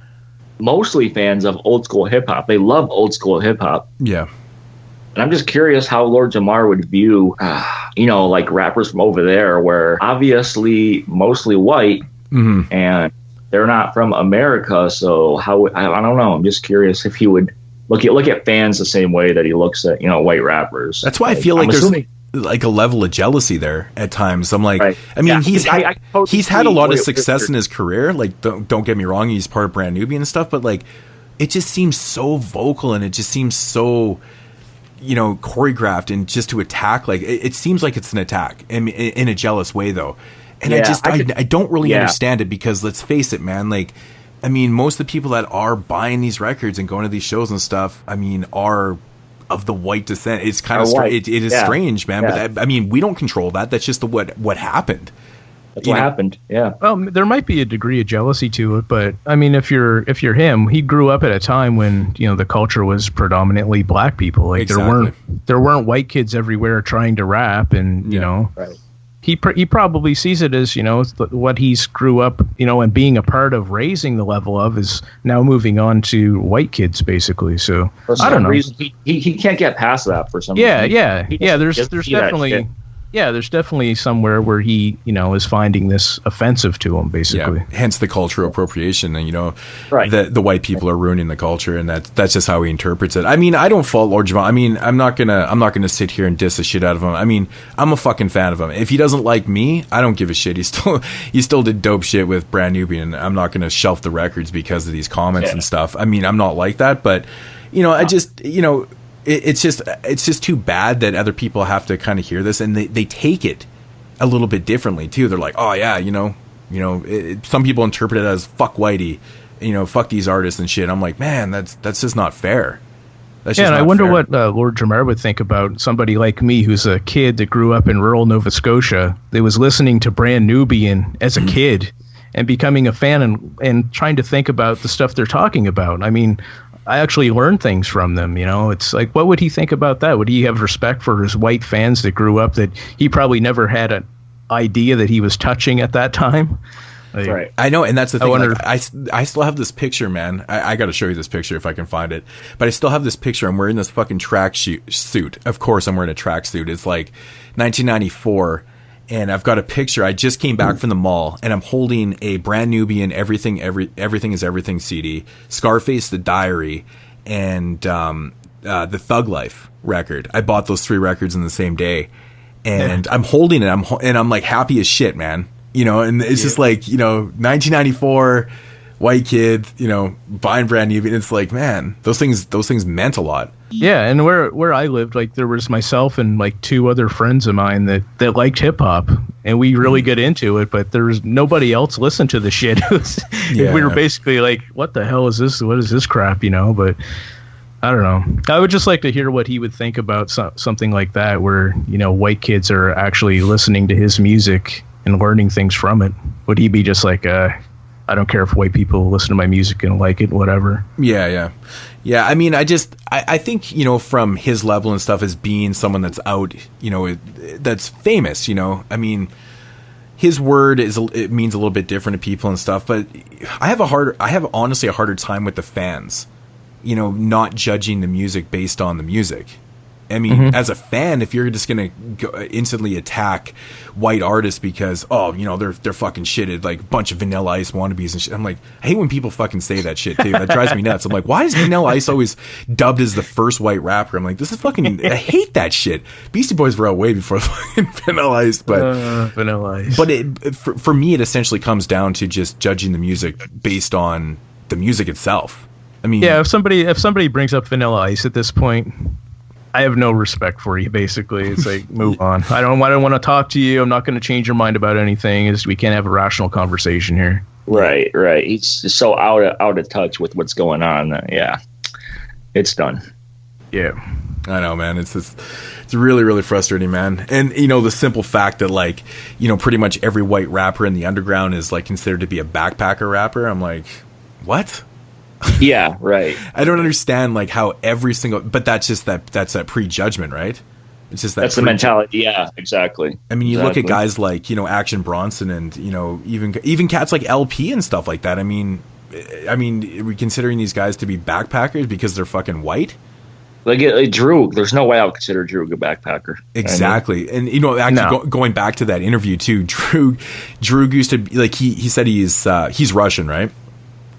mostly fans of old school hip hop. They love old school hip hop. Yeah. And I'm just curious how Lord Jamar would view, you know, like rappers from over there, where obviously mostly white, and they're not from America. So I don't know. I'm just curious if he would look at fans the same way that he looks at, you know, white rappers. That's why I feel like there's like a level of jealousy there at times. I'm like, right. I mean, he's had a lot of success in his career. Like, don't get me wrong, he's part of Brand Nubian and stuff, but like, it just seems so vocal and it just seems so, you know, choreographed and just to attack. Like, it seems like it's an attack in a jealous way, though. And I don't really understand it, because let's face it, man. Like, I mean, most of the people that are buying these records and going to these shows and stuff, I mean, are of the white descent. It's kind of it is strange, man. Yeah. But I mean, we don't control that. That's just what happened. That's what happened. Yeah. Well, there might be a degree of jealousy to it, but I mean, if you're him, he grew up at a time when, you know, the culture was predominantly black people. Like, exactly. there weren't white kids everywhere trying to rap, and you know, right. He probably sees it as, you know, what he's grew up, you know, and being a part of raising the level of is now moving on to white kids, basically. So I don't know. Reason, he can't get past that for some reason. Yeah. There's definitely somewhere where he, you know, is finding this offensive to him, basically. Yeah. Hence the cultural appropriation, and, you know, right. the white people are ruining the culture, and that's just how he interprets it. I mean, I don't fault Lord Jamar. I mean, I'm not gonna sit here and diss the shit out of him. I mean, I'm a fucking fan of him. If he doesn't like me, I don't give a shit. He still did dope shit with Brand Nubian. I'm not gonna shelf the records because of these comments and stuff. I mean, I'm not like that, but, you know, I just, you know. It's just too bad that other people have to kind of hear this, and they take it a little bit differently too. They're like, oh yeah, you know, some people interpret it as fuck whitey, you know, fuck these artists and shit. I'm like, man, that's just not fair. That's just and not I wonder fair. what Lord Jamar would think about somebody like me, who's a kid that grew up in rural Nova Scotia, that was listening to Brand Nubian as a kid and becoming a fan and trying to think about the stuff they're talking about. I mean, I actually learned things from them, you know. It's like, what would he think about that? Would he have respect for his white fans that grew up that he probably never had an idea that he was touching at that time? Like, right. I know, and that's the thing. I still have this picture, man. I got to show you this picture if I can find it. But I still have this picture. I'm wearing this fucking track suit. Of course, I'm wearing a track suit. It's like 1994. And I've got a picture. I just came back from the mall, and I'm holding a Brand Nubian Everything is Everything CD, Scarface the Diary, and the Thug Life record. I bought those 3 records in the same day, and I'm holding it. I'm like happy as shit, man. You know, and it's just like, you know, 1994, white kid, you know, buying Brand Nubian. It's like, man, those things meant a lot. Yeah, and where I lived, like, there was myself and like 2 other friends of mine that liked hip hop, and we really get into it, but there's nobody else listened to the shit. We were basically like, what the hell is this? What is this crap, you know? But I don't know. I would just like to hear what he would think about something like that, where, you know, white kids are actually listening to his music and learning things from it. Would he be just like, I don't care if white people listen to my music and like it, whatever? Yeah. I mean, I think, you know, from his level and stuff, as being someone that's out, you know, that's famous, you know, I mean, his word it means a little bit different to people and stuff, but I have honestly a harder time with the fans, you know, not judging the music based on the music. I mean, as a fan, if you're just gonna instantly attack white artists because, oh, you know, they're fucking shitted, like a bunch of Vanilla Ice wannabes and shit. I'm like, I hate when people fucking say that shit too. That drives me nuts. I'm like, why is Vanilla Ice always dubbed as the first white rapper? I'm like, this is fucking. I hate that shit. Beastie Boys were out way before fucking Vanilla Ice, but Vanilla Ice. But for me, it essentially comes down to just judging the music based on the music itself. I mean, yeah. If somebody brings up Vanilla Ice at this point, I have no respect for you, basically. It's like, move on. I don't want to talk to you. I'm not going to change your mind about anything. We can't have a rational conversation here. Right. He's just so out of touch with what's going on. Yeah. It's done. Yeah. I know, man. It's really, really frustrating, man. And, you know, the simple fact that, like, you know, pretty much every white rapper in the underground is, like, considered to be a backpacker rapper. I'm like, what? Yeah, right. I don't understand like how every single, but that's that prejudgment, right? It's just that's the mentality. Yeah, exactly. I mean, you look at guys like, you know, Action Bronson and, you know, even cats like LP and stuff like that. I mean, are we considering these guys to be backpackers because they're fucking white? Like Droog, there's no way I would consider Droog a backpacker. Exactly. And, you know, actually going back to that interview too, Droog used to be like, he said he's Russian, right?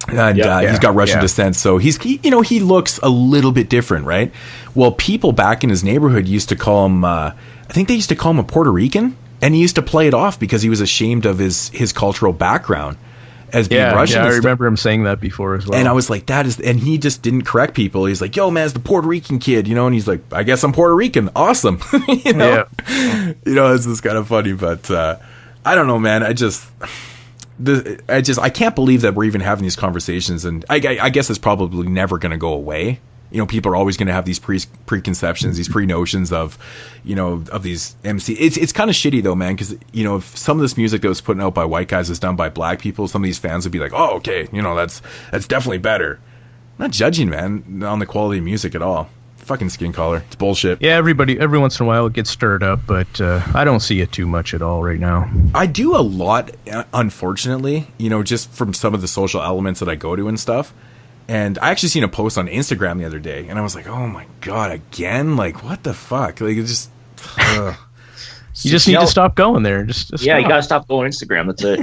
And he's got Russian descent, so he looks a little bit different, right? Well, people back in his neighborhood used to call him, I think they used to call him a Puerto Rican, and he used to play it off because he was ashamed of his cultural background as being Russian. Yeah, I remember him saying that before as well. And I was like, and he just didn't correct people. He's like, yo, man, it's the Puerto Rican kid, you know? And he's like, I guess I'm Puerto Rican. Awesome. You know? Yeah. You know, it's just kind of funny, but I don't know, man. I can't believe that we're even having these conversations, and I guess it's probably never going to go away. You know, people are always going to have these preconceptions, these pre-notions of, you know, of these MC. It's kind of shitty though, man, because, you know, if some of this music that was put out by white guys is done by black people, some of these fans would be like, oh, okay, you know, that's definitely better. I'm not judging, man, on the quality of music at all. Fucking skin color. It's bullshit. Yeah, every once in a while it gets stirred up, but I don't see it too much at all right now. I do a lot, unfortunately, you know, just from some of the social elements that I go to and stuff. And I actually seen a post on Instagram the other day, and I was like, oh my God, again? Like, what the fuck? Like, it's just... You just need to stop going there. Just you stop. gotta stop going Instagram. That's it.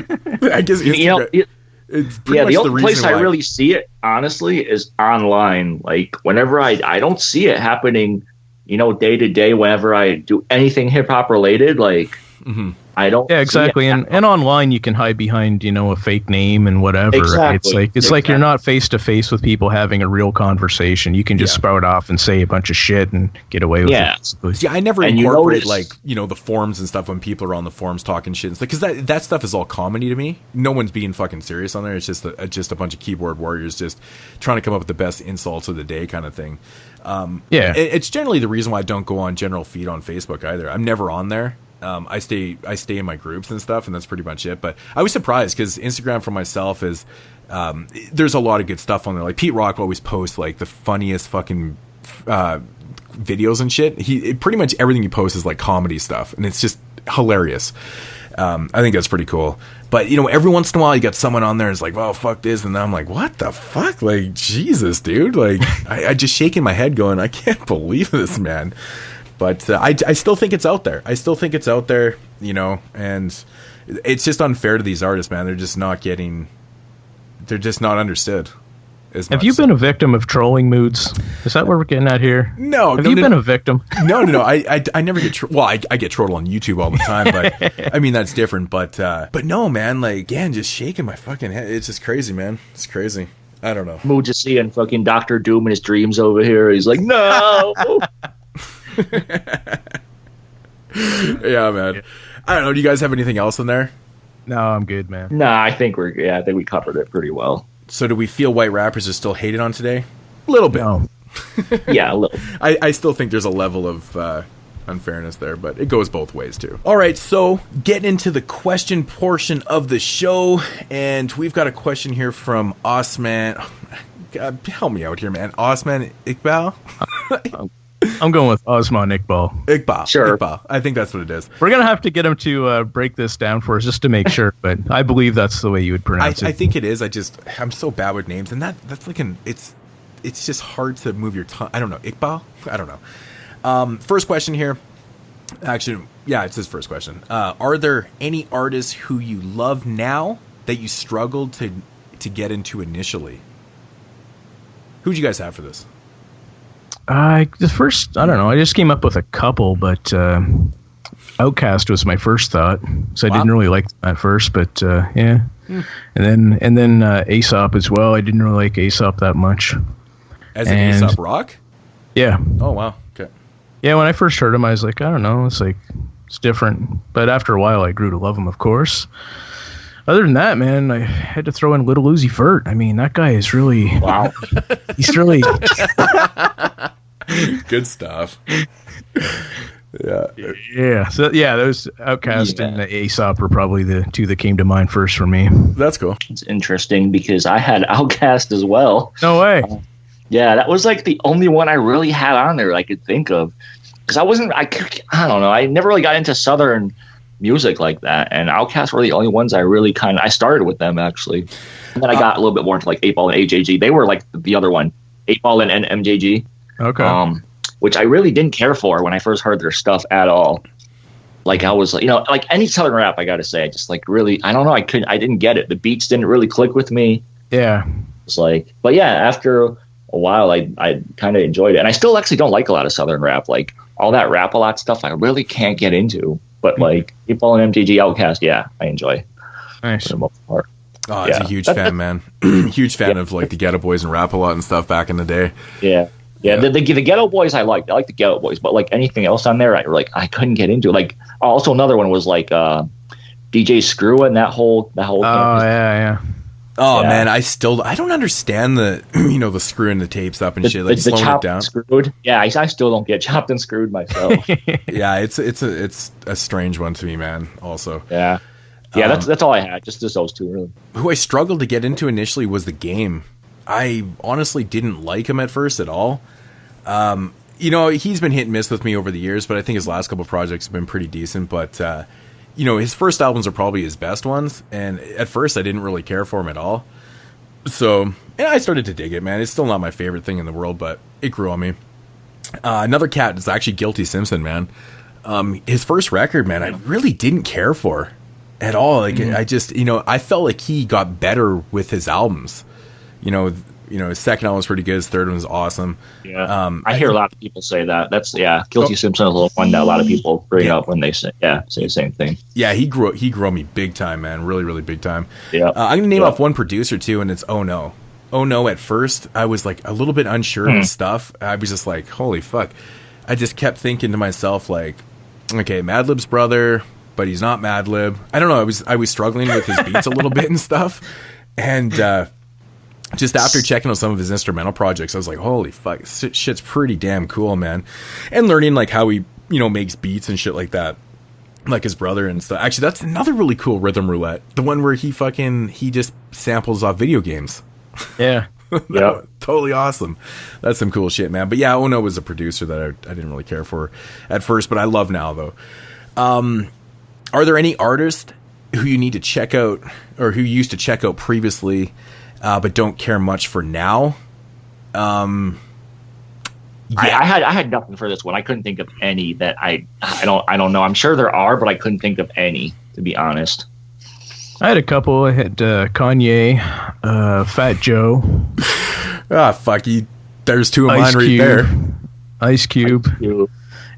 I guess Instagram... It's the only place I really see it, honestly, is online. Like, whenever I don't see it happening, you know, day to day, whenever I do anything hip hop related, like, I don't. Yeah, exactly. And online, you can hide behind, you know, a fake name and whatever. Exactly. It's like you're not face to face with people having a real conversation. You can just spout off and say a bunch of shit and get away with it. See, I never incorporate like, you know, the forums and stuff when people are on the forums talking shit and stuff, because that stuff is all comedy to me. No one's being fucking serious on there. It's just a bunch of keyboard warriors just trying to come up with the best insults of the day kind of thing. It's generally the reason why I don't go on general feed on Facebook either. I'm never on there. I stay in my groups and stuff, and that's pretty much it. But I was surprised because Instagram for myself is there's a lot of good stuff on there. Like Pete Rock always posts like the funniest fucking videos and shit. Pretty much everything he posts is like comedy stuff, and it's just hilarious. I think that's pretty cool. But, you know, every once in a while you got someone on there and it's like, oh, fuck this. And then I'm like, what the fuck? Like, Jesus, dude. Like, I just shaking my head going, I can't believe this, man. But I still think it's out there. I still think it's out there, you know, and it's just unfair to these artists, man. They're just not understood. Have you been a victim of trolling moods? Is that what we're getting at here? No. Have you been a victim? No. I never get I get trolled on YouTube all the time, but I mean, that's different. But no, man, like, again, just shaking my fucking head. It's just crazy, man. It's crazy. I don't know. Mood just seeing fucking Dr. Doom in his dreams over here. He's like, no. Yeah, man. I don't know. Do you guys have anything else in there? No, I'm good, man. Nah, I think we covered it pretty well. So do we feel white rappers are still hated on today? A little bit. No. Yeah, a little. I still think there's a level of unfairness there, but it goes both ways too. All right, so getting into the question portion of the show, and we've got a question here from Osman. God, help me out here, man. Osman Iqbal? I'm going with Osman Iqbal. Iqbal. Sure. Iqbal. I think that's what it is. We're going to have to get him to break this down for us just to make sure, but I believe that's the way you would pronounce it. I think it is. I'm so bad with names, and that's like it's just hard to move your tongue. I don't know. Iqbal? I don't know. First question here. Actually, yeah, it's his first question. Are there any artists who you love now that you struggled to get into initially? Who'd you guys have for this? I don't know. I just came up with a couple, but Outkast was my first thought, so I didn't really like them at first, but yeah. And then Aesop as well. I didn't really like Aesop that much. As in Aesop Rock? Yeah. Oh, wow. Okay. Yeah, when I first heard him, I was like, I don't know. It's different. But after a while, I grew to love him, of course. Other than that, man, I had to throw in Little Uzi Vert. I mean, that guy is really... Wow. He's really... Good stuff. Yeah. So yeah, those Outkast and the Aesop were probably the two that came to mind first for me. That's cool. It's interesting because I had Outkast as well. No way. Yeah, that was like the only one I really had on there I could think of. Because I don't know, I never really got into Southern music like that. And Outkast were the only ones I really I started with them, actually. And then I got a little bit more into like 8 Ball and AJG. They were like the other one, 8 Ball and MJG. Okay. Which I really didn't care for when I first heard their stuff at all. Like I was, like any Southern rap, I got to say, I just like really, I don't know, I didn't get it. The beats didn't really click with me. Yeah. It's like, but yeah, after a while, I kind of enjoyed it. And I still actually don't like a lot of Southern rap. Like all that Rap-A-Lot stuff, I really can't get into. But like people in MTG, Outkast, yeah, I enjoy. Nice. For the most part. Oh, I was a huge fan, man. Huge fan of like the Ghetto Boys and Rap-A-Lot and stuff back in the day. Yeah. Yeah, the Ghetto Boys I liked. I like the Ghetto Boys, but like anything else on there, I couldn't get into. Like also another one was like DJ Screw and that whole thing. Oh yeah. Oh yeah. Man, I don't understand the the screwing the tapes up and shit, like the slowing it down. Screwed. Yeah, I still don't get chopped and screwed myself. Yeah, it's a strange one to me, man. Also. Yeah. Yeah, that's all I had. Just those two, really. Who I struggled to get into initially was The Game. I honestly didn't like him at first at all. He's been hit and miss with me over the years, but I think his last couple projects have been pretty decent. But his first albums are probably his best ones, and at first I didn't really care for him at all. So I started to dig it, man. It's still not my favorite thing in the world, but it grew on me. Another cat is actually Guilty Simpson, man. His first record, man, I really didn't care for at all. Like I just, I felt like he got better with his albums. His second album was pretty good. His third one was awesome. Yeah, I hear a lot of people say that. That's Guilty Simpson is one that a lot of people bring up when they say the same thing. Yeah, he grew on me big time, man. Really, really big time. Yeah, I'm gonna name off one producer too, and it's Oh No. Oh No. At first, I was like a little bit unsure of his stuff. I was just like, holy fuck. I just kept thinking to myself like, okay, Madlib's brother, but he's not Madlib. I don't know. I was struggling with his beats a little bit and stuff, and just after checking out some of his instrumental projects, I was like, holy fuck, shit's pretty damn cool, man. And learning like how he, makes beats and shit like that, like his brother and stuff. Actually, that's another really cool rhythm roulette. The one where he just samples off video games. Yeah. Yeah. Totally awesome. That's some cool shit, man. But yeah, Ono was a producer that I didn't really care for at first, but I love now though. Are there any artists who you need to check out or who you used to check out previously, but don't care much for now? I had nothing for this one. I couldn't think of any that I don't know. I'm sure there are, but I couldn't think of any, to be honest. I had a couple. I had Kanye, Fat Joe. Fuck you. There's two of Ice mine Cube, right there. Ice Cube.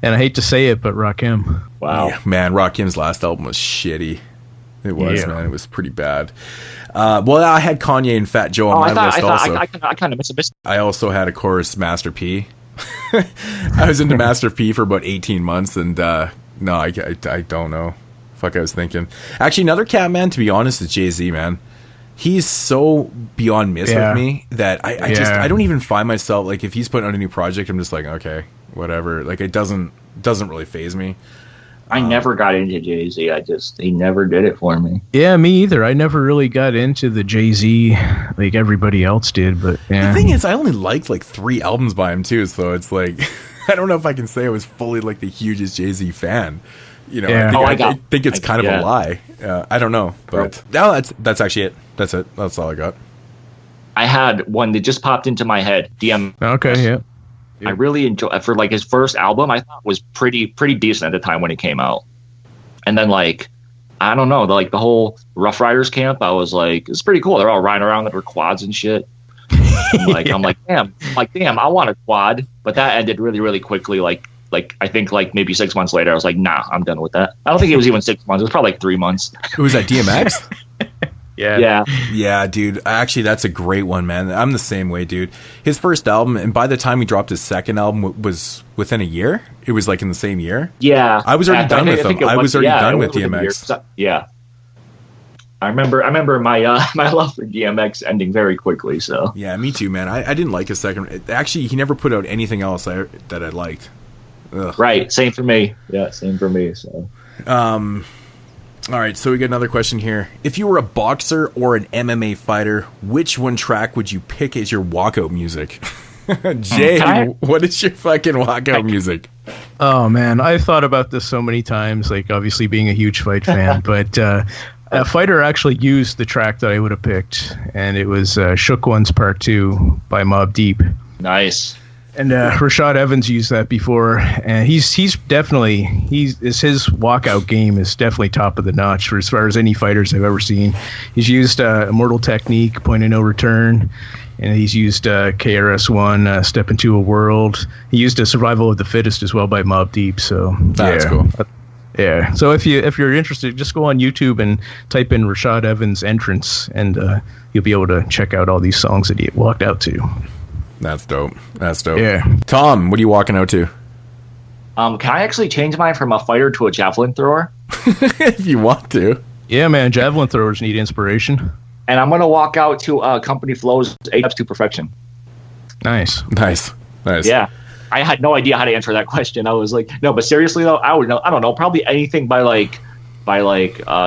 And I hate to say it, but Rakim. Wow. Yeah, man, Rakim's last album was shitty. It was, man. It was pretty bad. Well, I had Kanye and Fat Joe on my list also. I kind of missed. I also had, of course, Master P. I was into Master P for about 18 months, and no, I don't know. Fuck, I was thinking. Actually, another cat, man, to be honest, is Jay-Z, man. He's so beyond miss with me that I don't even find myself, like, if he's putting out a new project, I'm just like, okay, whatever. Like, it doesn't really faze me. I never got into Jay-Z. He never did it for me. Yeah, me either. I never really got into the Jay-Z like everybody else did, but yeah. The thing is, I only liked like 3 albums by him too, so it's like, I don't know if I can say I was fully like the hugest Jay-Z fan. I think it's kind of a lie. I don't know, but now that's actually it. That's it. That's all I got. I had one that just popped into my head. DM. Okay, yeah. I really enjoy for like his first album. I thought was pretty decent at the time when it came out, and then like I don't know, like the whole Rough Riders camp. I was like, it's pretty cool. They're all riding around with their quads and shit. I'm like, damn, I want a quad, but that ended really, really quickly. Like I think like maybe 6 months later, I was like, nah, I'm done with that. I don't think it was even 6 months. It was probably like 3 months. Who was that? DMX? Yeah, dude. Actually, that's a great one, man. I'm the same way, dude. His first album, and by the time he dropped his second album, was within a year. It was like in the same year. Yeah, I was already done with him. I was already done with DMX. Yeah, I remember my my love for DMX ending very quickly. So yeah, me too, man. I didn't like his second. Actually, he never put out anything else that I liked. Right. Same for me. Yeah, same for me. So. All right, so we got another question here. If you were a boxer or an MMA fighter, which one track would you pick as your walkout music? Jay, what is your fucking walkout music? Oh man, I've thought about this so many times. Like obviously being a huge fight fan, but a fighter actually used the track that I would have picked, and it was Shook One's Part 2 by Mobb Deep. Nice. And Rashad Evans used that before, and his walkout game is definitely top of the notch for as far as any fighters I've ever seen. He's used Immortal Technique, Point of No Return, and he's used Krs-One, Step Into a World. He used a Survival of the Fittest as well by Mobb Deep. So that's cool. Yeah. So if you're interested, just go on YouTube and type in Rashad Evans entrance, and you'll be able to check out all these songs that he walked out to. That's dope. Yeah. Tom, what are you walking out to? Can I actually change mine from a fighter to a javelin thrower? If you want to. Yeah, man. Javelin throwers need inspiration. And I'm going to walk out to Company Flow's 8 Steps to Perfection. Nice. Yeah. I had no idea how to answer that question. I was like, no, but seriously though, I don't know, probably anything by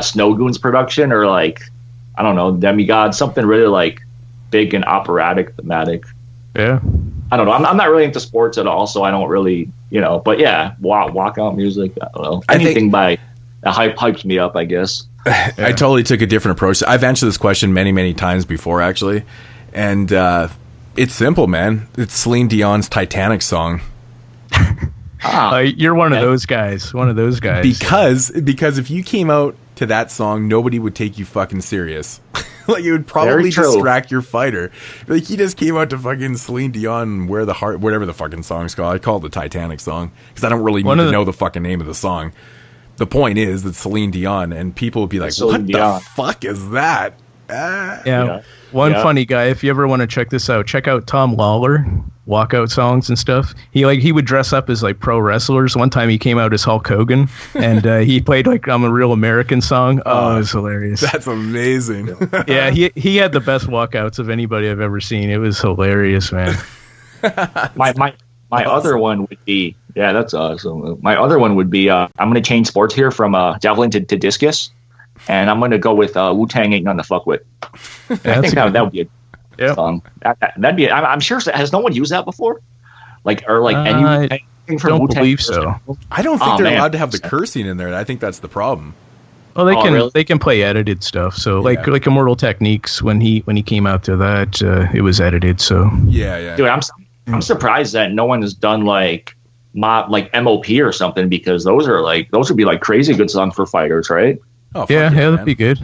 Snow Goons production, or like, I don't know, Demigod, something really like big and operatic, thematic. Yeah. I don't know. I'm not really into sports at all, so I don't really, but yeah, walkout music, I don't know. Anything that hypes me up, I guess. I totally took a different approach. I've answered this question many, many times before, actually. And it's simple, man. It's Celine Dion's Titanic song. You're one of those guys. Because if you came out to that song, nobody would take you fucking serious. Like, it would probably distract your fighter. Like, he just came out to fucking Celine Dion, Where the Heart, whatever the fucking song's called. I call it the Titanic song because I don't really need to know the fucking name of the song. The point is that Celine Dion, and people would be like, what the fuck is that? Funny guy, if you ever want to check this out, check out Tom Lawler walkout songs and stuff. He would dress up as like pro wrestlers. One time he came out as Hulk Hogan, and he played like I'm a Real American song. Oh, it was hilarious. That's amazing. Yeah, he had the best walkouts of anybody I've ever seen. It was hilarious, man. My other one would be, that's awesome. My other one would be, I'm going to change sports here from javelin to discus, and I'm going to go with Wu-Tang Ain't None to Fuck With. I think that would be a song. That'd be. I'm sure. Has no one used that before? Anything from don't Wu-Tang? Believe so. I don't think they're allowed to have the cursing in there. I think that's the problem. Well, they can play edited stuff. So like Immortal Techniques, when he came out to that, it was edited. So yeah. Dude, I'm surprised that no one has done like MOP or something, because those would be like crazy good songs for fighters, right? Oh, that'd be good.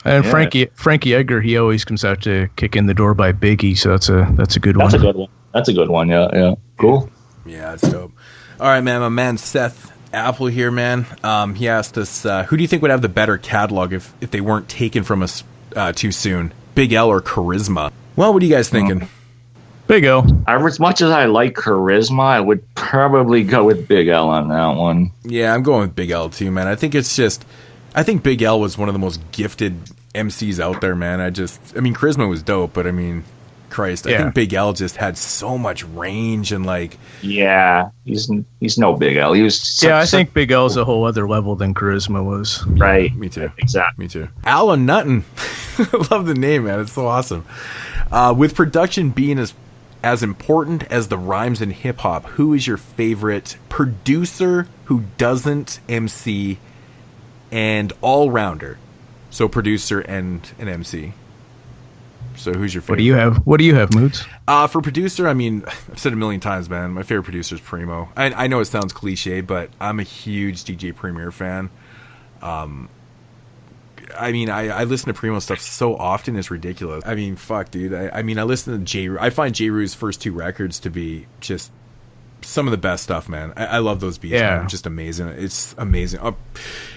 And Frankie Edgar, he always comes out to Kick in the Door by Biggie, so that's a good one. That's a good one. Yeah. Cool. Yeah, it's dope. All right, man. My man Seth Apple here, man. He asked us, who do you think would have the better catalog if they weren't taken from us too soon? Big L or Charisma? Well, what are you guys thinking? Big L. As much as I like Charisma, I would probably go with Big L on that one. Yeah, I'm going with Big L too, man. I think Big L was one of the most gifted MCs out there, man. Charisma was dope, but I think Big L just had so much range and like. Yeah, he's no Big L. He was. I think Big L's a whole other level than Charisma was. Right. Me too. Exactly. Me too. Alan Nutton. I love the name, man. It's so awesome. With production being as important as the rhymes in hip hop, who is your favorite producer who doesn't MC and all rounder? So producer and an MC. So who's your favorite? What do you have, Moods? For producer, I've said it a million times, man. My favorite producer is Primo. I know it sounds cliche, but I'm a huge DJ Premier fan. I listen to Primo stuff so often, it's ridiculous. Fuck, dude. I listen to J. I find J. Rue's first 2 records to be just some of the best stuff, man. I love those beats, man. It's just amazing. It's amazing.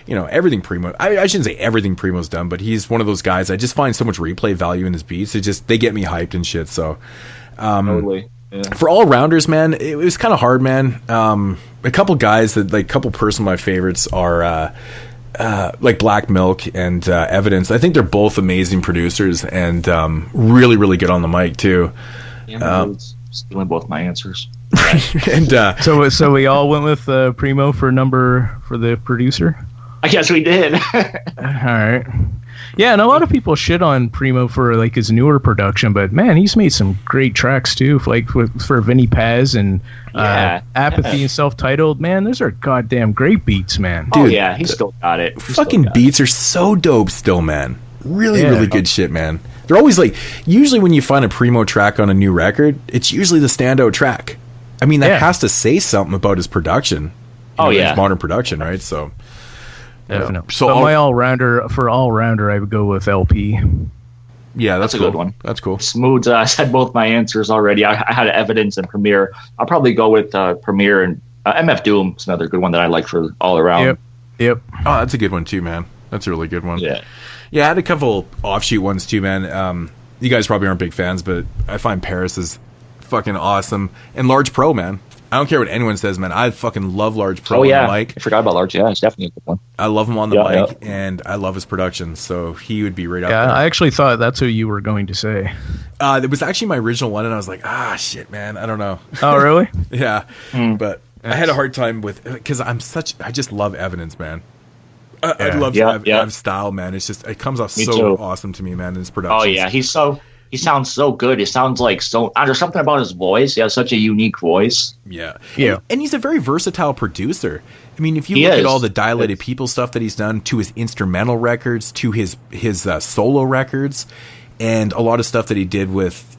Everything Primo. I shouldn't say everything Primo's done, but he's one of those guys. I just find so much replay value in his beats. They get me hyped and shit. So, totally. Yeah. For all rounders, man, it was kind of hard, man. A couple guys couple personal my favorites are like Black Milk and Evidence. I think they're both amazing producers and really, really good on the mic too. Stealing both my answers. And So we all went with Primo for the producer. I guess we did. All right. Yeah, and a lot of people shit on Primo for like his newer production, but man, he's made some great tracks too, for Vinny Paz and Apathy and Self-Titled. Man, those are goddamn great beats, man. Oh yeah, he's still got it. Fucking beats are so dope still, man. Really good shit, man. They're always like, usually when you find a Primo track on a new record, it's usually the standout track. I mean, that has to say something about his production. His modern production, right? So definitely. So my all-rounder, I would go with LP. Yeah, that's a cool. good one. That's cool. Smooth. I said both my answers already. I had Evidence and Premiere. I'll probably go with Premiere, and MF Doom is another good one that I like for all around. Yep. Oh, that's a good one too, man. That's a really good one. Yeah. Yeah, I had a couple offshoot ones too, man. You guys probably aren't big fans, but I find Paris is fucking awesome. And Large Pro, man. I don't care what anyone says, man. I fucking love Large Pro on the mic. I forgot about Large. Yeah, it's definitely a good one. I love him on the mic, and I love his production, so he would be right up there. I actually thought that's who you were going to say. It was actually my original one, and I was like, shit, man. I don't know. Oh, really? Yeah. But I had a hard time with, because I just love Evidence, man. I love Ev's style, man. It's just, it comes off awesome to me, man, in his production. Oh, yeah. He sounds so good. He sounds like there's something about his voice. He has such a unique voice. Yeah. And he's a very versatile producer. I mean, if you look at all the Dilated People stuff that he's done, to his instrumental records, to his solo records, and a lot of stuff that he did with,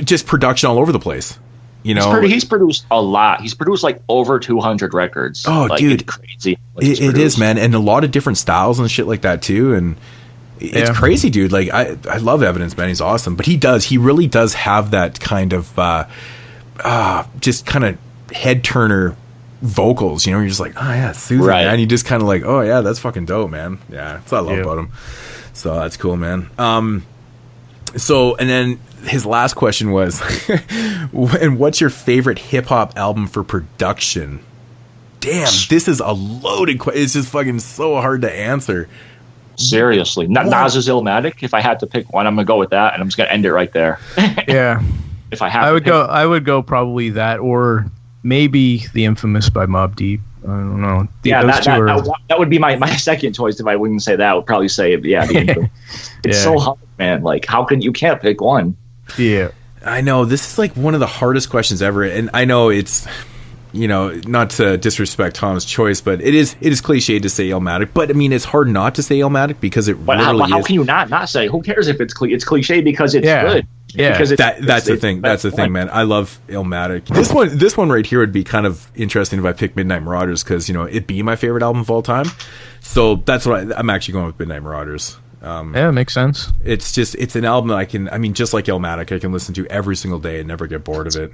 just production all over the place. He's produced a lot. He's produced like over 200 records. Oh, dude. It's crazy. It is, man. And a lot of different styles and shit like that, too. And it's crazy, dude. Like, I love Evidence, man. He's awesome. But he really does have that kind of just kind of head turner vocals. You're just like, oh, yeah, soothing, man. You just kind of like, oh, yeah, that's fucking dope, man. Yeah, that's what I love about him. So that's cool, man. And then his last question was, and what's your favorite hip hop album for production? Damn, this is a loaded question. It's just fucking so hard to answer. Seriously. Nas's Illmatic. If I had to pick one, I'm going to go with that, and I'm just going to end it right there. Yeah. If I have I would go probably that, or maybe The Infamous by Mobb Deep. I don't know. That would be my second choice. If I wouldn't say that, I would probably say, The Infamous. It's so hard, man. Like, you can't pick one. Yeah. I know. This is like one of the hardest questions ever. And I know it's, not to disrespect Tom's choice, but it is cliched to say Illmatic. But I mean, it's hard not to say Illmatic because it really how is. can you not say? Who cares if it's cliche because it's good? Yeah, because that's the thing. That's the thing, man. I love Illmatic. This one right here would be kind of interesting if I picked Midnight Marauders because it'd be my favorite album of all time. So that's what I'm actually going with Midnight Marauders. It makes sense. It's an album that just like Illmatic, I can listen to every single day and never get bored of it.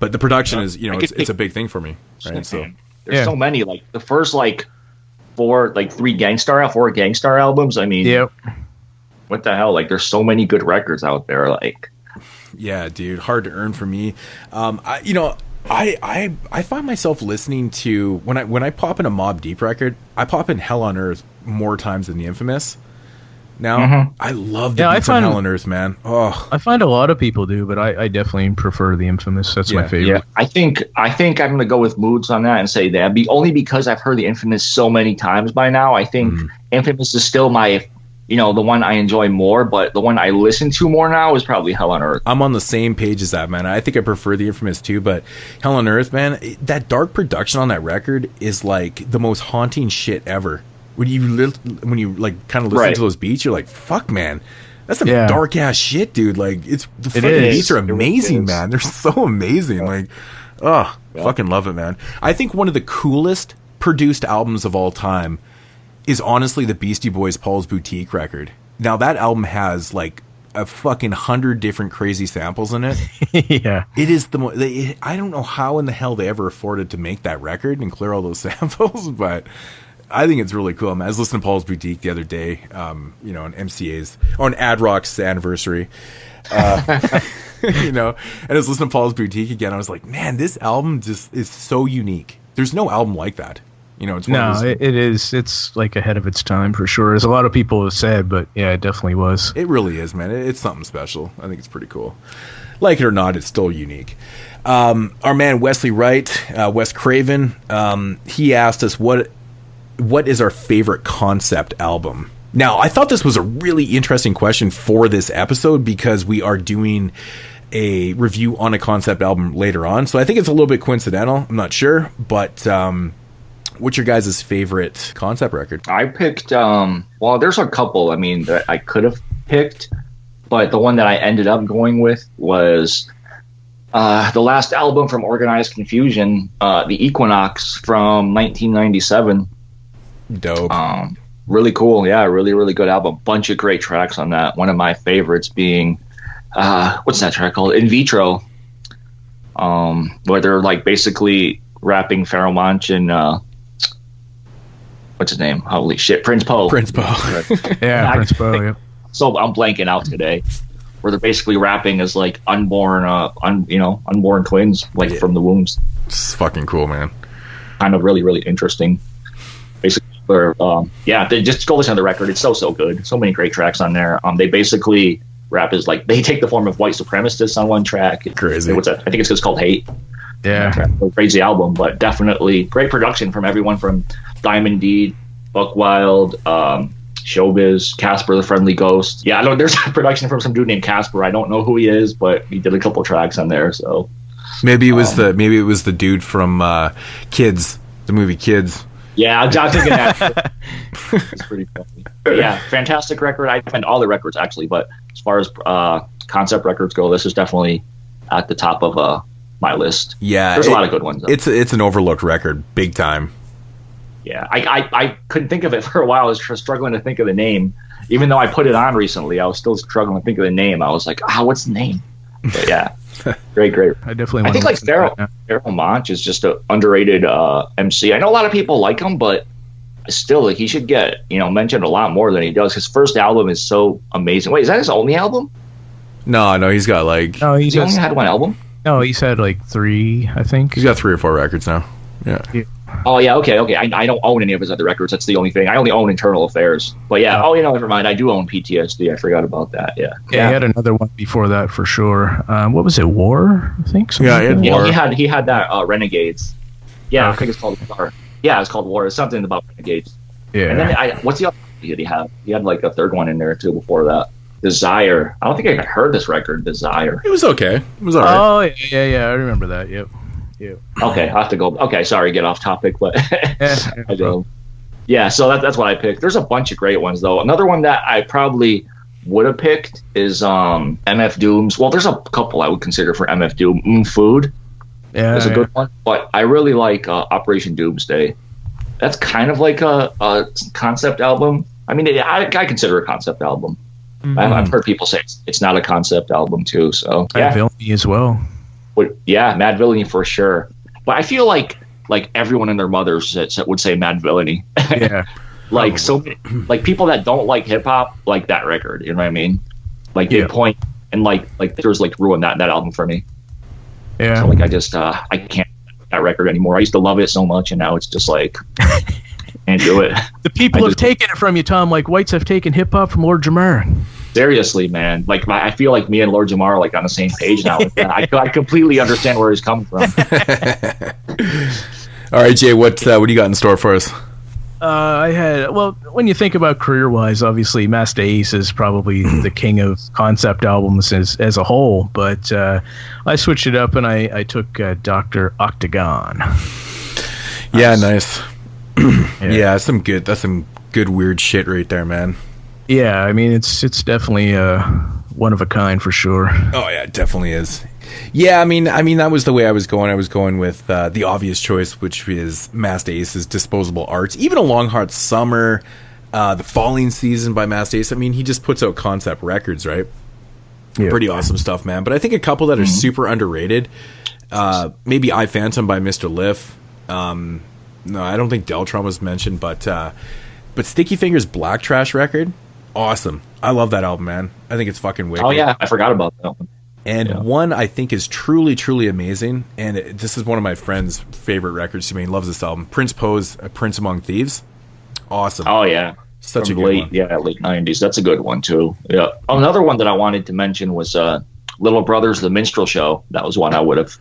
But the production is, it's a big thing for me, right? So there's so many, like the first four Gangstar albums. I mean, what the hell? Like, there's so many good records out there. Like, yeah, dude, hard to earn for me. I find myself listening to when I pop in a Mobb Deep record, I pop in Hell on Earth more times than The Infamous. Now, I love the beats on Hell on Earth, man. Oh, I find a lot of people do, but I definitely prefer The Infamous. That's my favorite. Yeah, I think I'm going to go with Moods on that and say that. Only because I've heard The Infamous so many times by now. I think Infamous is still my, the one I enjoy more, but the one I listen to more now is probably Hell on Earth. I'm on the same page as that, man. I think I prefer The Infamous too, but Hell on Earth, man, that dark production on that record is like the most haunting shit ever. When you like kind of listen to those beats, you're like, "Fuck, man, that's some dark ass shit, dude." Like, the beats are amazing, man. They're so amazing. Like, fucking love it, man. I think one of the coolest produced albums of all time is honestly the Beastie Boys' Paul's Boutique record. Now that album has like a fucking 100 different crazy samples in it. Yeah, it is I don't know how in the hell they ever afforded to make that record and clear all those samples, but I think it's really cool, man. I was listening to Paul's Boutique the other day, on MCA's, on Ad Rock's anniversary, and I was listening to Paul's Boutique again. I was like, man, this album just is so unique. There's no album like that. You know, it's one of No, those- it is. It's like ahead of its time for sure. As a lot of people have said, but yeah, it definitely was. It really is, man. It's something special. I think it's pretty cool. Like it or not, it's still unique. Our man Wesley Wright, Wes Craven, he asked us what is our favorite concept album. Now, I thought this was a really interesting question for this episode because we are doing a review on a concept album later on. So I think it's a little bit coincidental. I'm not sure, but what's your guys' favorite concept record? I picked, well, there's a couple, I mean, that I could have picked, but the one that I ended up going with was the last album from Organized Confusion, The Equinox from 1997. Dope. Really cool. Yeah, really, really good album. Bunch of great tracks on that. One of my favorites being, what's that track called? In Vitro. Where they're like basically rapping Pharoah Monch and, what's his name? Holy shit. Prince Poe. Prince Poe. Yeah, Prince Poe. Yep. So I'm blanking out today. Where they're basically rapping as like unborn twins, like from the wombs. It's fucking cool, man. Kind of really, really interesting. Basically, they just go listen to the record. It's so good. So many great tracks on there. They basically rap as like they take the form of white supremacists on one track. Crazy. I think it's called Hate. Yeah. Crazy album, but definitely great production from everyone from Diamond D, Buck Wild, Showbiz, Casper the Friendly Ghost. Yeah, I know there's production from some dude named Casper. I don't know who he is, but he did a couple tracks on there. So Maybe it was the dude from Kids, the movie Kids. yeah, I'm thinking that. It's pretty funny. But yeah, fantastic record. I find all the records actually, but as far as concept records go, this is definitely at the top of my list. Yeah, there's a lot of good ones. Though. It's an overlooked record, big time. Yeah, I couldn't think of it for a while. I was struggling to think of the name. Even though I put it on recently, I was still struggling to think of the name. I was like, what's the name? But yeah, great. I definitely. I think like Pharoah Monch is just an underrated MC. I know a lot of people like him, but still, like he should get mentioned a lot more than he does. His first album is so amazing. Wait, is that his only album? No, he's got like He only had one album. No, he's had like 3, I think. he's got 3 or 4 records now. Yeah. Oh yeah, okay. I don't own any of his other records. That's the only thing. I only own Internal Affairs. But yeah, never mind. I do own PTSD. I forgot about that. Yeah. He had another one before that for sure. What was it? War, I think. Yeah, he had War. He had that Renegades. Yeah, Okay. I think it's called War. Yeah, it's called War. It's something about Renegades. Yeah. And then what's the other one did he have? He had like a third one in there too before that. Desire. I don't think I even heard this record. Desire. It was okay. It was alright. Oh yeah. I remember that. Yep. Okay, I have to go. Okay, sorry, get off topic, but I do. Yeah, so that's what I picked. There's a bunch of great ones though. Another one that I probably would have picked is MF Doom's. Well, there's a couple I would consider for MF Doom. Food is a good one, but I really like Operation Doomsday. That's kind of like a concept album. I mean, I consider it a concept album. Mm-hmm. I've heard people say it's not a concept album too. So Yeah, Villainy as well. Mad Villainy for sure. But I feel like everyone and their mothers would say Mad Villainy. Yeah. Like so many, like people that don't like hip hop like that record. You know what I mean? Like they point and like there's like ruined that album for me. Yeah. So like I just I can't do that record anymore. I used to love it so much, and now it's just like can't do it. The people have taken it from you, Tom. Like whites have taken hip hop from Lord Jamar. Seriously, man. Like I feel like me and Lord Jamar are like on the same page now. I completely understand where he's coming from. All right, Jay, what do you got in store for us? When you think about career-wise, obviously Master Ace is probably the king of concept albums as a whole, but I switched it up and I took Dr. Octagon. Yeah, nice. Yeah, that's some good weird shit right there, man. Yeah, I mean it's definitely one of a kind for sure. Oh yeah, it definitely is. Yeah, I mean that was the way I was going. I was going with the obvious choice, which is Master Ace's Disposable Arts. Even A Long Hot Summer, The Falling Season by Master Ace. I mean, he just puts out concept records, right? Yeah. Pretty awesome stuff, man. But I think a couple that are super underrated. Maybe I Phantom by Mr. Liff. No, I don't think Deltron was mentioned, but Sticky Fingers Black Trash record, awesome. I love that album, man. I think it's fucking wicked. Oh yeah, I forgot about that one. And one I think is truly, truly amazing. And this is one of my friend's favorite records. I mean, he loves this album. Prince Poe's Prince Among Thieves. Awesome. Oh, yeah. Such From a good one. Yeah, late 90s. That's a good one, too. Yeah. Another one that I wanted to mention was Little Brothers, The Minstrel Show. That was one I would have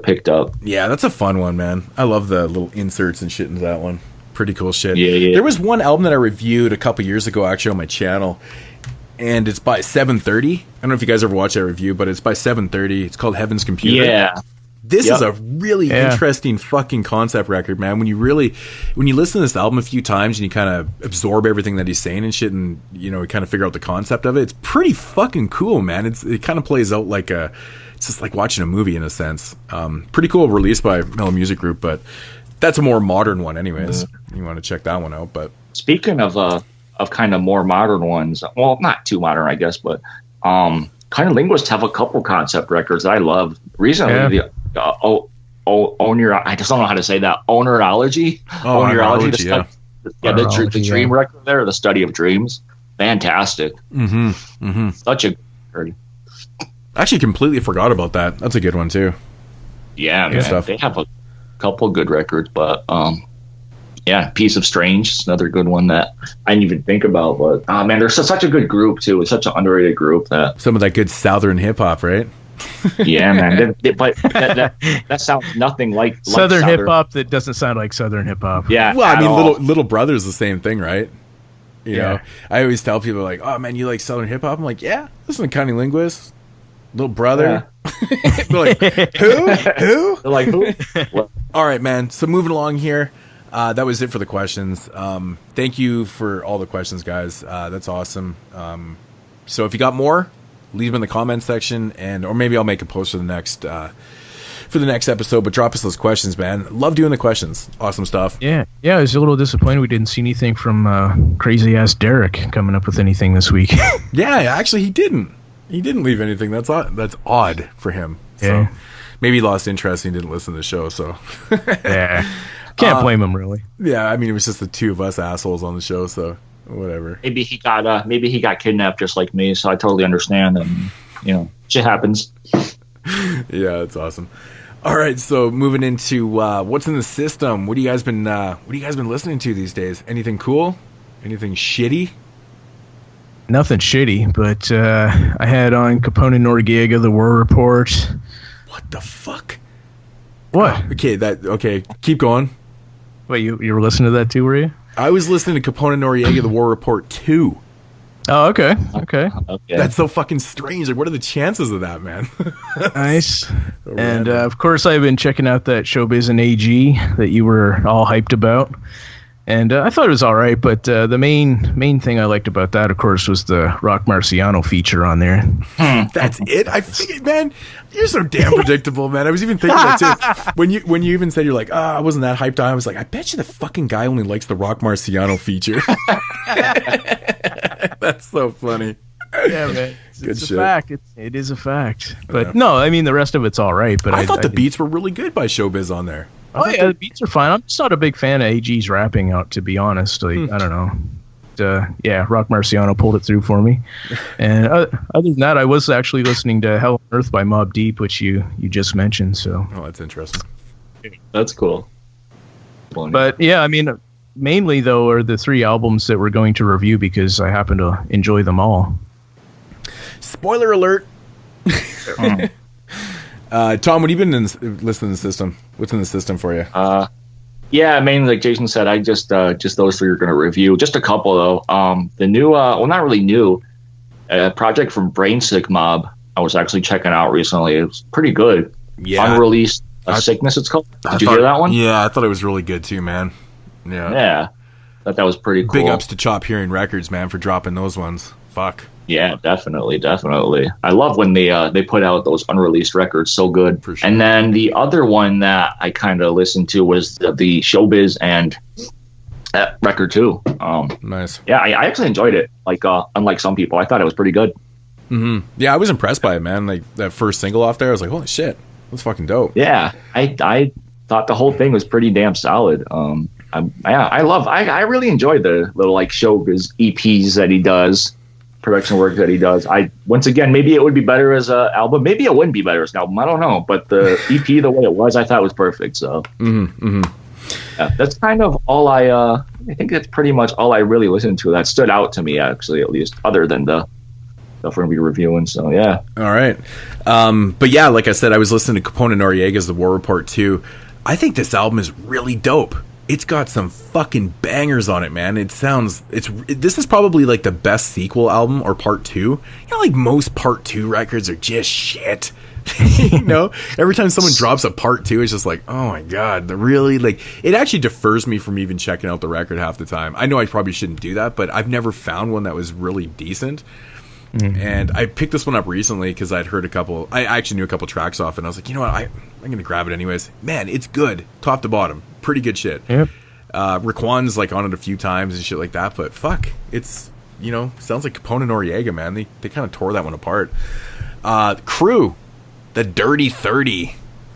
picked up. Yeah, that's a fun one, man. I love the little inserts and shit into that one. Pretty cool shit. Yeah. There was one album that I reviewed a couple years ago, actually, on my channel. And it's by 730. I don't know if you guys ever watched that review, but it's by 730. It's called Heaven's Computer. Yeah. This is a really interesting fucking concept record, man. When you listen to this album a few times and you kind of absorb everything that he's saying and shit, and you kind of figure out the concept of it, it's pretty fucking cool, man. It kind of plays out like it's just like watching a movie in a sense. Pretty cool release by Mellow Music Group, but that's a more modern one, anyways. You want to check that one out. But speaking of kind of more modern ones, well, not too modern, I guess, but Kind of Linguists have a couple concept records that I love. Recently, I just don't know how to say that. Onerology. Onerology, the dream record there, the study of dreams. Fantastic. Such a good record. I actually completely forgot about that. That's a good one too. Yeah, Good man. stuff. They have a couple good records, but Piece of Strange is another good one that I didn't even think about. But man, they're such a good group too. It's such an underrated group that Some of that good Southern hip hop, right? yeah, man. But that sounds nothing like Southern hip hop that doesn't sound like Southern hip hop. Yeah. Well, I at mean, all. Little Brother is the same thing, right? You know, Yeah. I always tell people like, "Oh man, you like Southern hip hop?" I'm like, "Yeah, listen to Cunning Linguist, Little Brother." They're like, who? They're like, who? What? All right, man. So moving along here, that was it for the questions. Thank you for all the questions, guys. That's awesome. So if you got more, leave them in the comments section, or maybe I'll make a post for the next episode. But drop us those questions, man. Love doing the questions. Awesome stuff. Yeah. I was a little disappointed we didn't see anything from crazy ass Derek coming up with anything this week. Yeah, actually, he didn't. He didn't leave anything. That's odd for him. Yeah. So maybe he lost interest and he didn't listen to the show. So Yeah. Can't blame him, really. yeah, I mean, it was just the two of us assholes on the show. So whatever. Maybe he got kidnapped just like me, so I totally understand. And shit happens. Yeah, that's awesome. All right, so moving into what's in the system. What do you guys been listening to these days? Anything cool? Anything shitty? Nothing shitty, but I had on Capone and Noriega, The War Report. What the fuck? What? Okay, keep going. Wait, you were listening to that too, were you? I was listening to Capone and Noriega, The War Report 2. Oh, okay. Okay. That's so fucking strange. Like, what are the chances of that, man? Nice. So And random. of course, I've been checking out that Showbiz and AG that you were all hyped about. And I thought it was all right, but the main thing I liked about that, of course, was the Rock Marciano feature on there. That's it. I figured, man, you're so damn predictable, man. I was even thinking that too. When you even said you're like, I wasn't that hyped on. I was like, I bet you the fucking guy only likes the Rock Marciano feature. That's so funny. Yeah, man. Good It's a shit. fact. It is a fact. But no, I mean, the rest of it's all right. But I thought the did- beats were really good by Showbiz on there. Oh yeah, the beats are fine. I'm just not a big fan of AG's rapping out, to be honest. Like, I don't know. Yeah, Rock Marciano pulled it through for me. And other than that, I was actually listening to Hell on Earth by Mobb Deep, which you just mentioned. So, Oh, that's interesting. That's cool. but yeah, I mean, mainly though are the 3 albums that we're going to review because I happen to enjoy them all. Spoiler alert. Tom, what have you been listening to the system? What's in the system for you? Yeah, mainly like Jason said, I just those 3 are going to review. Just a couple though. The new, not really new, project from Brain Sick Mob. I was actually checking out recently. It was pretty good. Yeah. Unreleased Sickness. It's called. Did you hear that one? Yeah, I thought it was really good too, man. Yeah. Yeah. That was pretty cool. Big ups to Chop Hearing Records, man, for dropping those ones. Fuck. Yeah, definitely. I love when they put out those unreleased records. So good. For sure. And then the other one that I kind of listened to was the Showbiz and record too. Nice. Yeah, I actually enjoyed it. Like unlike some people, I thought it was pretty good. Yeah, I was impressed by it, man. Like that first single off there, I was like, holy shit, that's fucking dope. Yeah, I thought the whole thing was pretty damn solid. I really enjoyed the little like Showbiz EPs that he does. production work that he does. Once again, maybe it would be better as an album. Maybe it wouldn't be better as an album. I don't know. But the EP, the way it was, I thought was perfect. So yeah, that's kind of all I think that's pretty much all I really listened to that stood out to me, actually, at least, other than the stuff we're going to be reviewing. So, yeah. All right. But yeah, like I said, I was listening to Capone Noriega's The War Report too. I think this album is really dope. It's got some fucking bangers on it, man. This is probably like the best sequel album or part 2. You know, like most part 2 records are just shit. You know, every time someone drops a part 2, it's just like, oh my god, really, like, it actually defers me from even checking out the record half the time. I know I probably shouldn't do that, but I've never found one that was really decent. And I picked this one up recently because I actually knew a couple tracks off, and I was like, you know what, I'm gonna grab it anyways. Man, it's good, top to bottom, pretty good shit. Yep. Raekwon's like on it a few times and shit like that, but fuck, it's, you know, sounds like Capone and Noriega, man. They kind of tore that one apart. Crew, the Dirty 30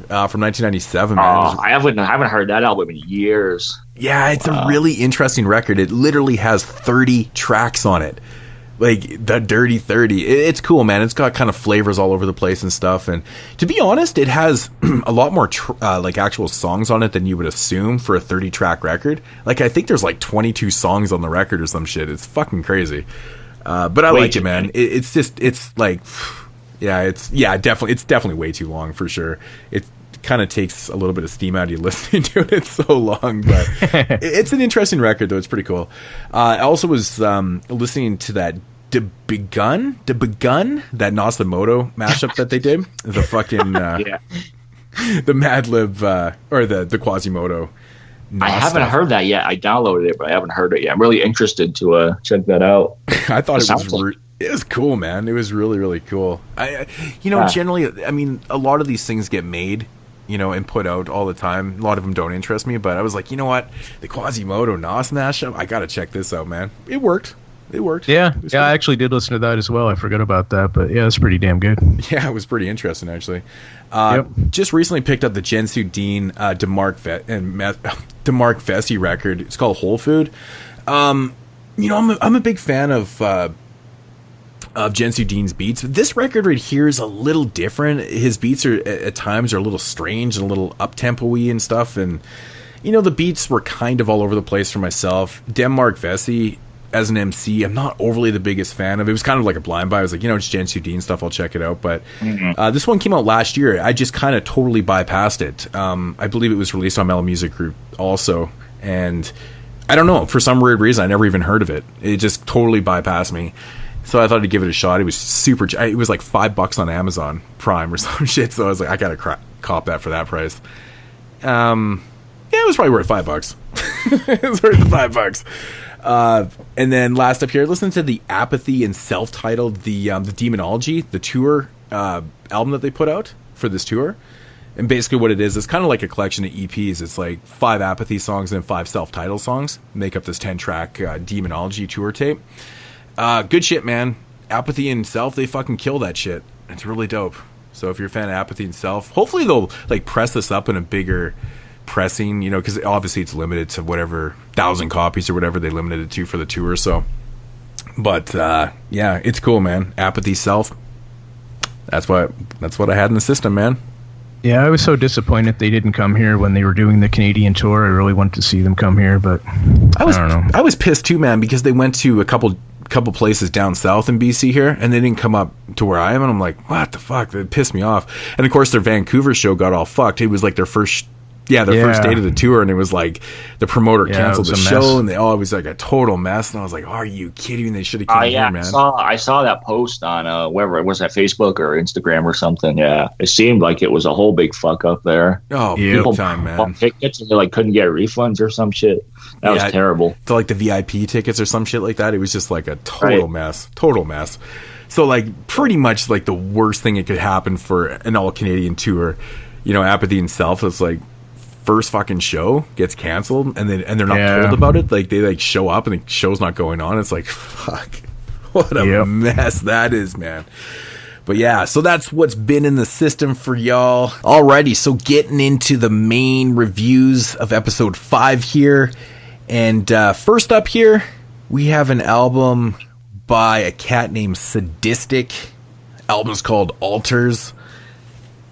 from 1997, man. I haven't heard that album in years. Yeah, it's a really interesting record. It literally has 30 tracks on it. Like, the Dirty 30. It's cool, man. It's got kind of flavors all over the place and stuff. And to be honest, it has a lot more like actual songs on it than you would assume for a 30-track record. Like, I think there's like 22 songs on the record or some shit. It's fucking crazy. But I like it, man. It's definitely way too long for sure. It kind of takes a little bit of steam out of you listening to it. It's so long, but it's an interesting record, though. It's pretty cool. I also was listening to that Begun, that Nasimoto mashup that they did. The fucking the Madlib or the Quasimoto. I haven't heard that yet. I downloaded it, but I haven't heard it yet. I'm really interested to check that out. I thought it was cool, man. It was really, really cool. Generally, I mean, a lot of these things get made, you know, and put out all the time. A lot of them don't interest me, but I was like, you know what? The Quasimoto Nas mashup, I gotta check this out, man. It worked. Yeah, I actually did listen to that as well. I forgot about that, but yeah, it's pretty damn good. Yeah, it was pretty interesting, actually. Just recently picked up the Jensu Dean DeMarc Vesey record. It's called Whole Food. I'm a big fan of Jensu Dean's beats. This record right here is a little different. His beats are at times are a little strange and a little up-tempo-y and stuff, and you know, the beats were kind of all over the place for myself. DeMarc Vesey as an MC, I'm not overly the biggest fan of. It was kind of like a blind buy. I was like, you know, it's Jensu Dean stuff, I'll check it out. But this one came out last year. I just kind of totally bypassed it. I believe it was released on Mellow Music Group also, and I don't know, for some weird reason I never even heard of it. It just totally bypassed me. So I thought I'd give it a shot. It was it was like $5 on Amazon Prime or some shit. So I was like, I gotta cop that for that price. Yeah, it was probably worth $5. It was worth the $5. And then last up here, listen to the Apathy and self-titled the Demonology, the tour album that they put out for this tour. And basically what it is, it's kind of like a collection of EPs. It's like 5 Apathy songs and 5 self-titled songs make up this 10-track Demonology tour tape. Good shit, man. Apathy and Self, they fucking kill that shit. It's really dope. So if you're a fan of Apathy and Self, hopefully they'll like press this up in a bigger pressing, you know, because obviously it's limited to whatever 1,000 copies or whatever they limited it to for the tour. So, but yeah, it's cool, man. Apathy, Self. That's what I had in the system, man. Yeah, I was so disappointed they didn't come here when they were doing the Canadian tour. I really wanted to see them come here, but I don't know. I was pissed too, man, because they went to a couple places down south in BC here, and they didn't come up to where I am, and I'm like, what the fuck? That pissed me off. And of course, their Vancouver show got all fucked. It was like their first date of the tour, and it was like the promoter canceled the show, and it was like a total mess. And I was like, are you kidding me? They should have come here, man. I saw that post on wherever it was, that Facebook or Instagram or something. Yeah, it seemed like it was a whole big fuck up there. Oh, people time, man. Tickets and they like couldn't get refunds or some shit. That was terrible. To like the VIP tickets or some shit like that. It was just like a total mess. So like pretty much like the worst thing that could happen for an all Canadian tour, you know, Apathy and Self is like first fucking show gets canceled, and they're not told about it. Like they like show up and the show's not going on. It's like, fuck, what a mess that is, man. But yeah, so that's what's been in the system for y'all. Alrighty, so getting into the main reviews of episode 5 here. And first up here, we have an album by a cat named Sadistik. Album's called Altars.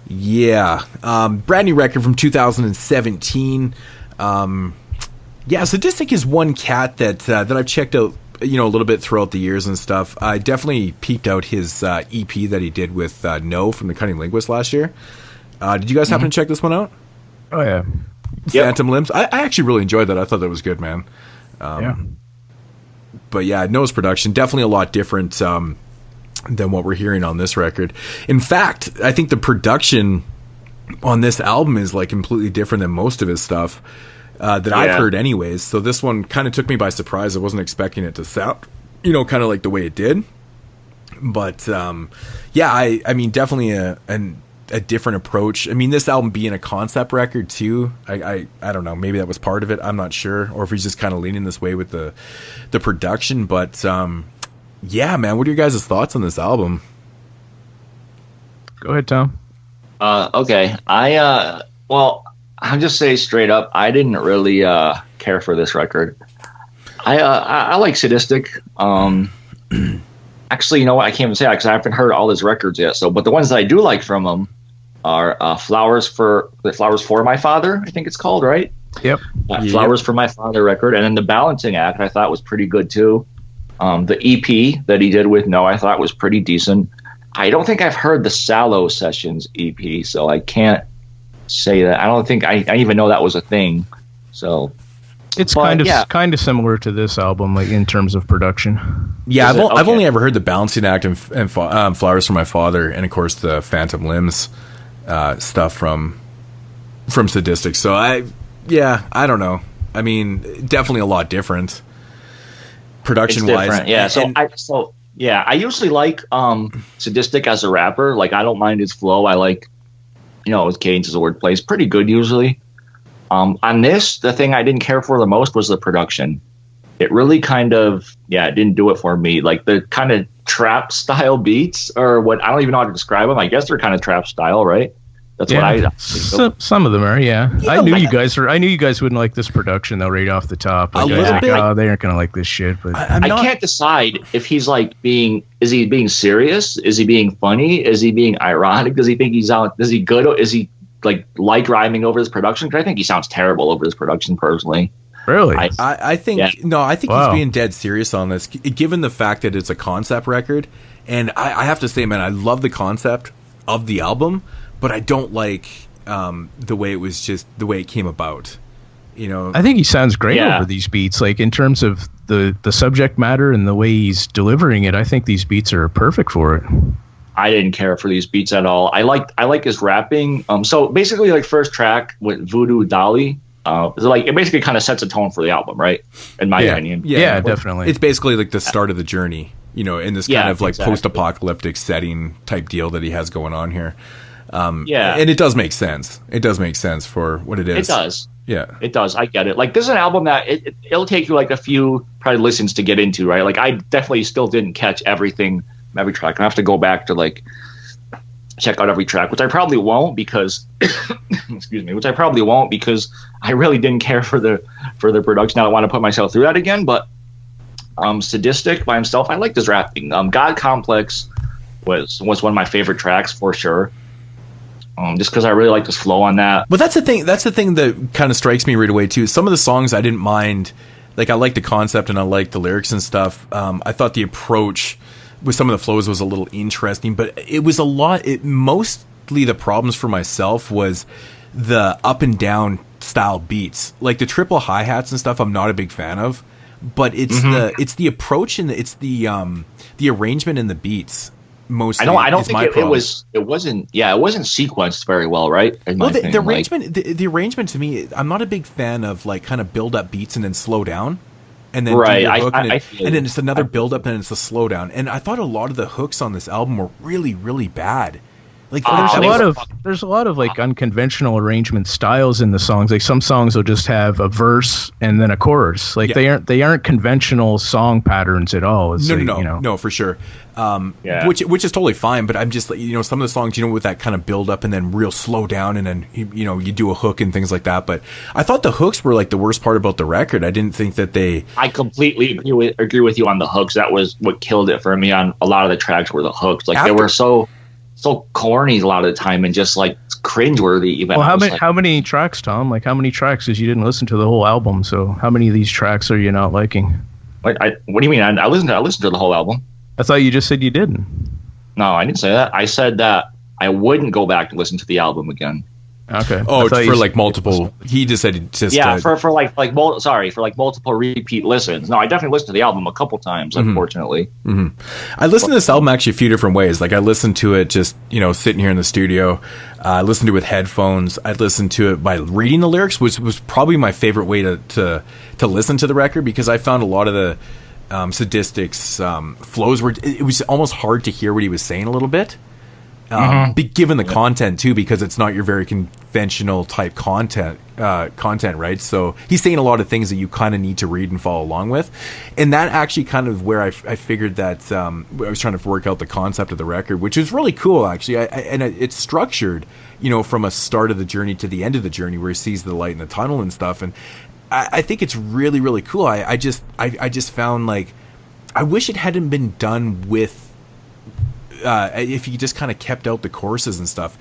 Yeah. Brand new record from 2017. Sadistik is one cat that I've checked out, a little bit throughout the years and stuff. I definitely peeked out his EP that he did with No from the Cunning Linguist last year. Did you guys happen to check this one out? Oh, yeah. Phantom Limbs. I actually really enjoyed that. I thought that was good, man. But yeah, No's production, definitely a lot different than what we're hearing on this record. In fact, I think the production on this album is like completely different than most of his stuff that I've heard anyways. So this one kind of took me by surprise. I wasn't expecting it to sound, kind of like the way it did. But I mean, definitely a different approach. I mean, this album being a concept record too, I don't know, maybe that was part of it. I'm not sure, or if he's just kind of leaning this way with the production. But yeah, man, what are your guys' thoughts on this album? Go ahead, Tom. Okay, I'll just say straight up, I didn't really care for this record. I like Sadistik. Actually, you know what? I can't even say that because I haven't heard all his records yet. But the ones that I do like from him are Flowers for My Father, I think it's called, right? Yep. Flowers for My Father record. And then The Balancing Act, I thought was pretty good too. The EP that he did with No, I thought was pretty decent. I don't think I've heard the Sallow Sessions EP, so I can't say that. I don't think I even know that was a thing. So it's kind of similar to this album, like in terms of production. Yeah, I've only ever heard the Balancing Act and Flowers for My Father, and of course the Phantom Limbs stuff from Sadistik. So I don't know. I mean, definitely a lot different production wise. Yeah. I usually like Sadistik as a rapper. Like, I don't mind his flow. I like, his cadence, his wordplay is pretty good usually. On this, the thing I didn't care for the most was the production. It really kind of, it didn't do it for me. Like the kind of trap style beats, or what, I don't even know how to describe them. I guess they're kind of trap style, right? That's what I some of them are, I knew you guys wouldn't like this production though, right off the top. Like, they aren't gonna like this shit. But I can't decide if he's like is he being serious? Is he being funny? Is he being ironic? Does he think he's out? Is he good? Is he like rhyming over his production? Because I think he sounds terrible over his production personally. Really? I think he's being dead serious on this, given the fact that it's a concept record. And I have to say, man, I love the concept of the album, but I don't like the way it came about. I think he sounds great over these beats. Like in terms of the subject matter and the way he's delivering it, I think these beats are perfect for it. I didn't care for these beats at all. I like his rapping. So basically, like first track with Voodoo Dolly, it basically kind of sets a tone for the album, right? In my opinion. Yeah, definitely. It's basically like the start of the journey, in this kind of like post-apocalyptic setting type deal that he has going on here. And it does make sense. It does make sense for what it is. It does. Yeah, it does. I get it. Like, this is an album that it'll take you like a few probably listens to get into, right? Like, I definitely still didn't catch every track. I have to go back to like check out every track, which I probably won't because which I probably won't because I really didn't care for the production. I don't want to put myself through that again. But Sadistik by himself, I liked his rapping. God Complex was one of my favorite tracks for sure. Just because I really like this flow on that. But that's the thing that kind of strikes me right away too. Some of the songs I didn't mind. Like, I like the concept and I like the lyrics and stuff. I thought the approach with some of the flows was a little interesting, but it was a lot. Mostly the problems for myself was the up and down style beats, like the triple hi-hats and stuff. I'm not a big fan of, but it's the approach and it's the arrangement in the beats. Mostly, I don't think it wasn't sequenced very well, right? The arrangement, the arrangement to me, I'm not a big fan of like kind of build up beats and then slow down, and then do your hook, and then it's another build up and it's a slow down. And I thought a lot of the hooks on this album were really, really bad. Like there's a lot of like unconventional arrangement styles in the songs. Like some songs will just have a verse and then a chorus. Like they aren't conventional song patterns at all. It's no, for sure. Which is totally fine. But I'm just some of the songs with that kind of build up and then real slow down and then you do a hook and things like that. But I thought the hooks were like the worst part about the record. I didn't think that they. I completely agree with you on the hooks. That was what killed it for me on a lot of the tracks were the hooks. Like they were so corny a lot of the time and just like cringeworthy even. Well, how many tracks, Tom? Like how many tracks? Because you didn't listen to the whole album, so how many of these tracks are you not liking? What do you mean? I listened to the whole album. I thought you just said you didn't. No, I didn't say that. I said that I wouldn't go back to listen to the album again. Okay. Oh, for like multiple. He just said for multiple repeat listens. No, I definitely listened to the album a couple times. Unfortunately, I listened to this album actually a few different ways. Like I listened to it just sitting here in the studio. I listened to it with headphones. I listened to it by reading the lyrics, which was probably my favorite way to listen to the record because I found a lot of the Sadistik's flows were. It was almost hard to hear what he was saying a little bit. Given the content too, because it's not your very conventional type content, right? So he's saying a lot of things that you kind of need to read and follow along with, and that actually kind of where I figured that I was trying to work out the concept of the record, which is really cool actually. It's structured, from a start of the journey to the end of the journey, where he sees the light in the tunnel and stuff, and I think it's really really cool. I just found like I wish it hadn't been done with. If you just kind of kept out the choruses and stuff,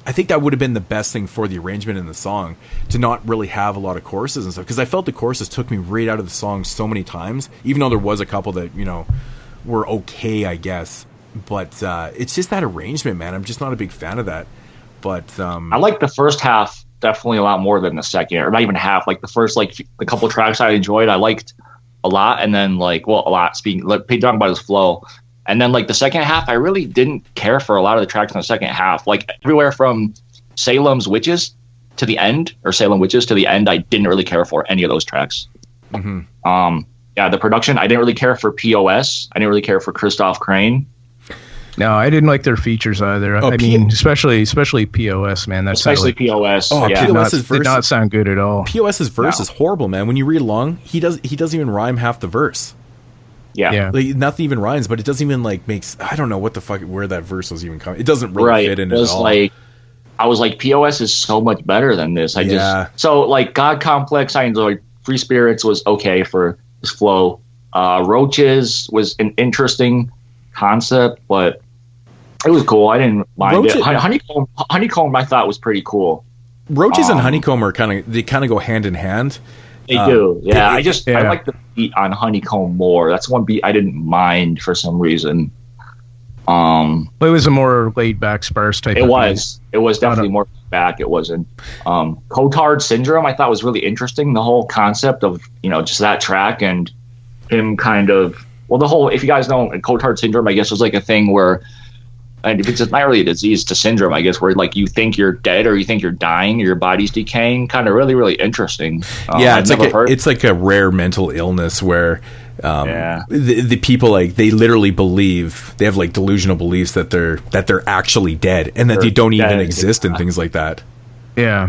I think that would have been the best thing for the arrangement in the song, to not really have a lot of choruses and stuff, because I felt the choruses took me right out of the song so many times, even though there was a couple that were okay, I guess, but it's just that arrangement, man. I'm just not a big fan of that. But I like the first half definitely a lot more than the second, or not even half. Like the first, like the couple tracks I enjoyed, I liked a lot, and then a lot. Talking about his flow. And then, the second half, I really didn't care for a lot of the tracks in the second half. Like, everywhere from Salem Witches to the end, I didn't really care for any of those tracks. The production, I didn't really care for POS. I didn't really care for Christoph Crane. No, I didn't like their features either. Especially POS, man. POS. Oh, yeah. POS's verse did not sound good at all. POS's verse is horrible, man. When you read along, he doesn't even rhyme half the verse. Yeah. Like, nothing even rhymes, but it doesn't even makes. I don't know what the fuck where that verse was even coming. It doesn't really fit in at all. I was like, POS is so much better than this. God Complex, I enjoyed. Free Spirits was okay for his flow. Roaches was an interesting concept, but it was cool. I didn't mind it. Honeycomb, I thought was pretty cool. Roaches and Honeycomb are kind of go hand in hand. They do, yeah. I like the beat on Honeycomb more. That's one beat I didn't mind for some reason. It was a more laid back, sparse type. It was definitely more back. It wasn't. Cotard Syndrome, I thought was really interesting. The whole concept of just that track and him kind of if you guys know, Cotard Syndrome, I guess was like a thing where. And it's not really a disease, to syndrome, I guess, where you think you're dead or you think you're dying, or your body's decaying. Kind of really, really interesting. It's like a rare mental illness where the people they literally believe, they have delusional beliefs that they're actually dead and that they don't even exist and things like that. Yeah.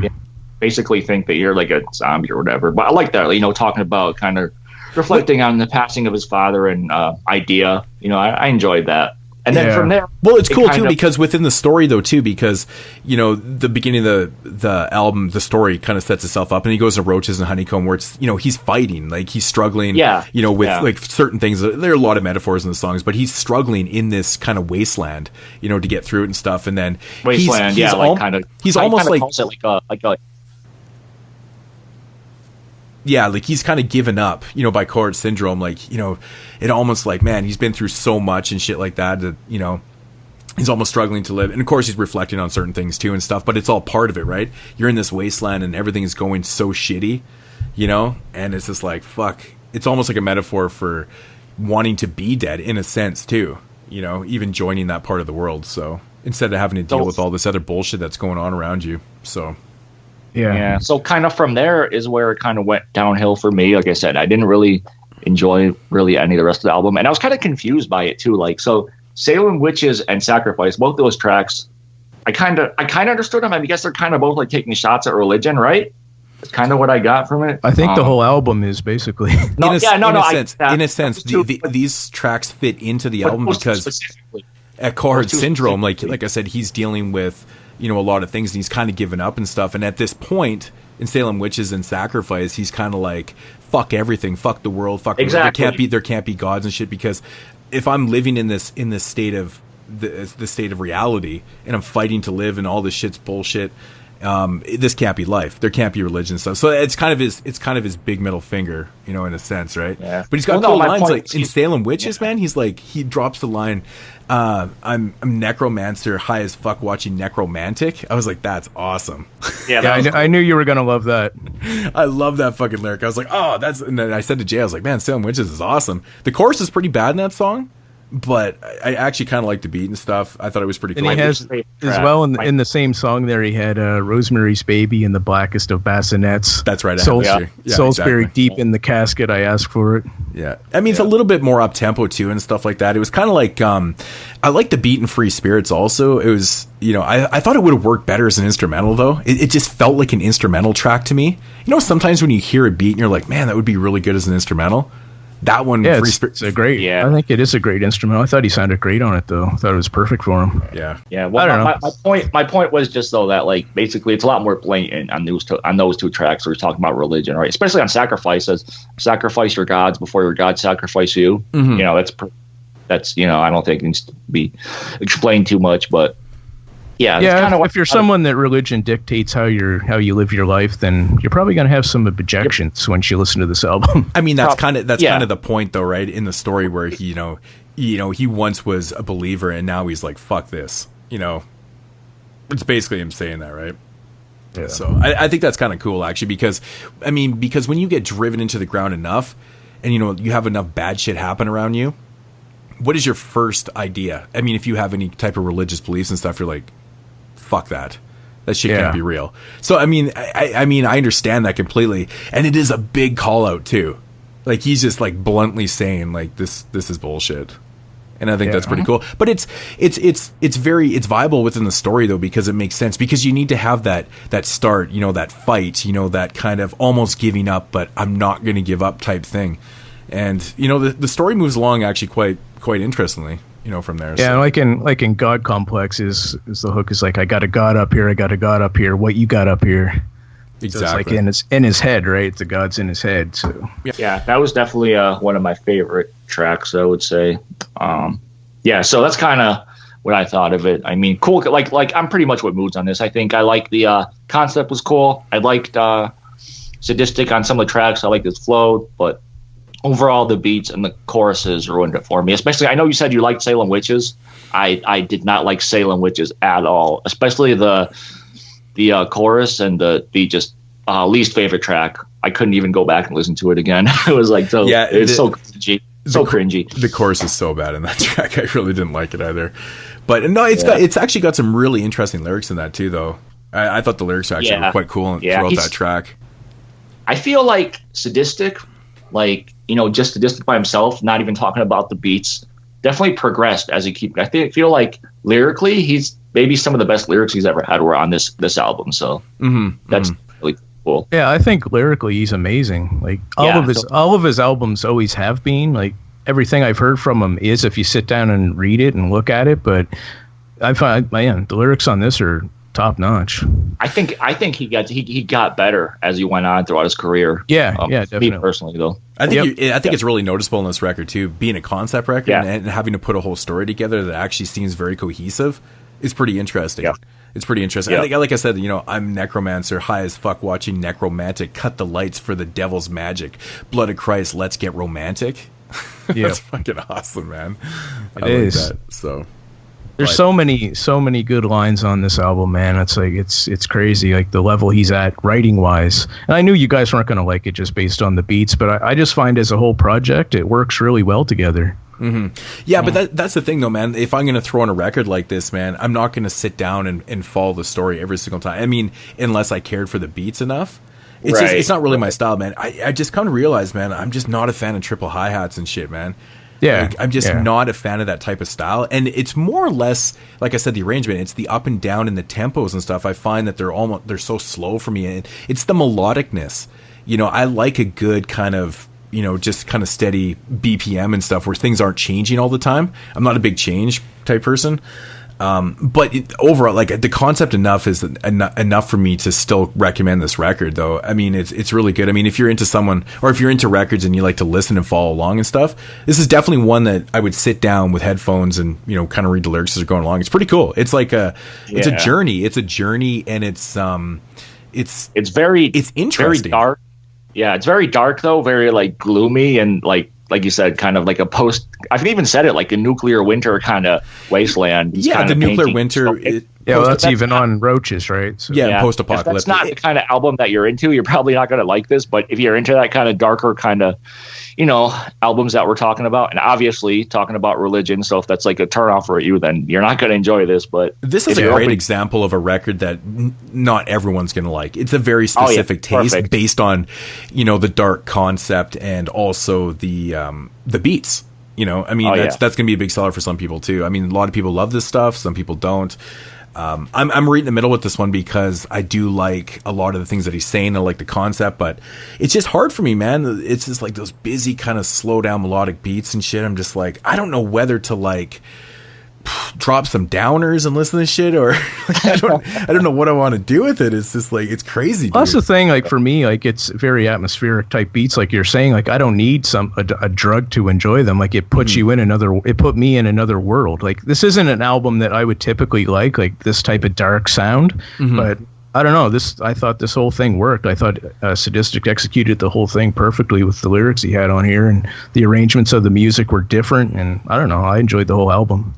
Basically think that you're like a zombie or whatever. But I like that, talking about kind of reflecting on the passing of his father and idea. I enjoyed that. And then from there, well, it's cool too because within the story though too, because the beginning of the album, the story kind of sets itself up, and he goes to Roaches and Honeycomb where it's he's fighting, he's struggling, with certain things. There are a lot of metaphors in the songs, but he's struggling in this kind of wasteland, to get through it and stuff. And then wasteland, he's almost he's kind of given up, by Cotard Syndrome. It almost man, he's been through so much and shit like that, he's almost struggling to live. And of course he's reflecting on certain things too and stuff, but it's all part of it, right? You're in this wasteland and everything is going so shitty, and it's just fuck. It's almost like a metaphor for wanting to be dead in a sense too, even joining that part of the world. So instead of having to deal with all this other bullshit that's going on around you. So yeah. So kind of from there is where it kind of went downhill for me. Like I said, I didn't really enjoy any of the rest of the album, and I was kind of confused by it too. So Salem Witches and Sacrifice, both those tracks, I kind of understood them. I guess they're kind of both like taking shots at religion, right? That's kind of what I got from it. I think the whole album is basically. In a sense, these tracks fit into the album because at Cohort Syndrome, like I said, he's dealing with, you know, a lot of things, and he's kind of given up and stuff. And at this point in Salem Witches and Sacrifice, he's kind of like, fuck everything, fuck the world, fuck exactly. There can't be gods and shit, because if I'm living in this state of the state of reality and I'm fighting to live and all this shit's bullshit, this can't be life. There can't be religion and stuff. So it's kind of his big middle finger, you know, in a sense, right? Yeah. But he's got cool lines like in Salem Witches, man. He's like, he drops the line, I'm necromancer, high as fuck, watching necromantic. I was like, that's awesome. Yeah, I knew you were gonna love that. I love that fucking lyric. I was like, oh, that's. And then I said to Jay, I was like, man, Salem Witches is awesome. The chorus is pretty bad in that song, but I actually kind of like the beat and stuff. I thought it was pretty cool. And he has, as well, in the same song there, he had Rosemary's Baby and the Blackest of Bassinets. That's right. Salisbury exactly. Deep in the Casket, I asked for it. Yeah. I mean, it's a little bit more up-tempo, too, and stuff like that. It was kind of like, I like the beat in Free Spirits also. It was, you know, I thought it would have worked better as an instrumental, though. It just felt like an instrumental track to me. You know, sometimes when you hear a beat and you're like, man, that would be really good as an instrumental. That one, yeah, it's a great. Yeah, I think it is a great instrumental. I thought he sounded great on it, though. I thought it was perfect for him. Yeah, yeah. Well, my point was just though that like basically it's a lot more blatant on those two tracks where he's talking about religion, right? Especially on Sacrifices, sacrifice your gods before your gods sacrifice you. Mm-hmm. You know, that's you know, I don't think it needs to be explained too much, but. Yeah, if you're someone that religion dictates how you live your life, then you're probably going to have some objections once you listen to this album. I mean, that's kind of the point, though, right? In the story where he, he once was a believer and now he's like, fuck this. You know, it's basically him saying that, right? Yeah. So I think that's kind of cool, actually, because when you get driven into the ground enough, and you have enough bad shit happen around you, what is your first idea? I mean, if you have any type of religious beliefs and stuff, you're like, fuck that shit can't be real. So I mean I understand that completely, and it is a big call out too. Like he's just like bluntly saying like this is bullshit, and I think that's pretty cool. But it's viable within the story though, because it makes sense, because you need to have that start, that fight, that kind of almost giving up, but I'm not going to give up type thing. And the story moves along actually quite interestingly. From there. Yeah, so. like in God Complex is the hook is like, I got a God up here, I got a God up here, what you got up here? Exactly. So it's like in his head, right? The God's in his head. So yeah, that was definitely one of my favorite tracks, I would say. So that's kind of what I thought of it. I mean, cool. Like I'm pretty much what moods on this. I think I like the concept was cool. I liked Sadistik on some of the tracks. I liked his flow, but overall, the beats and the choruses ruined it for me. Especially, I know you said you liked Salem Witches. I did not like Salem Witches at all. Especially the chorus and the just least favorite track. I couldn't even go back and listen to it again. It was like so cringy. So cringy. The chorus is so bad in that track. I really didn't like it either. But no, it's actually got some really interesting lyrics in that too, though. I thought the lyrics actually were quite cool throughout that track. I feel like Sadistik, just Sadistik by himself, not even talking about the beats, definitely progressed as he feel like lyrically, he's maybe some of the best lyrics he's ever had were on this album. So that's really cool. Yeah, I think lyrically he's amazing. Like all of his albums always have been. Like everything I've heard from him is, if you sit down and read it and look at it. But I find, man, the lyrics on this are top notch. I think he got better as he went on throughout his career. Yeah, definitely. Me personally, though, I think it's really noticeable in this record too. Being a concept record and having to put a whole story together that actually seems very cohesive is pretty interesting. Yeah. It's pretty interesting. Yeah. I think, like I said, I'm necromancer, high as fuck, watching necromantic, cut the lights for the devil's magic, blood of Christ, let's get romantic. That's fucking awesome, man. It is. Like that. So. There's so many good lines on this album, man. It's like it's crazy, like the level he's at writing wise. And I knew you guys weren't going to like it just based on the beats, but I just find as a whole project, it works really well together. Mm-hmm. Yeah, but that's the thing, though, man. If I'm going to throw on a record like this, man, I'm not going to sit down and follow the story every single time. I mean, unless I cared for the beats enough. It's not really my style, man. I just come to realize, man, I'm just not a fan of triple hi-hats and shit, man. Yeah. Like, I'm just not a fan of that type of style. And it's more or less, like I said, the arrangement. It's the up and down and the tempos and stuff. I find that they're so slow for me. And it's the melodicness. You know, I like a good kind of, you know, just kind of steady BPM and stuff where things aren't changing all the time. I'm not a big change type person. But overall, like the concept enough is enough for me to still recommend this record, though. I mean, it's really good. I mean, if you're into someone, or if you're into records and you like to listen and follow along and stuff, this is definitely one that I would sit down with headphones and, you know, kind of read the lyrics as they're going along. It's pretty cool. It's like it's a journey. It's a journey, and it's interesting. Very dark. Yeah, it's very dark though, very like gloomy and like you said, kind of like a post. I've even said it like a nuclear winter kind of wasteland. He's the nuclear winter. Well, that's even on Roaches, right? So. Yeah, post-apocalyptic. That's not the kind of album that you're into. You're probably not going to like this. But if you're into that kind of darker kind of, you know, albums that we're talking about, and obviously talking about religion, so if that's like a turnoff for you, then you're not going to enjoy this. But this is a great example of a record that not everyone's going to like. It's a very specific taste based on, you know, the dark concept and also the beats. You know, I mean, that's going to be a big seller for some people too. I mean, a lot of people love this stuff. Some people don't. I'm right in the middle with this one because I do like a lot of the things that he's saying. I like the concept, but it's just hard for me, man. It's just like those busy kind of slow down melodic beats and shit. I'm just like, I don't know whether to like drop some downers and listen to this shit, or like, I don't know what I want to do with it. It's just like, it's crazy, dude. That's the thing, like for me, like it's very atmospheric type beats, like you're saying. Like I don't need a drug to enjoy them. Like it puts you in it put me in another world. Like this isn't an album that I would typically like this type of dark sound, but I don't know. I thought this whole thing worked. I thought Sadistik executed the whole thing perfectly with the lyrics he had on here, and the arrangements of the music were different. And I don't know. I enjoyed the whole album.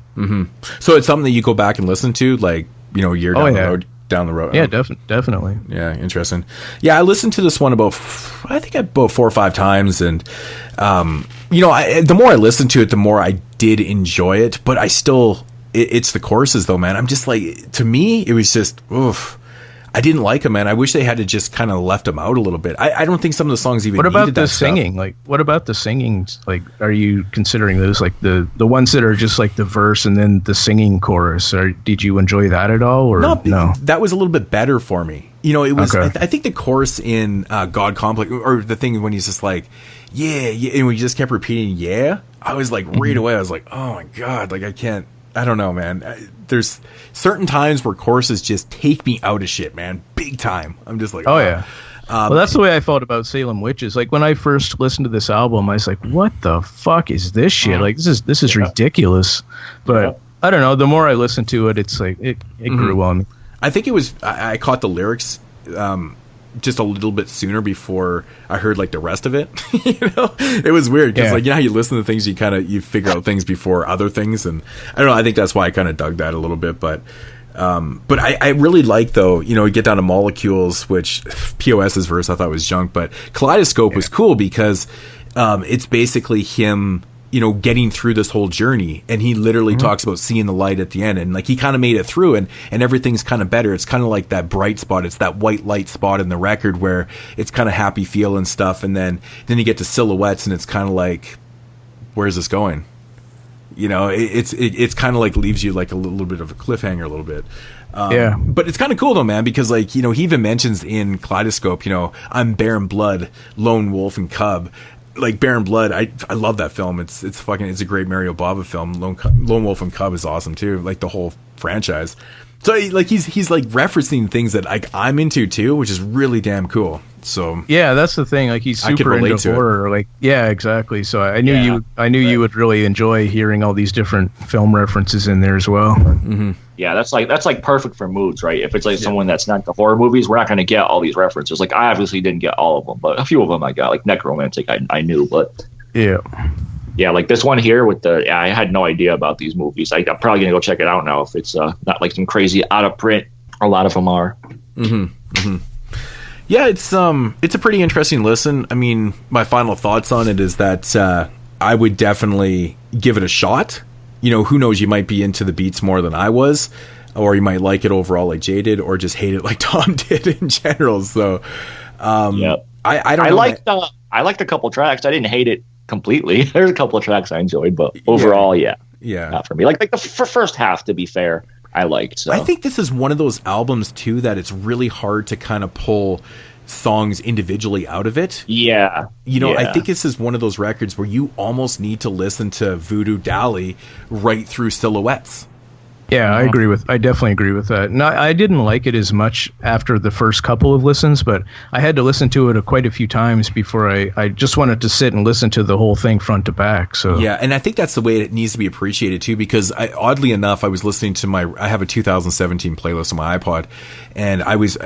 So it's something that you go back and listen to, like, you know, a year down the road. Yeah, definitely. Yeah, interesting. Yeah, I listened to this one about 4 or 5 times, and you know, the more I listened to it, the more I did enjoy it. But I still, it's the choruses though, man. I'm just like, to me, it was just, oof. I didn't like them, man. I wish they had to just kind of left them out a little bit. I don't think some of the songs even. What about needed the that singing? Stuff. Like, what about the singing? Like, are you considering those like the ones that are just like the verse and then the singing chorus? Or did you enjoy that at all? Or no? That was a little bit better for me. You know, it was. Okay. I think the chorus in God Complex, or the thing when he's just like, yeah, and we just kept repeating, yeah. I was like, right away, I was like, oh my god, like I can't. I don't know, man. There's certain times where choruses just take me out of shit, man. Big time. I'm just like, yeah. Well, that's the way I felt about Salem Witches. Like when I first listened to this album, I was like, what the fuck is this shit? Like this is ridiculous. But I don't know. The more I listened to it, it's like it grew on me. I think it was. I caught the lyrics just a little bit sooner before I heard like the rest of it. You know, it was weird because like, you know how you listen to things, you figure out things before other things, and I don't know, I think that's why I kind of dug that a little bit. But I really like, though, you know, we get down to Molecules, which POS's verse I thought was junk, but Kaleidoscope was cool because it's basically him, you know, getting through this whole journey, and he literally talks about seeing the light at the end, and like he kind of made it through, and everything's kind of better. It's kind of like that bright spot. It's that white light spot in the record where it's kind of happy feel and stuff, and then you get to Silhouettes, and it's kind of like, where's this going? You know, it's kind of like leaves you like a little bit of a cliffhanger, a little bit. But it's kind of cool though, man, because like, you know, he even mentions in Kaleidoscope, you know, I'm Baron Blood, Lone Wolf, and Cub. Like Baron Blood, I love that film. It's a great Mario Bava film. Lone Wolf and Cub is awesome too. Like the whole franchise. So like he's like referencing things that like I'm into too, which is really damn cool. So yeah, that's the thing. Like he's super into horror. Like yeah, exactly. So I knew you would really enjoy hearing all these different film references in there as well. Yeah, that's like perfect for moods, right? If it's like someone that's not the horror movies, we're not going to get all these references. Like I obviously didn't get all of them, but a few of them I got. Like Necromantic, I knew, but yeah, like this one here with I had no idea about these movies. I'm probably gonna go check it out now if it's not like some crazy out of print. A lot of them are. Yeah, it's a pretty interesting listen. I mean, my final thoughts on it is that I would definitely give it a shot. You know, who knows? You might be into the beats more than I was, or you might like it overall like Jay did, or just hate it like Tom did in general. So, I don't know. I liked a couple tracks. I didn't hate it completely. There's a couple of tracks I enjoyed, but overall, yeah, not for me. Like the first half, to be fair, I liked. So I think this is one of those albums too that it's really hard to kind of pull songs individually out of it. Yeah. I think this is one of those records where you almost need to listen to Voodoo Dali right through Silhouettes. Yeah, I definitely agree with that. No, I didn't like it as much after the first couple of listens, but I had to listen to it quite a few times before I just wanted to sit and listen to the whole thing front to back. So yeah, and I think that's the way it needs to be appreciated too, because oddly enough, I was listening to I have a 2017 playlist on my iPod, and I was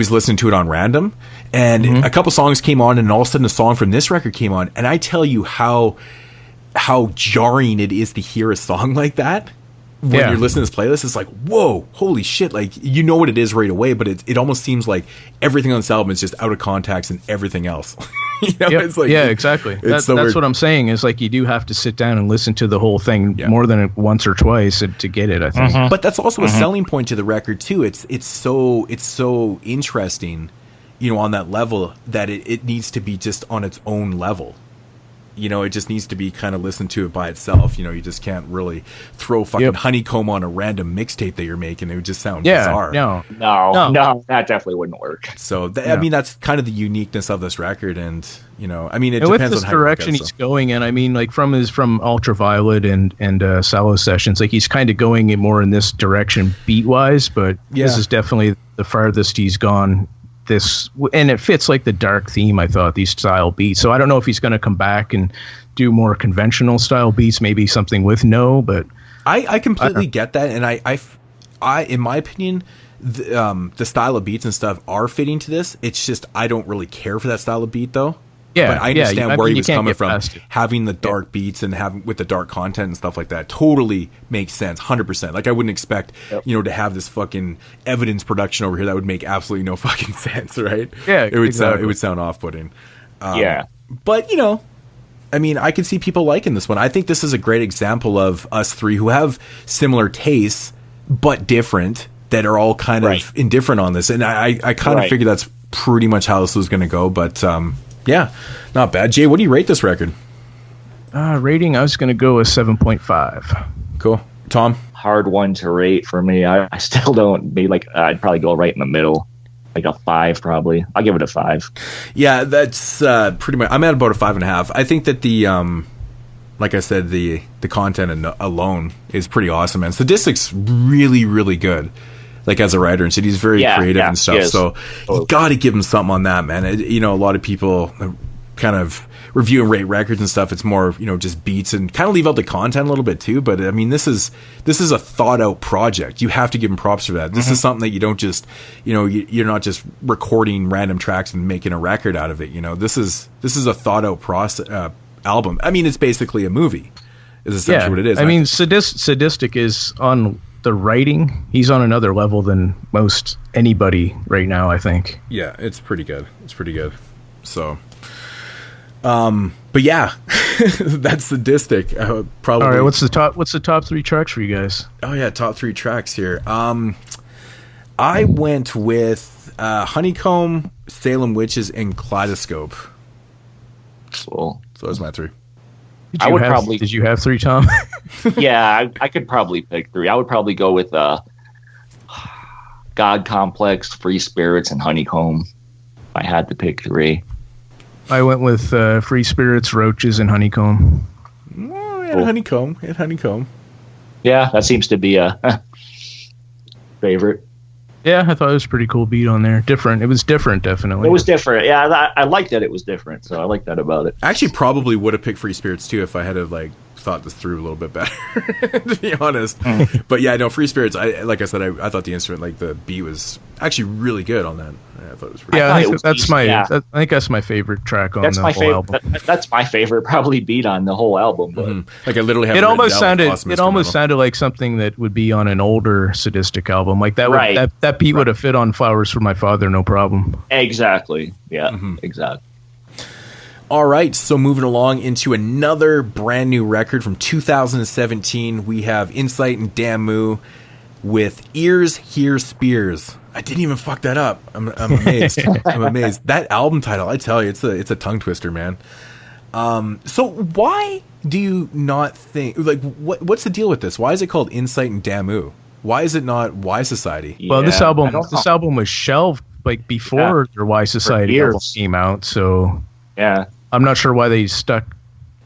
listening to it on random, and a couple songs came on, and all of a sudden a song from this record came on, and I tell you how jarring it is to hear a song like that. When you're listening to this playlist, it's like, whoa, holy shit. Like, you know what it is right away, but it almost seems like everything on this album is just out of context and everything else. It's like, exactly. That's what I'm saying is like, you do have to sit down and listen to the whole thing more than once or twice to get it, I think. But that's also a selling point to the record too. It's so interesting, on that level that it needs to be just on its own level. It just needs to be kind of listened to it by itself. You just can't really throw fucking Honeycomb on a random mixtape that you're making. It would just sound bizarre. No, that definitely wouldn't work. So, I mean, that's kind of the uniqueness of this record. And, it and depends with this on how direction he's going in. I mean, like from Ultraviolet and Sallow Sessions, like he's kind of going in more in this direction beat wise, but this is definitely the farthest he's gone. And it fits like the dark theme, I thought, these style beats. So I don't know if he's going to come back and do more conventional style beats, maybe something with but I completely get that. And I in my opinion, the style of beats and stuff are fitting to this. It's just, I don't really care for that style of beat though. Yeah, but I understand where he was coming from. Having the dark beats and having with the dark content and stuff like that totally makes sense, 100%. Like I wouldn't expect, to have this fucking Evidence production over here that would make absolutely no fucking sense, right? Yeah, it would sound off-putting. But I mean, I could see people liking this one. I think this is a great example of us three who have similar tastes but different, that are all kind of indifferent on this, and I kind of figured that's pretty much how this was going to go, but. Yeah, not bad. Jay, what do you rate this record? Rating, I was going to go with 7.5. Cool. Tom? Hard one to rate for me. I still don't. Maybe I'd probably go right in the middle, like a 5 probably. I'll give it a 5. Yeah, that's pretty much. I'm at about a 5.5. I think that the like I said, the content alone is pretty awesome, and Sadistik's really, really good. Like as a writer, and so he's very creative and stuff. So you got to give him something on that, man. A lot of people kind of review and rate records and stuff. It's more, just beats and kind of leave out the content a little bit too. But I mean, this is a thought out project. You have to give him props for that. This is something that you don't just, you're not just recording random tracks and making a record out of it. This is a thought out album. I mean, it's basically a movie. Is essentially what it is. I mean, Sadistik is on. The writing, he's on another level than most anybody right now, I think. Yeah, it's pretty good. So, but yeah, that's Sadistik. Probably. All right, what's the top 3 tracks for you guys? Oh yeah, top 3 tracks here. I went with Honeycomb, Salem Witches, and Kaleidoscope. Cool. So those my 3. Did you have 3, Tom? Yeah, I could probably pick 3. I would probably go with God Complex, Free Spirits, and Honeycomb. If I had to pick 3. I went with Free Spirits, Roaches, and Honeycomb. Oh, Honeycomb. Yeah, that seems to be a favorite. Yeah, I thought it was a pretty cool beat on there. Different. It was different, definitely. It was different. Yeah, I liked that it was different, so I like that about it. I actually probably would have picked Free Spirits, too, if I had thought this through a little bit better, to be honest. But yeah, no, Free Spirits, I thought the instrument, the beat was actually really good on that. I thought it was pretty I think that's my favorite track on the whole album. That's my favorite probably beat on the whole album. But I literally have it almost sounded like something that would be on an older Sadistik album. Like that beat would have fit on Flowers for My Father, no problem. Exactly. Yeah, exactly. All right, so moving along into another brand new record from 2017, we have Insight and Damu with Ears Hear Spears. I didn't even fuck that up. I'm amazed. I'm amazed. That album title, I tell you, it's a tongue twister, man. So why do you not think, like, what's the deal with this? Why is it called Insight and Damu? Why is it not Y Society? Well, this Yeah, I album don't know. was shelved like before their Y Society years. album came out, so Yeah. I'm not sure why they stuck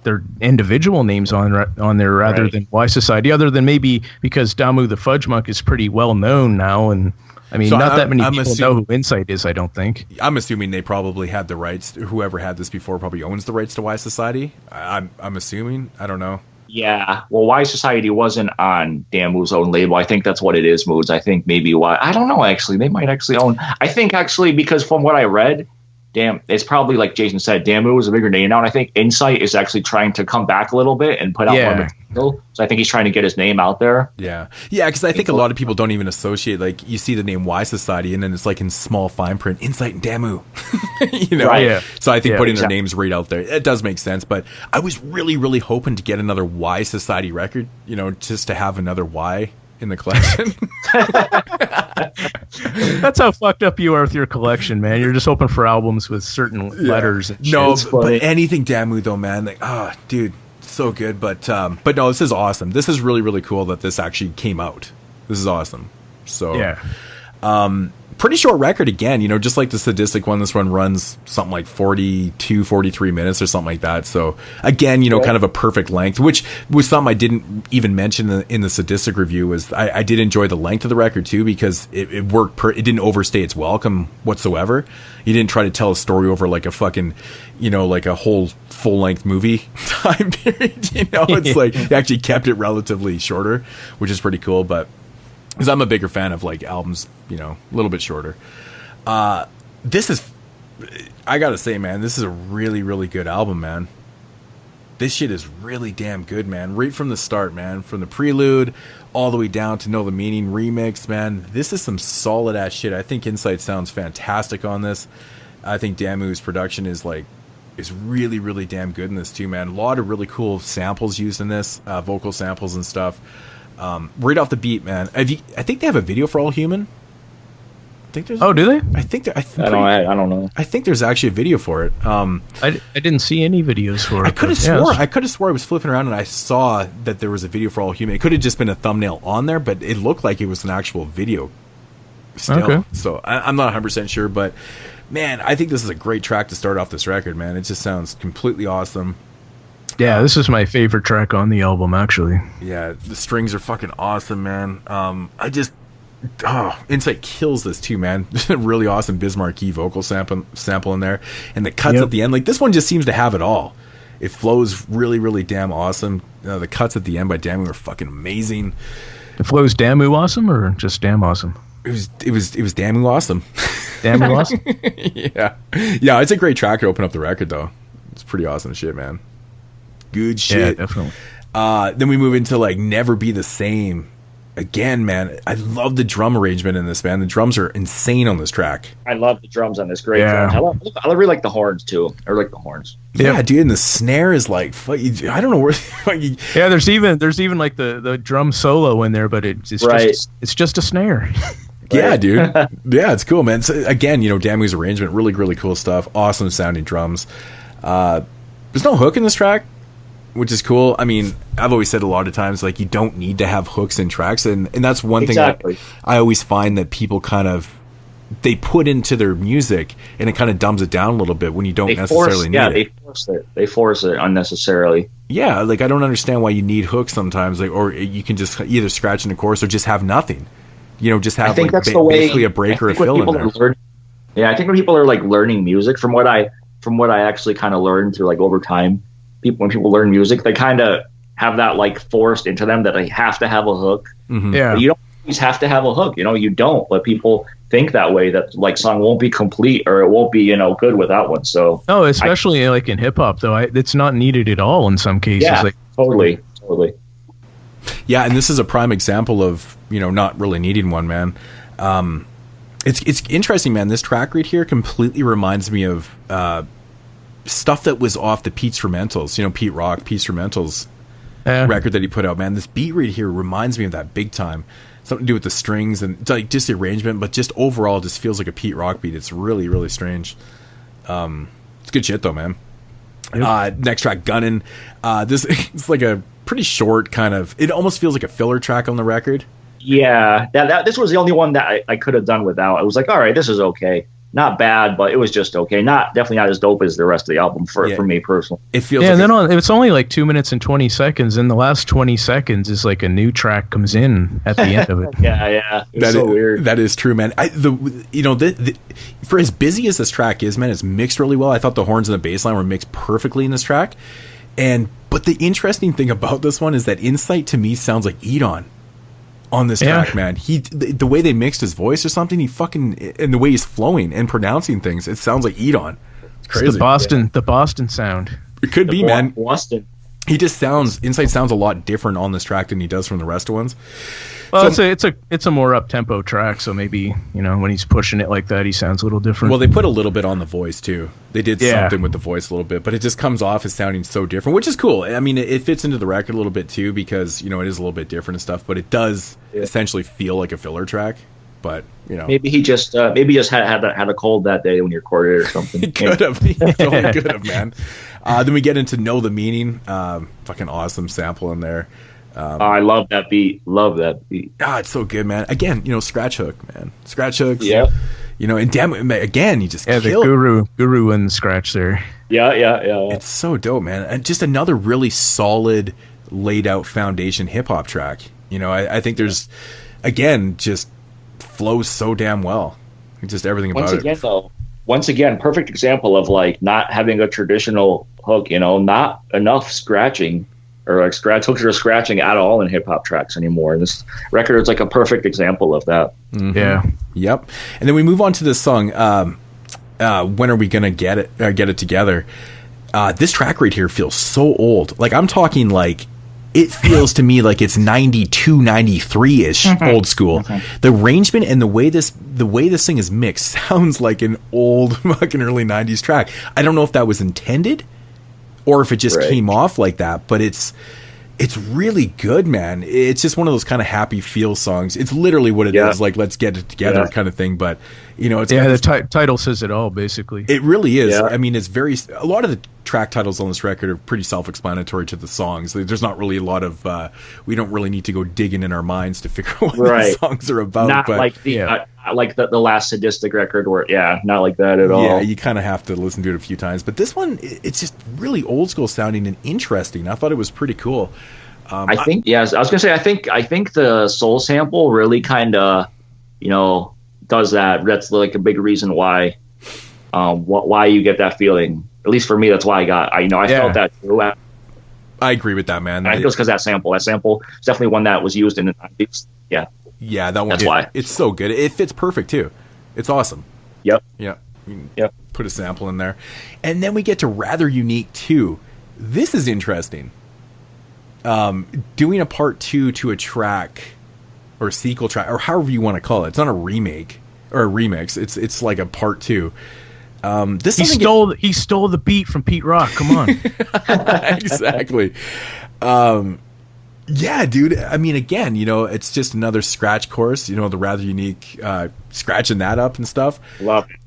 their individual names on there rather Right. than Y Society, other than maybe because Damu the Fudge Monk is pretty well known now, and I mean, So not that many I'm people know who Insight is, I don't think. I'm assuming they probably had the rights. Whoever had this before probably owns the rights to Y Society. I'm assuming. I don't know. Yeah. Well, Y Society wasn't on Damu's own label. I think that's what it is, Moods. I think maybe why. I don't know, actually. They might actually own. I think, actually, because from what I read, it's probably like Jason said, Damu is a bigger name now. And I think Insight is actually trying to come back a little bit and put out more material. So I think he's trying to get his name out there. Yeah. Yeah, because I think a lot of people don't even associate, like, you see the name Y Society and then it's like in small fine print, Insight and Damu. You know? Right. Yeah. So I think Yeah, putting their exactly. names right out there, it does make sense. But I was really, really hoping to get another Y Society record, you know, just to have another Y in the collection. That's how fucked up you are with your collection, man. You're just hoping for albums with certain letters. And shit. No, It's funny. but anything Damu though, man. Like, dude, so good. But no, this is awesome. This is really, really cool that this actually came out. This is awesome. So Yeah. pretty short record again, you know, just like the Sadistik one. This one runs something like 42, 43 minutes or something like that. So again, you know, kind of a perfect length, which was something I didn't even mention in the Sadistik review. Was I did enjoy the length of the record too, because it worked. It didn't overstay its welcome whatsoever. You didn't try to tell a story over like a fucking, you know, like a whole full length movie time period. You know, it's like they actually kept it relatively shorter, which is pretty cool. But because I'm a bigger fan of like albums, you know, a little bit shorter. This is, I gotta say, man, this is a really, really good album, man. This shit is really damn good, man. Right from the start, man. From the prelude all the way down to Know the Meaning remix, man. This is some solid ass shit. I think Insight sounds fantastic on this. I think Damu's production is really, really damn good in this too, man. A lot of really cool samples used in this, vocal samples and stuff. Right off the beat, man. I think they have a video for All Human. I think there's. Oh, do they? I think I don't know. I think there's actually a video for it. I didn't see any videos for it. I could have but, swore. yeah, I could have swore I was flipping around and I saw that there was a video for All Human. It could have just been a thumbnail on there, but it looked like it was an actual video. Still, Okay. so I'm not 100% sure, but man, I think this is a great track to start off this record. Man, it just sounds completely awesome. Yeah, this is my favorite track on the album, actually. Yeah, the strings are fucking awesome, man. Insight kills this too, man. Really awesome Bismarcky vocal sample in there, and the cuts Yep. at the end. Like this one just seems to have it all. It flows really, really damn awesome. The cuts at the end by Damu are fucking amazing. It flows Damu awesome or just damn awesome? It was Damu awesome. Damu awesome? yeah. It's a great track to open up the record though. It's pretty awesome shit, man. Good shit. Yeah, definitely. Then we move into like Never Be the Same. Again, man, I love the drum arrangement in this, man. The drums are insane on this track. I love the drums on this. Great Yeah. drums. I really like the horns too. I like the horns. Yeah, dude, and the snare is like, I don't know where. Yeah, there's even like the drum solo in there, but it's Right. just a snare. Yeah, dude. Yeah, it's cool, man. So, again, you know, Damu's arrangement, really, really cool stuff. Awesome sounding drums. There's no hook in this track, which is cool. I mean, I've always said a lot of times, like, you don't need to have hooks in tracks, and that's one Exactly. thing I always find that people kind of they put into their music, and it kind of dumbs it down a little bit when you don't necessarily need it. They force it unnecessarily. Yeah, like I don't understand why you need hooks sometimes, like, or you can just either scratch in the chorus or just have nothing. You know, just have I think like that's the way, basically a break or a fill in there. I think when people are like learning music, from what I actually kind of learned through like over time, when people learn music, they kind of have that like forced into them that they have to have a hook. Yeah. But you don't always have to have a hook. You know, you don't let people think that way, that like song won't be complete or it won't be, you know, good without one. So No, especially like in hip hop though, it's not needed at all in some cases. yeah, Like totally. Yeah, and this is a prime example of, you know, not really needing one, man. It's interesting, man. This track right here completely reminds me of stuff that was off the Pete's Fermentals, you know, Pete Rock, Pete's Fermentals record that he put out, man. This beat right here reminds me of that big time. Something to do with the strings and like just the arrangement, but just overall just feels like a Pete Rock beat. It's really, really strange. It's good shit though, man. Next track, Gunnin'. This it's like a pretty short kind of. It almost feels like a filler track on the record. Yeah, this was the only one that I could have done without. I was like, all right, this is okay. Not bad, but it was just okay. Definitely not as dope as the rest of the album for me personally. It feels it's only like 2 minutes and 20 seconds, and the last 20 seconds is like a new track comes in at the end of it. Yeah. It's so weird. That is true, man. For as busy as this track is, man, it's mixed really well. I thought the horns and the bass line were mixed perfectly in this track. But the interesting thing about this one is that Insight to me sounds like Edon on this track, man. The way they mixed his voice or something, and the way he's flowing and pronouncing things, it sounds like Edon. It's crazy. It's the Boston sound. It could be, man. Boston. He just Insight sounds a lot different on this track than he does from the rest of ones. Well, it's a more up tempo track, so maybe when he's pushing it like that, he sounds a little different. Well, they put a little bit on the voice too. They did something with the voice a little bit, but it just comes off as sounding so different, which is cool. I mean, it fits into the record a little bit too because it is a little bit different and stuff, but it does essentially feel like a filler track. But maybe he just had a cold that day when he recorded it or something. He could have. He totally could have, man. Then we get into Know the Meaning. Fucking awesome sample in there. I love that beat. It's so good, man. Again, scratch hook, man. Scratch hooks. Yeah. And damn it, again, he just killed. The guru and scratch there. Yeah. It's so dope, man. And just another really solid, laid out foundation hip hop track. I think there's, again, just flows so damn well. Just everything about it. Once again, perfect example of like not having a traditional hook. Not enough scratching. Or like scratch hooks or scratching at all in hip hop tracks anymore. And this record is like a perfect example of that. Mm-hmm. Yeah. Yep. And then we move on to this song. When are we gonna get it together? This track right here feels so old. Like I'm talking like it feels to me like it's 92, 93 ish old school. The arrangement and the way this thing is mixed sounds like an old fucking early 90s track. I don't know if that was intended. Or if it just came off like that, but it's really good, man. It's just one of those kind of happy feel songs. It's literally what it is, like let's get it together kind of thing. But it's the title says it all, basically. It really is. Yeah. I mean, it's a lot of the track titles on this record are pretty self-explanatory to the songs. There's not really a lot of we don't really need to go digging in our minds to figure out what the songs are about. Not like the last Sadistik record where not like that at all. Yeah, you kind of have to listen to it a few times. But this one, it's just really old school sounding and interesting. I thought it was pretty cool. I was gonna say I think the soul sample really kind of does that. That's like a big reason why you get that feeling. At least for me, that's why I felt that too. I agree with that, man. I think it was because that sample is definitely one that was used in the 90s. Yeah. Yeah, that one. That's why. It's so good. It fits perfect too. It's awesome. Yep. Yeah. Yep. Put a sample in there. And then we get to Rather Unique 2. This is interesting. Doing a part 2 to a track or a sequel track or however you want to call it. It's not a remake or a remix. It's like a part 2. He stole the beat from Pete Rock. Come on. Exactly. Yeah, dude. I mean, again, it's just another scratch chorus. The Rather Unique, scratching that up and stuff. Love it.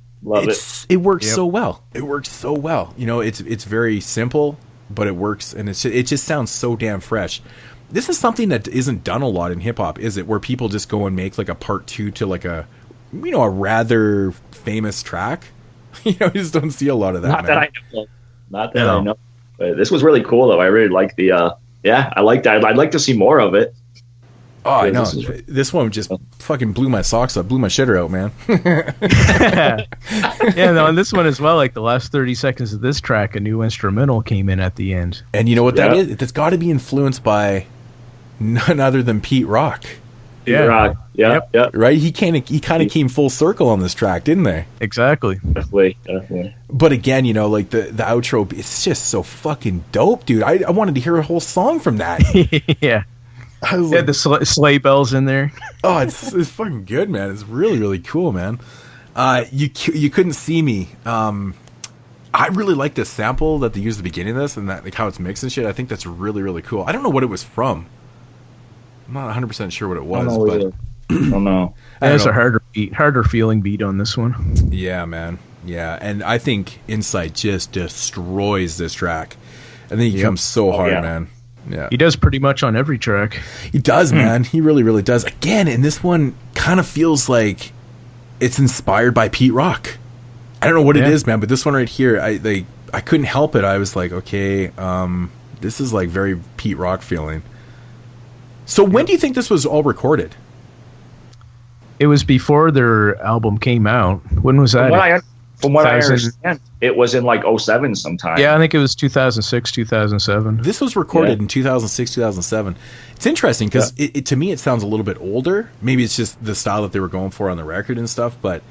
It works so well. It works so well. It's very simple, but it works, and it just sounds so damn fresh. This is something that isn't done a lot in hip hop, is it? Where people just go and make like a part 2 to like a rather famous track. You just don't see a lot of that. Not that I know. But this was really cool, though. I really like the. I like that. I'd like to see more of it. Oh, I know. This one just fucking blew my socks up, blew my shitter out, man. And this one as well. Like the last 30 seconds of this track, a new instrumental came in at the end. And you know what that is? That's got to be influenced by none other than Pete Rock. Yeah. Right? He kind of came full circle on this track, didn't they? Exactly. Definitely. But again, like the outro, it's just so fucking dope, dude. I wanted to hear a whole song from that. Yeah. I was like, the sleigh bells in there. Oh, it's fucking good, man. It's really, really cool, man. You couldn't see me. I really like this sample that they used at the beginning of this and that like how it's mixed and shit. I think that's really, really cool. I don't know what it was from. I'm not 100% sure what it was, but I don't know. There's a harder feeling beat on this one. Yeah, man. Yeah, and I think Insight just destroys this track. I think he comes so hard, man. Yeah, he does pretty much on every track. He does, man. He really, really does. Again, and this one kind of feels like it's inspired by Pete Rock. I don't know what it is, man, but this one right here, I couldn't help it. I was like, okay, this is like very Pete Rock feeling. So when do you think this was all recorded? It was before their album came out. When was that? From what I understand, it was in like 07 sometime. Yeah, I think it was 2006, 2007. This was recorded in 2006, 2007. It's interesting because to me it sounds a little bit older. Maybe it's just the style that they were going for on the record and stuff, but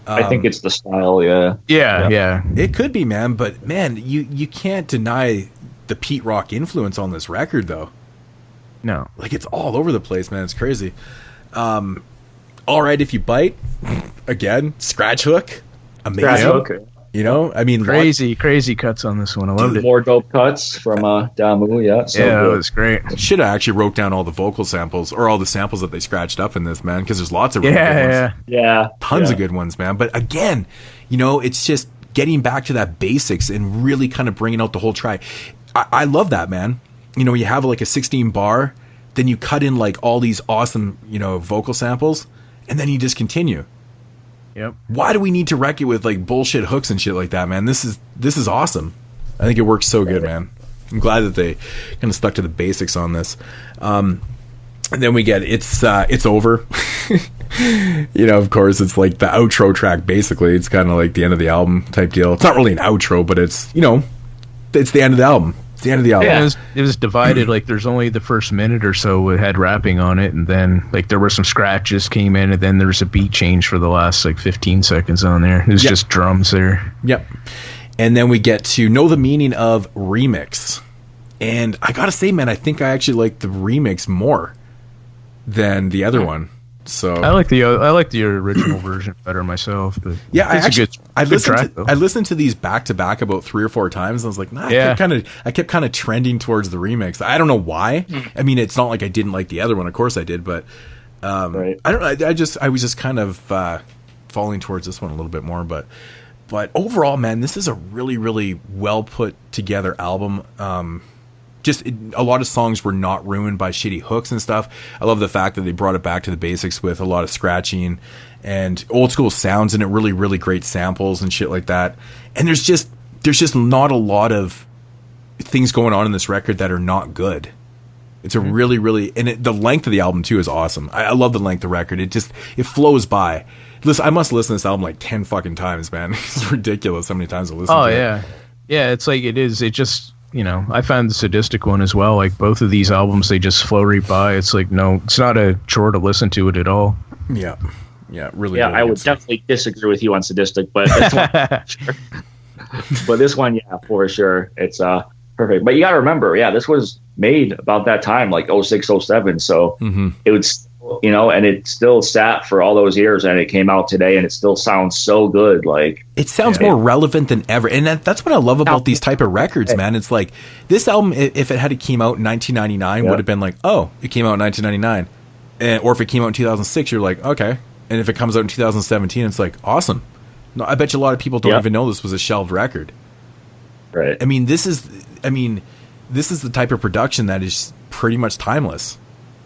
I think it's the style, yeah. Yeah. It could be, man, but man, you can't deny the Pete Rock influence on this record, though. No. Like, it's all over the place, man. It's crazy. All Right If You Bite, again, scratch hook. Amazing. Scratch hook. You know, I mean, crazy cuts on this one. I loved it. More dope cuts from Damu, yeah. So yeah, good. it was great. Should have actually wrote down all the vocal samples or all the samples that they scratched up in this, man, because there's lots of really good ones. Yeah. Tons of good ones, man. But again, you know, it's just getting back to that basics and really kind of bringing out the whole track. I love that, man. You know, you have like a 16 bar, then you cut in like all these awesome, you know, vocal samples, and then you just continue. Yep. Why do we need to wreck it with like bullshit hooks and shit like that, man? This is awesome. I think it works so good, man. I'm glad that they kind of stuck to the basics on this. And then we get It's Over. You know, of course, it's like the outro track. Basically, it's kind of like the end of the album type deal. It's not really an outro, but it's, you know, it's the end of the album. It's the end of the album. Yeah, it was divided. Like, there's only the first minute or so it had rapping on it, and then like there were some scratches came in, and then there was a beat change for the last like 15 seconds on there. It was just drums there. Yep. And then we get to Know the Meaning of Remix, and I gotta say, man, I think I actually like the remix more than the other one. So I like the original version better myself. But yeah, I listened listened to these back to back about 3 or 4 times. And I was like, nah, I kept kind of trending towards the remix. I don't know why. I mean, it's not like I didn't like the other one. Of course I did, but I don't know. I was just kind of falling towards this one a little bit more. But overall, man, this is a really, really well put together album. A lot of songs were not ruined by shitty hooks and stuff. I love the fact that they brought it back to the basics with a lot of scratching and old school sounds, and it really, really great samples and shit like that. And there's just not a lot of things going on in this record that are not good. It's a really, really, and the length of the album too is awesome. I love the length of the record. It flows by. Listen, I must listen to this album like 10 fucking times, man. It's ridiculous how many times I listen to it. Yeah, it's like it is. It just, you know, I found the Sadistik one as well. Like, both of these albums, they just flow right by. It's like, no, it's not a chore to listen to it at all. Yeah, really. Yeah, really I would definitely disagree with you on Sadistik, but this one, sure. But this one, yeah, for sure, it's perfect. But you gotta remember, this was made about that time, like 06, 07. So it was, you know, and it still sat for all those years, and it came out today, and it still sounds so good. Like, it sounds more relevant than ever, and that's what I love about these type of records, man. It's like this album, if it had came out in 1999, would have been like, oh, it came out in 1999, or if it came out in 2006, you're like, okay. And if it comes out in 2017, it's like, awesome. No, I bet you a lot of people don't even know this was a shelved record. Right. I mean, this is the type of production that is pretty much timeless.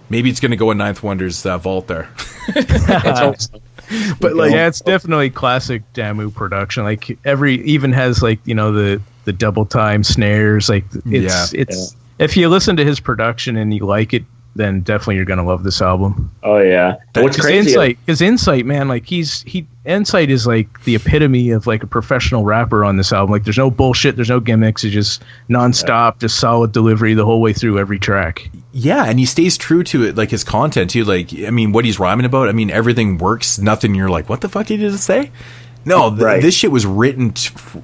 Maybe it's going to go in Ninth Wonder's vault there. But like, yeah, it's definitely classic Damu production. Like, even has like, you know, the double time snares. Like, it's if you listen to his production and you like it, then definitely you're gonna love this album. Oh yeah, what's crazy? His Insight, man, like Insight is like the epitome of like a professional rapper on this album. Like, there's no bullshit, there's no gimmicks. It's just nonstop, just solid delivery the whole way through every track. Yeah, and he stays true to it, like his content too. Like, I mean, what he's rhyming about. I mean, everything works. Nothing. You're like, what the fuck did he just say? No, this shit was written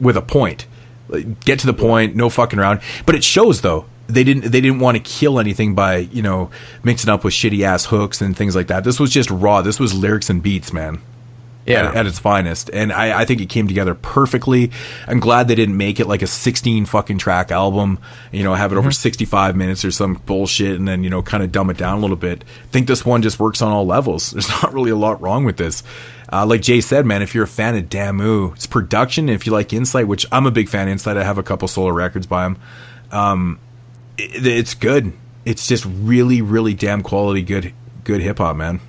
with a point. Like, get to the point, no fucking around. But it shows though. They didn't want to kill anything by, you know, mixing up with shitty ass hooks and things like that. This was just raw. This was lyrics and beats, man. at its finest. And I think it came together perfectly. I'm glad they didn't make it like a 16 fucking track album, have it over 65 minutes or some bullshit and then, kind of dumb it down a little bit. I think this one just works on all levels. There's not really a lot wrong with this. Like Jay said, man, if you're a fan of Damu, it's production. If you like Insight, which I'm a big fan of Insight, I have a couple solo records by him. It's good. It's just really, really damn quality, good hip hop, man.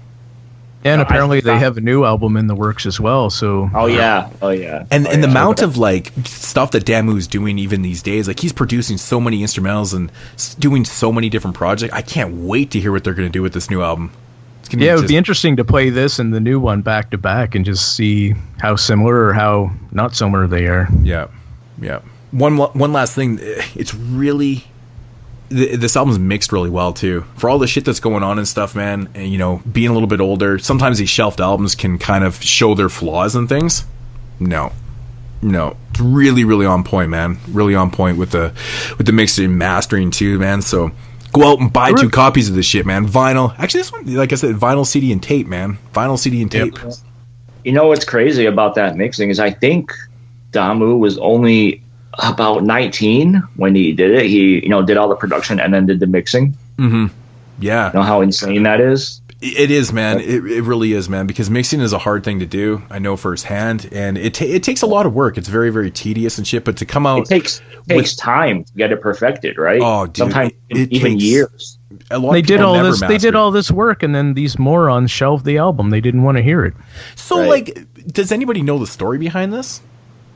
And apparently they have a new album in the works as well. So Oh yeah. And the amount of like stuff that Damu's doing even these days, like he's producing so many instrumentals and doing so many different projects. I can't wait to hear what they're going to do with this new album. It would be interesting to play this and the new one back to back and just see how similar or how not similar they are. Yeah. One last thing, it's really. This album's mixed really well too. For all the shit that's going on and stuff, man, and being a little bit older, sometimes these shelved albums can kind of show their flaws and things. No, it's really, really on point, man. Really on point with the mixing and mastering too, man. So go out and buy 2 copies of this shit, man. Vinyl. Actually, this one, like I said, vinyl, CD, and tape, man. Vinyl, CD, and tape. Yep. What's crazy about that mixing is I think Damu was only about 19 when he did it. He did all the production and then did the mixing. Yeah. You know how insane that is? It is, man. It really is, man, because mixing is a hard thing to do. I know firsthand, and it takes a lot of work. It's very, very tedious and shit, but to come out, it takes time to get it perfected, right? Oh, dude, sometimes even years. They did all this. They did all this work, and then these morons shelved the album. They didn't want to hear it. So, like, does anybody know the story behind this?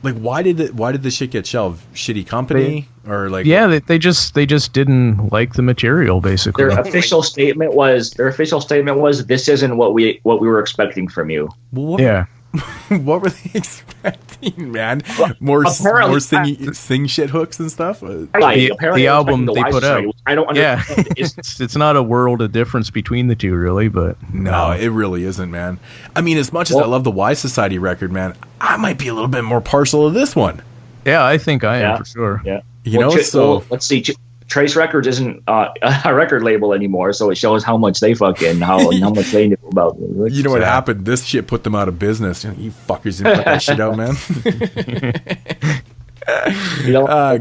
Like, why did this shit get shelved? Shitty company or like? Yeah, they just didn't like the material. Basically, their official statement was this isn't what we were expecting from you. Yeah. What were they expecting, man? More sing shit hooks and stuff. The album they put out. I don't understand. Yeah, it's not a world of difference between the two, really. But no, it really isn't, man. I mean, as much as I love the Y Society record, man, I might be a little bit more partial to this one. Yeah, I think I am for sure. Yeah, so let's see. Trace Records isn't a record label anymore, so it shows how much they how much they knew about music. You know what happened? This shit put them out of business. You fuckers didn't put that shit out, man.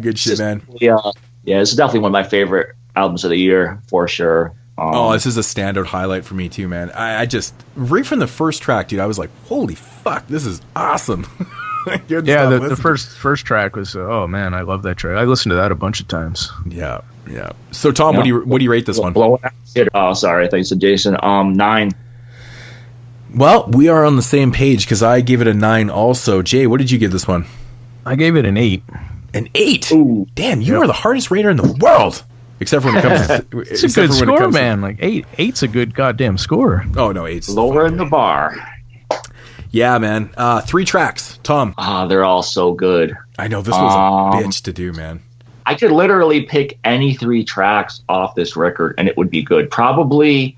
Good shit, man. Yeah, it's definitely one of my favorite albums of the year for sure. This is a standout highlight for me too, man. I just right from the first track, dude, I was like, "Holy fuck, this is awesome." The first track was oh man, I love that track. I listened to that a bunch of times. Yeah. So Tom, what do you rate this one? Oh, sorry, I thought you said Jason. 9. Well, we are on the same page because I gave it a 9 also. Jay, what did you give this one? I gave it an 8. An 8? Ooh. Damn, you are the hardest rater in the world. Except for when it comes to... It's a good score, man. Like 8's a good goddamn score. Oh, no, 8's... Lowering the bar. Yeah, man. 3 tracks. Tom. They're all so good. I know, this was a bitch to do, man. I could literally pick any 3 tracks off this record and it would be good. Probably,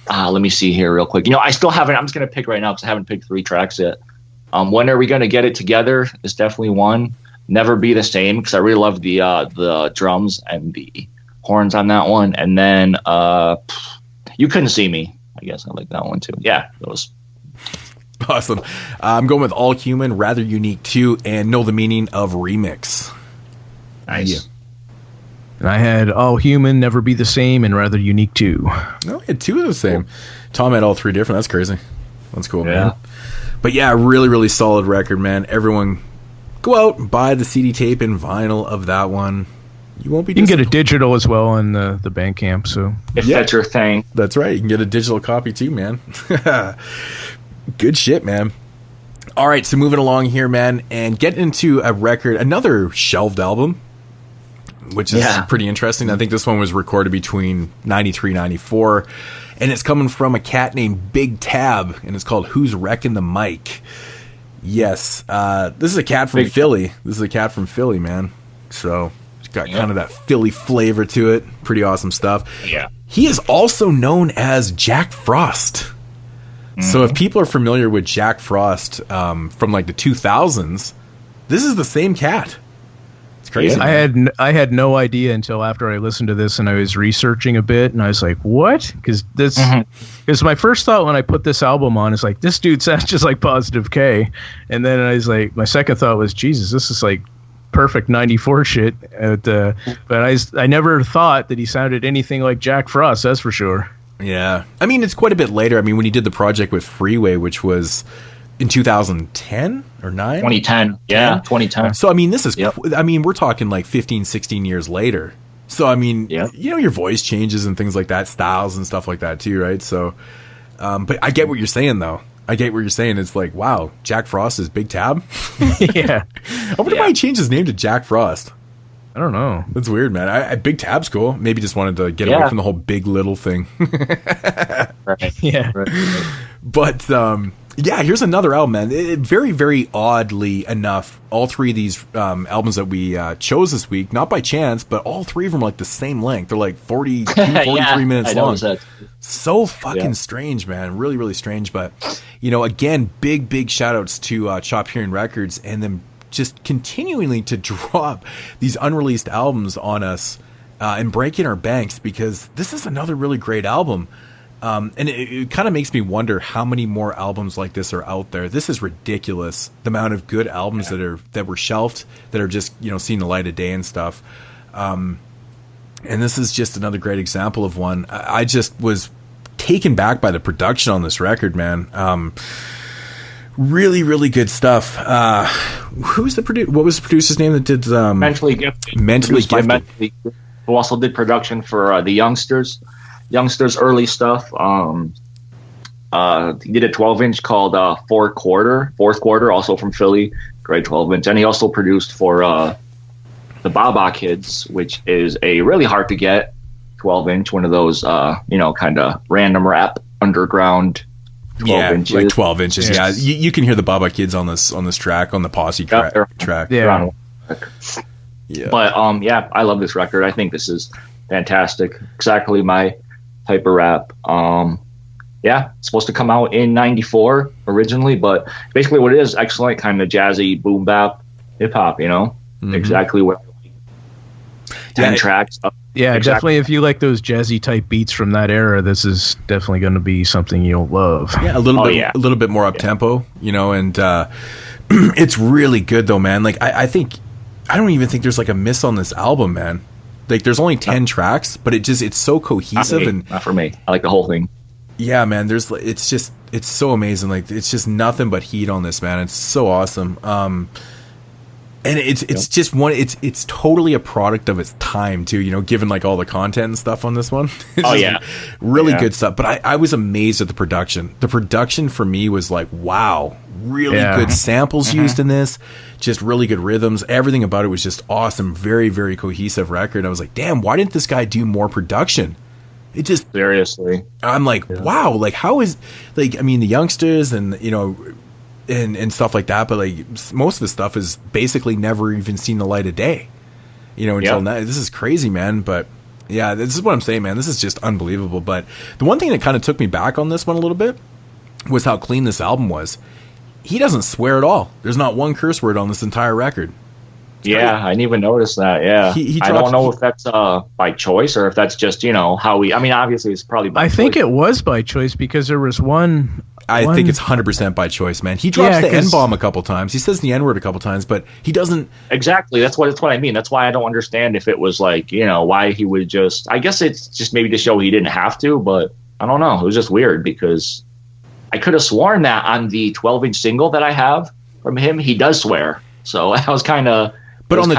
let me see here real quick. I still haven't, I'm just going to pick right now because I haven't picked 3 tracks yet. When Are We Going to Get It Together is definitely one. Never Be the Same because I really love the drums and the horns on that one. And then You Couldn't See Me. I guess I like that one too. Yeah, those. Awesome. I'm going with All Human, Rather Unique 2, and Know the Meaning of Remix. Nice. Yeah. And I had All Human, Never Be the Same, and Rather Unique 2. No, I had 2 of the same. Cool. Tom had all 3 different. That's crazy. That's cool, yeah. Man. But yeah, really, really solid record, man. Everyone go out and buy the CD tape and vinyl of that one. You won't be. You can get a digital as well on the Bandcamp. So if that's your thing. That's right. You can get a digital copy too, man. Good shit, man. All right, so moving along here, man, and get into a record, another shelved album, which is pretty interesting. I think this one was recorded between 93 and 94, and it's coming from a cat named Big Tabb, and it's called Who's Wrecking the Mic? Yes, this is a cat from Philly. This is a cat from Philly, man. So it's got kind of that Philly flavor to it. Pretty awesome stuff. Yeah. He is also known as Jack Frost. So if people are familiar with Jack Frost from like the 2000s, this is the same cat. It's crazy. Yeah. I had no idea until after I listened to this and I was researching a bit, and I was like, what? Because this is my first thought when I put this album on. Is like, this dude sounds just like Positive K. And then I was like, my second thought was, Jesus, this is like perfect 94 shit. But I never thought that he sounded anything like Jack Frost, that's for sure. Yeah. I mean, it's quite a bit later. I mean, when he did the project with Freeway, which was in 2010 or 9? 2010. Yeah, 2010. So, I mean, this is, I mean, we're talking like 15, 16 years later. So, I mean, you know, your voice changes and things like that, styles and stuff like that too, right? So, but I get what you're saying, though. I get what you're saying. It's like, wow, Jack Frost is Big Tabb? Yeah. I wonder why he changed his name to Jack Frost. I don't know. That's weird, man. Big Tabb's cool. Maybe just wanted to get away from the whole Big Little thing. Right. Yeah. Right. But, yeah, here's another album, man. Very, very oddly enough, all three of these albums that we chose this week, not by chance, but all three of them are like the same length. They're like 42, 43 minutes long. So fucking strange, man. Really, really strange. But, you know, again, big shout outs to Chop Hearing Records and them just continually to drop these unreleased albums on us and breaking our banks, because this is another really great album. And it kind of makes me wonder how many more albums like this are out there. This is ridiculous, the amount of good albums that were shelved, that are just, you know, seeing the light of day and stuff. And this is just another great example of one. I just was taken back by the production on this record, man. Really, really good stuff. Who's the producer? What was the producer's name that did Mentally Gifted? Mentally Gifted. Who also did production for the Youngsters early stuff. He did a 12-inch called Fourth Quarter, also from Philly, great 12-inch. And he also produced for the Baba Kids, which is a really hard to get 12-inch, one of those, you know, kind of random rap underground 12 inches. Like 12 inches. Yeah, you can hear the Baba Kids on this track, on the Posse track. Yeah. Yeah. But yeah, I love this record. I think this is fantastic. Exactly my type of rap. Yeah, it's supposed to come out in 94 originally, but basically what it is, excellent kind of jazzy boom bap hip hop, you know? Exactly what 10 tracks. Yeah, definitely. If you like those jazzy type beats from that era, this is definitely going to be something you'll love. Yeah, a little bit more up tempo, you know, and it's really good though, man. Like I don't even think there's like a miss on this album, man. Like there's only 10 tracks, but it's so cohesive. Not for me. I like the whole thing. Yeah, man. It's so amazing. Like it's just nothing but heat on this, man. It's so awesome. And it's just one. It's totally a product of its time too. You know, given like all the content and stuff on this one. Really good stuff. But I was amazed at the production. The production for me was like, wow, really good samples used in this. Just really good rhythms. Everything about it was just awesome. Very, very cohesive record. I was like, damn, why didn't this guy do more production? It just seriously. I'm like, wow. Like how is like I mean the Youngsters and you know. And stuff like that, but like most of the stuff is basically never even seen the light of day, you know, until now. This is crazy, man. But yeah, this is what I'm saying, man. This is just unbelievable. But the one thing that kind of took me back on this one a little bit was how clean this album was. He doesn't swear at all. There's not one curse word on this entire record. I didn't even notice that. Yeah, I don't know if that's by choice or if that's just, you know, how we. I mean, obviously it's probably by choice. I think it was by choice because there was one. I think it's 100% by choice, man. He drops the N-bomb a couple times. He says the N-word a couple times, but he doesn't. Exactly. That's what I mean. That's why I don't understand if it was like, you know, why he would just. I guess it's just maybe to show he didn't have to, but I don't know. It was just weird because I could have sworn that on the 12-inch single that I have from him, he does swear. So I was kind of. But on the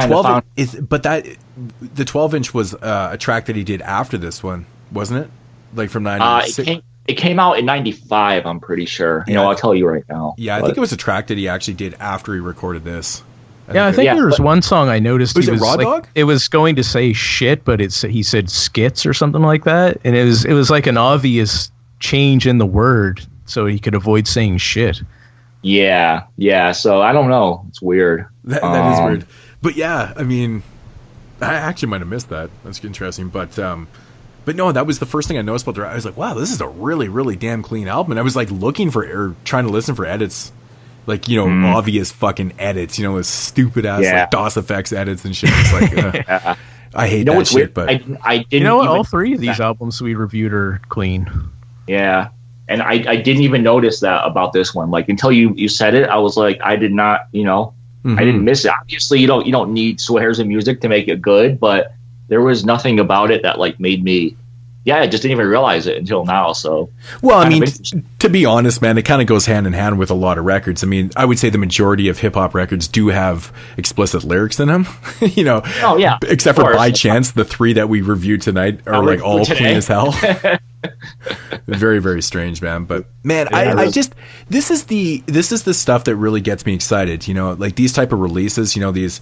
12-inch was a track that he did after this one, wasn't it? Like from 96. It came out in 95, I'm pretty sure. You know, I'll tell you right now. Yeah, I think it was a track that he actually did after he recorded this. I think there was one song I noticed. Was it Raw Dog? It was going to say shit, but he said skits or something like that. And it was like an obvious change in the word so he could avoid saying shit. Yeah. So I don't know. It's weird. That is weird. But yeah, I mean, I actually might have missed that. That's interesting. But no, that was the first thing I noticed about the. I was like, wow, this is a really, really damn clean album. And I was like looking for or trying to listen for edits, Like, obvious fucking edits, with stupid ass like DOS effects edits and shit. It's like, I hate that shit. Weird? But I didn't. All three of these albums we reviewed are clean. Yeah, and I didn't even notice that about this one. Like until you said it, I was like, I did not. I didn't miss it. Obviously, you don't need swears in music to make it good, but there was nothing about it that like made me. Yeah, I just didn't even realize it until now. So, well, I mean, to be honest, man, it kind of goes hand in hand with a lot of records. I mean, I would say the majority of hip hop records do have explicit lyrics in them. Oh yeah. Except for By Chance, the 3 that we reviewed tonight are like all clean as hell. Very, very strange, man. But man, I just this is the stuff that really gets me excited. Like these type of releases. These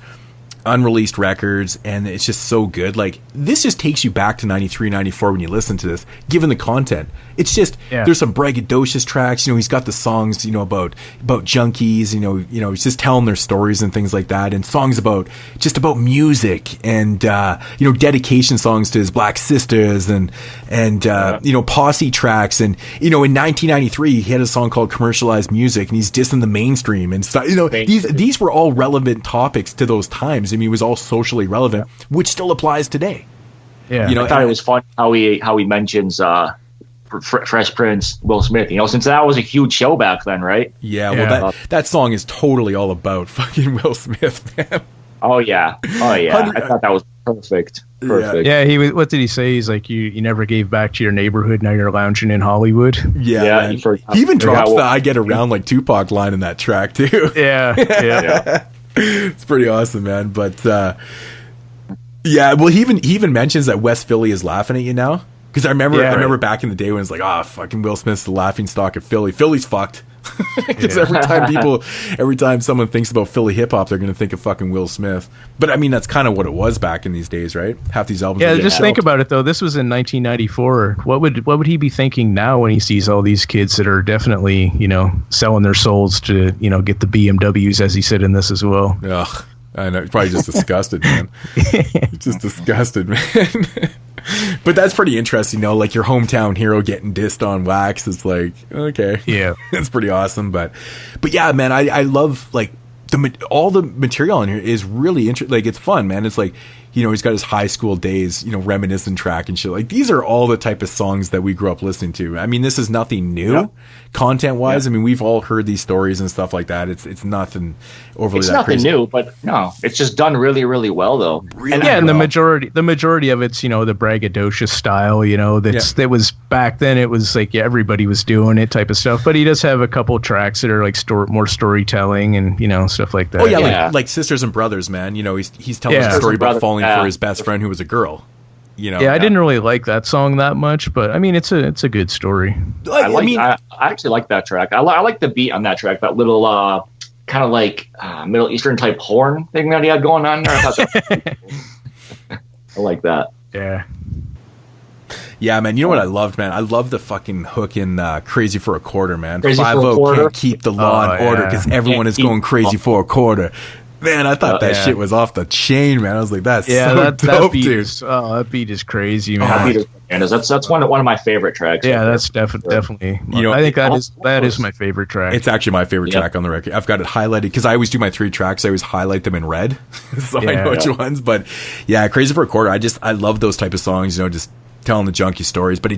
unreleased records, and it's just so good. Like this just takes you back to 93, 94 when you listen to this, given the content. It's just there's some braggadocious tracks. He's got the songs about junkies, he's just telling their stories and things like that, and songs about music and dedication songs to his black sisters and posse tracks. And in 1993 he had a song called Commercialized Music, and he's dissing the mainstream and stuff. These were all relevant topics to those times. I mean, it was all socially relevant, which still applies today. Yeah, I thought it was fun how he mentions Fresh Prince, Will Smith. Since that was a huge show back then, right? Yeah. Well, that song is totally all about fucking Will Smith, man. Oh yeah. I thought that was perfect. Yeah. He was. What did he say? He's like, you never gave back to your neighborhood. Now you're lounging in Hollywood. Yeah. He even drops the "I get around like Tupac" line in that track too. Yeah. It's pretty awesome, man. But well, he even mentions that West Philly is laughing at you now, because I remember back in the day when it's like, fucking Will Smith's the laughing stock of Philly. Philly's fucked. Because every time someone thinks about Philly hip hop, they're going to think of fucking Will Smith. But I mean, that's kind of what it was back in these days, right? Half these albums. Yeah, just think about it though. This was in 1994. What would he be thinking now when he sees all these kids that are definitely selling their souls to get the BMWs, as he said in this as well? Ugh, I know. Probably just disgusted, man. Just disgusted, man. But that's pretty interesting, like your hometown hero getting dissed on wax. It's like, okay, yeah, that's pretty awesome. But yeah, man, I love like all the material in here is really interesting. Like it's fun, man. It's like he's got his high school days, reminiscent track and shit. Like these are all the type of songs that we grew up listening to. I mean, this is nothing new content wise. I mean, we've all heard these stories and stuff like that. It's nothing overly. It's that nothing crazy. new, but no, it's just done really, really well though. And the majority of it's the braggadocious style. That was back then. It was like everybody was doing it type of stuff. But he does have a couple tracks that are like more storytelling and stuff like that. Oh yeah, like Sisters and Brothers, man. He's telling a story about falling for his best friend who was a girl. I didn't really like that song that much, but I mean, it's a good story. I actually like that track. I like the beat on that track. That little kind of like Middle Eastern type horn thing that he had going on there. I like that. Yeah. Yeah, man. You know what I loved, man? I love the fucking hook in "Crazy for a Quarter," man. Crazy 5-0 can't keep the law and order because everyone is going crazy for a quarter. Man, I thought that shit was off the chain, man. I was like, that's so dope, dude. That beat is crazy, man. That's one of my favorite tracks. Yeah, that's definitely. I think that is my favorite track. It's actually my favorite track on the record. I've got it highlighted because I always do my 3 tracks. I always highlight them in red, so I know which ones. But yeah, "Crazy for a Quarter." I love those type of songs. Just telling the junkie stories, but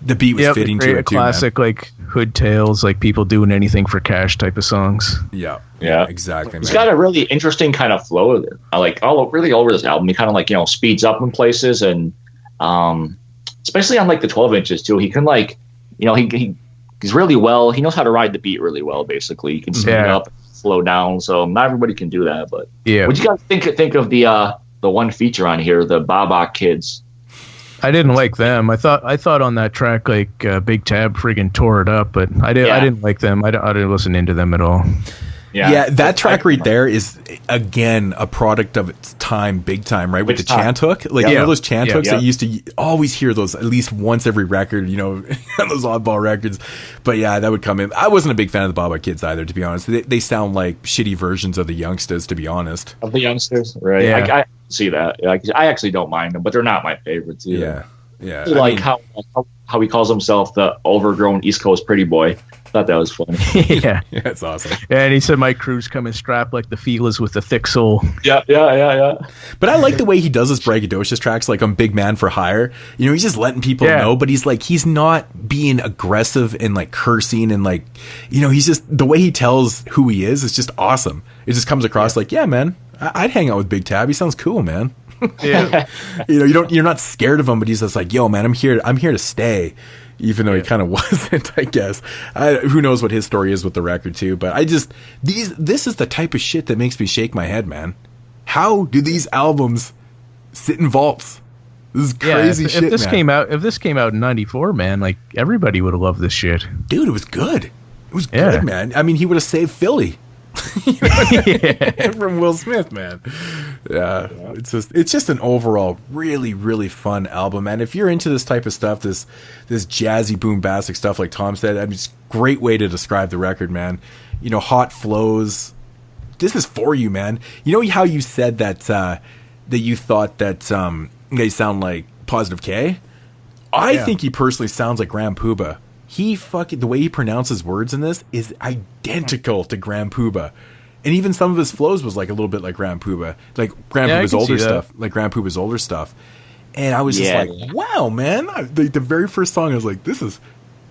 the beat was fitting to it too. Classic, man. Like hood tales, like people doing anything for cash type of songs. Yeah, exactly. It's got a really interesting kind of flow. I like really over this album. He kind of like speeds up in places, and especially on like the 12 inches too. He can like he's really well. He knows how to ride the beat really well. Basically, he can speed up, slow down. So not everybody can do that. But what you guys think of the one feature on here, the Baba Kids? I didn't like them. I thought on that track like Big Tabb friggin' tore it up, but I didn't like them. I didn't listen into them at all. Yeah, that track right there is again a product of its time, big time, right? With the chant hook, like those chant hooks. I used to always hear those at least once every record, on those oddball records. But yeah, that would come in. I wasn't a big fan of the Baba Kids either, to be honest. They sound like shitty versions of the Youngsters, to be honest. Of the Youngsters, right? Yeah. I see that. I actually don't mind them, but they're not my favorites either. Yeah. How he calls himself the overgrown East Coast pretty boy. Thought that was funny. Yeah. Yeah, that's awesome. And he said Mike Cruz coming strapped like the Feelers with the thick sole. Yeah. But I like the way he does his braggadocious tracks, like on Big Man for Hire. You know, he's just letting people know, but he's not being aggressive and like cursing and like, you know, he's just, the way he tells who he is just awesome. It just comes across like, yeah, man, I'd hang out with Big Tabb. He sounds cool, man. Yeah. You know, you're not scared of him, but he's just like, yo, man, I'm here to stay. Even though he kind of wasn't, I guess. Who knows what his story is with the record too? But this is the type of shit that makes me shake my head, man. How do these albums sit in vaults? This is crazy shit. If this came out in '94, man, like everybody would have loved this shit. Dude, it was good. It was good, man. I mean, he would have saved Philly. From Will Smith, man. Yeah, it's just an overall really, really fun album, man. If you're into this type of stuff, this jazzy bombastic stuff, like Tom said, I mean, it's a great way to describe the record, man. You know, hot flows. This is for you, man. You know how you said that that you thought that they sound like Positive K? I think he personally sounds like Grand Poobah. The way he pronounces words in this is identical to Grand Poobah. And even some of his flows was like a little bit like Grand Poobah. Like Grand Poobah's older stuff. Like Grand Poobah's older stuff. And I was just like, wow, man. The very first song, I was like, this is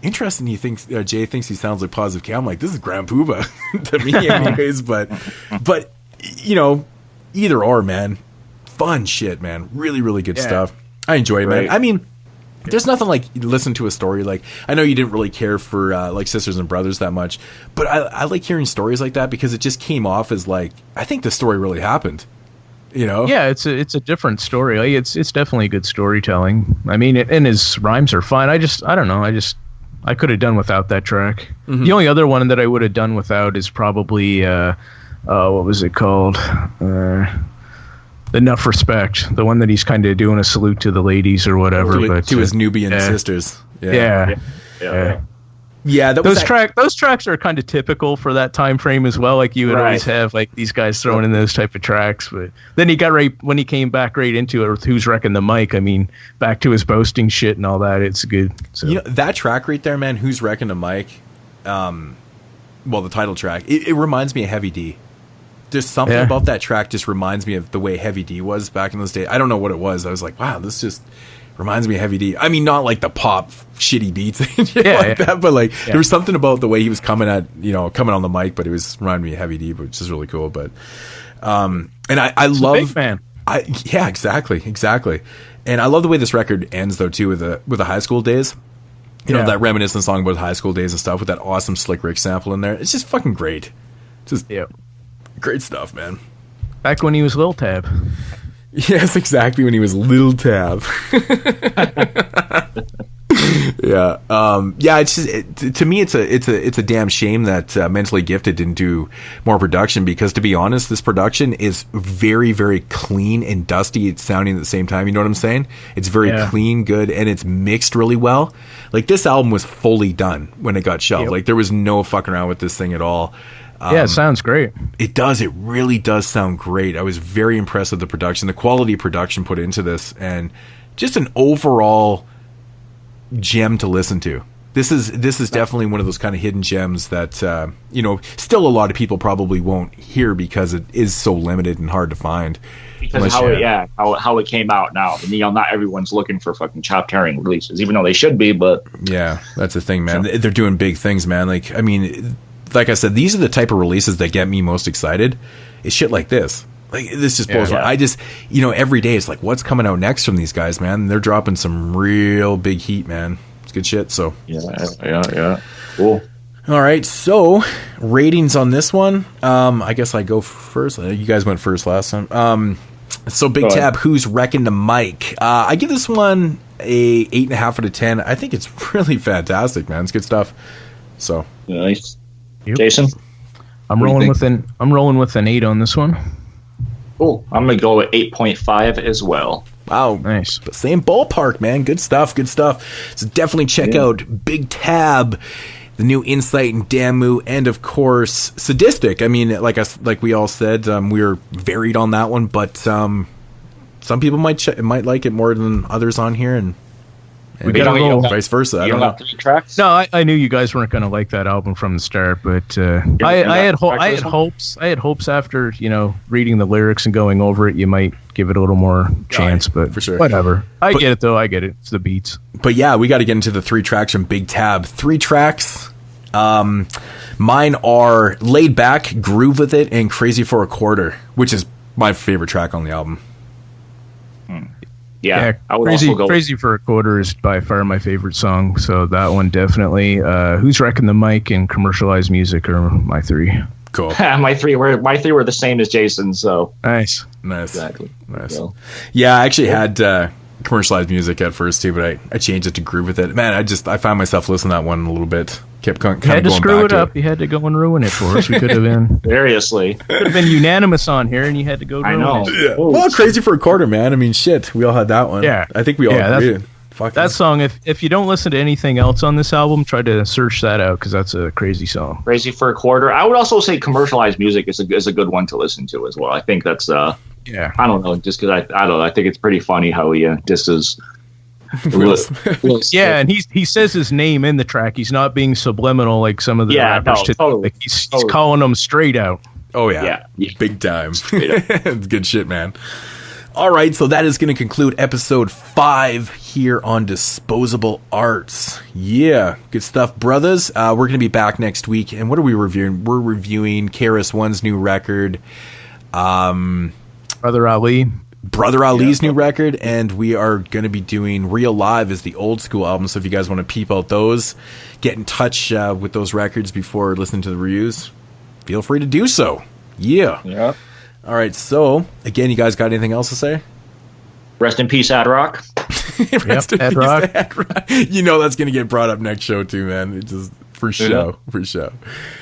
interesting. Jay thinks he sounds like Positive K. I'm like, this is Grand Poobah to me anyways. But, you know, either or, man. Fun shit, man. Really, really good stuff. I enjoy it, man. I mean, there's nothing like listen to a story. Like, I know you didn't really care for like Sisters and Brothers that much, but I like hearing stories like that because it just came off as like, I think the story really happened. You know? Yeah, it's a different story. Like, it's definitely good storytelling. I mean, and his rhymes are fine. I don't know. I could have done without that track. Mm-hmm. The only other one that I would have done without is probably what was it called? Enough Respect, the one that he's kind of doing a salute to the ladies or whatever, to his Nubian sisters. Yeah. Those tracks are kind of typical for that time frame as well. Like you would always have like these guys throwing in those type of tracks, but then when he came back right into it with Who's Wrecking the Mic. I mean, back to his boasting shit and all that. It's good. So. You know, that track right there, man. Who's Wrecking the Mic? The title track. It reminds me of Heavy D. There's something about that track just reminds me of the way Heavy D was back in those days. I don't know what it was. I was like, wow, this just reminds me of Heavy D. I mean, not like the pop shitty beats and shit that, but like there was something about the way he was coming on the mic, but it was reminding me of Heavy D, which is really cool. But and I love a big fan. Exactly. And I love the way this record ends though too with the high school days. You know, that reminiscent song about high school days and stuff with that awesome Slick Rick sample in there. It's just fucking great. Great stuff, man. Back when he was Lil Tabb. Yes, exactly, when he was Lil Tabb. It's just to me, it's a damn shame that Mentally Gifted didn't do more production because, to be honest, this production is very, very clean and dusty. It's sounding at the same time. You know what I'm saying? It's very clean, good, and it's mixed really well. Like this album was fully done when it got shelved. Like there was no fucking around with this thing at all. It sounds great. It does. It really does sound great. I was very impressed with the production, the quality of production put into this, and just an overall gem to listen to. This is definitely one of those kind of hidden gems that still a lot of people probably won't hear because it is so limited and hard to find. Because how it came out now. You know, not everyone's looking for fucking chopped herring releases, even though they should be. But yeah, that's the thing, man. They're doing big things, man. Like, I mean, like I said, these are the type of releases that get me most excited. It's shit like this. Like, this just blows my. I just, every day it's like, what's coming out next from these guys, man? They're dropping some real big heat, man. It's good shit. So yeah, cool. All right, so ratings on this one. I guess I go first. You guys went first last time. So Big Tabb, Who's Wrecking the Mic? I give this one a 8.5 out of 10. I think it's really fantastic, man. It's good stuff. So nice. Yep. Jason, I'm rolling with an 8 on this one. Oh, I'm gonna go with 8.5 as well. Wow, nice. The same ballpark, man. Good stuff. So definitely check out Big Tabb, the new Insight and Damu, and of course Sadistik. I mean, like we all said, we were varied on that one, but some people might like it more than others on here, and We You gotta don't- you roll. don't- Vice versa. I You don't don't know. got 3 tracks? No, I knew you guys weren't going to like that album from the start, but I had hopes. I had hopes after reading the lyrics and going over it, you might give it a little more chance. But for sure. whatever. I get it though. I get it. It's the beats. But yeah, we got to get into the 3 tracks from Big Tabb. 3 tracks. Mine are Laid Back, Groove With It, and Crazy for a Quarter, which is my favorite track on the album. Yeah, I would also go. Crazy for a Quarter is by far my favorite song. So that one definitely. Who's Wrecking the Mic and Commercialized Music are my 3. Cool. my three were the same as Jason's. So Nice. exactly. Nice. So, Yeah, I actually had commercialized music at first too, but I changed it to Groove With It. Man, I find myself listening to that one a little bit. Kept kind of You had to going screw back it to up. You had to go and ruin it for us. We could have been seriously, unanimous on here, and you had to go. I ruin know. it. Yeah. Well, Crazy for a Quarter, man. I mean, shit, we all had that one. Yeah. I think we all agreed. Fuck That song, if you don't listen to anything else on this album, try to search that out because that's a crazy song. Crazy for a Quarter. I would also say commercialized music is a good one to listen to as well. I think that's Yeah. I don't know, just because I don't know. I think it's pretty funny how he disses. Yeah, and he says his name in the track. He's not being subliminal like some of the rappers today. totally. Like he's calling them straight out. Oh yeah. Yeah. Big time. It's good shit, man. All right, so that is going to conclude episode 5 here on Disposable Arts. Yeah, good stuff, brothers. We're going to be back next week, and what are we reviewing? We're reviewing Krs-One's new record, Brother Ali. Brother Ali's new record, and we are going to be doing Real Live as the old school album. So if you guys want to peep out those, get in touch with those records before listening to the reviews, feel free to do so. Yeah. Yeah. All right, so again, you guys got anything else to say? Rest in peace, Ad Rock. Rest in Ad peace, Rock. Ad Rock. You know that's going to get brought up next show too, man. It just for show.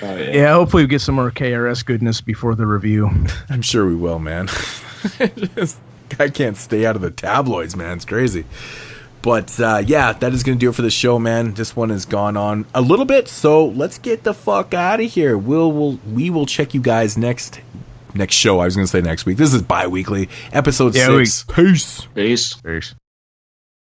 Yeah, hopefully we get some more KRS goodness before the review. I'm sure we will, man. I can't stay out of the tabloids, man. It's crazy. But yeah, that is going to do it for the show, man. This one has gone on a little bit, so let's get the fuck out of here. We will check you guys next show. I was going to say next week. This is bi-weekly, episode 6. Peace. Peace. Peace.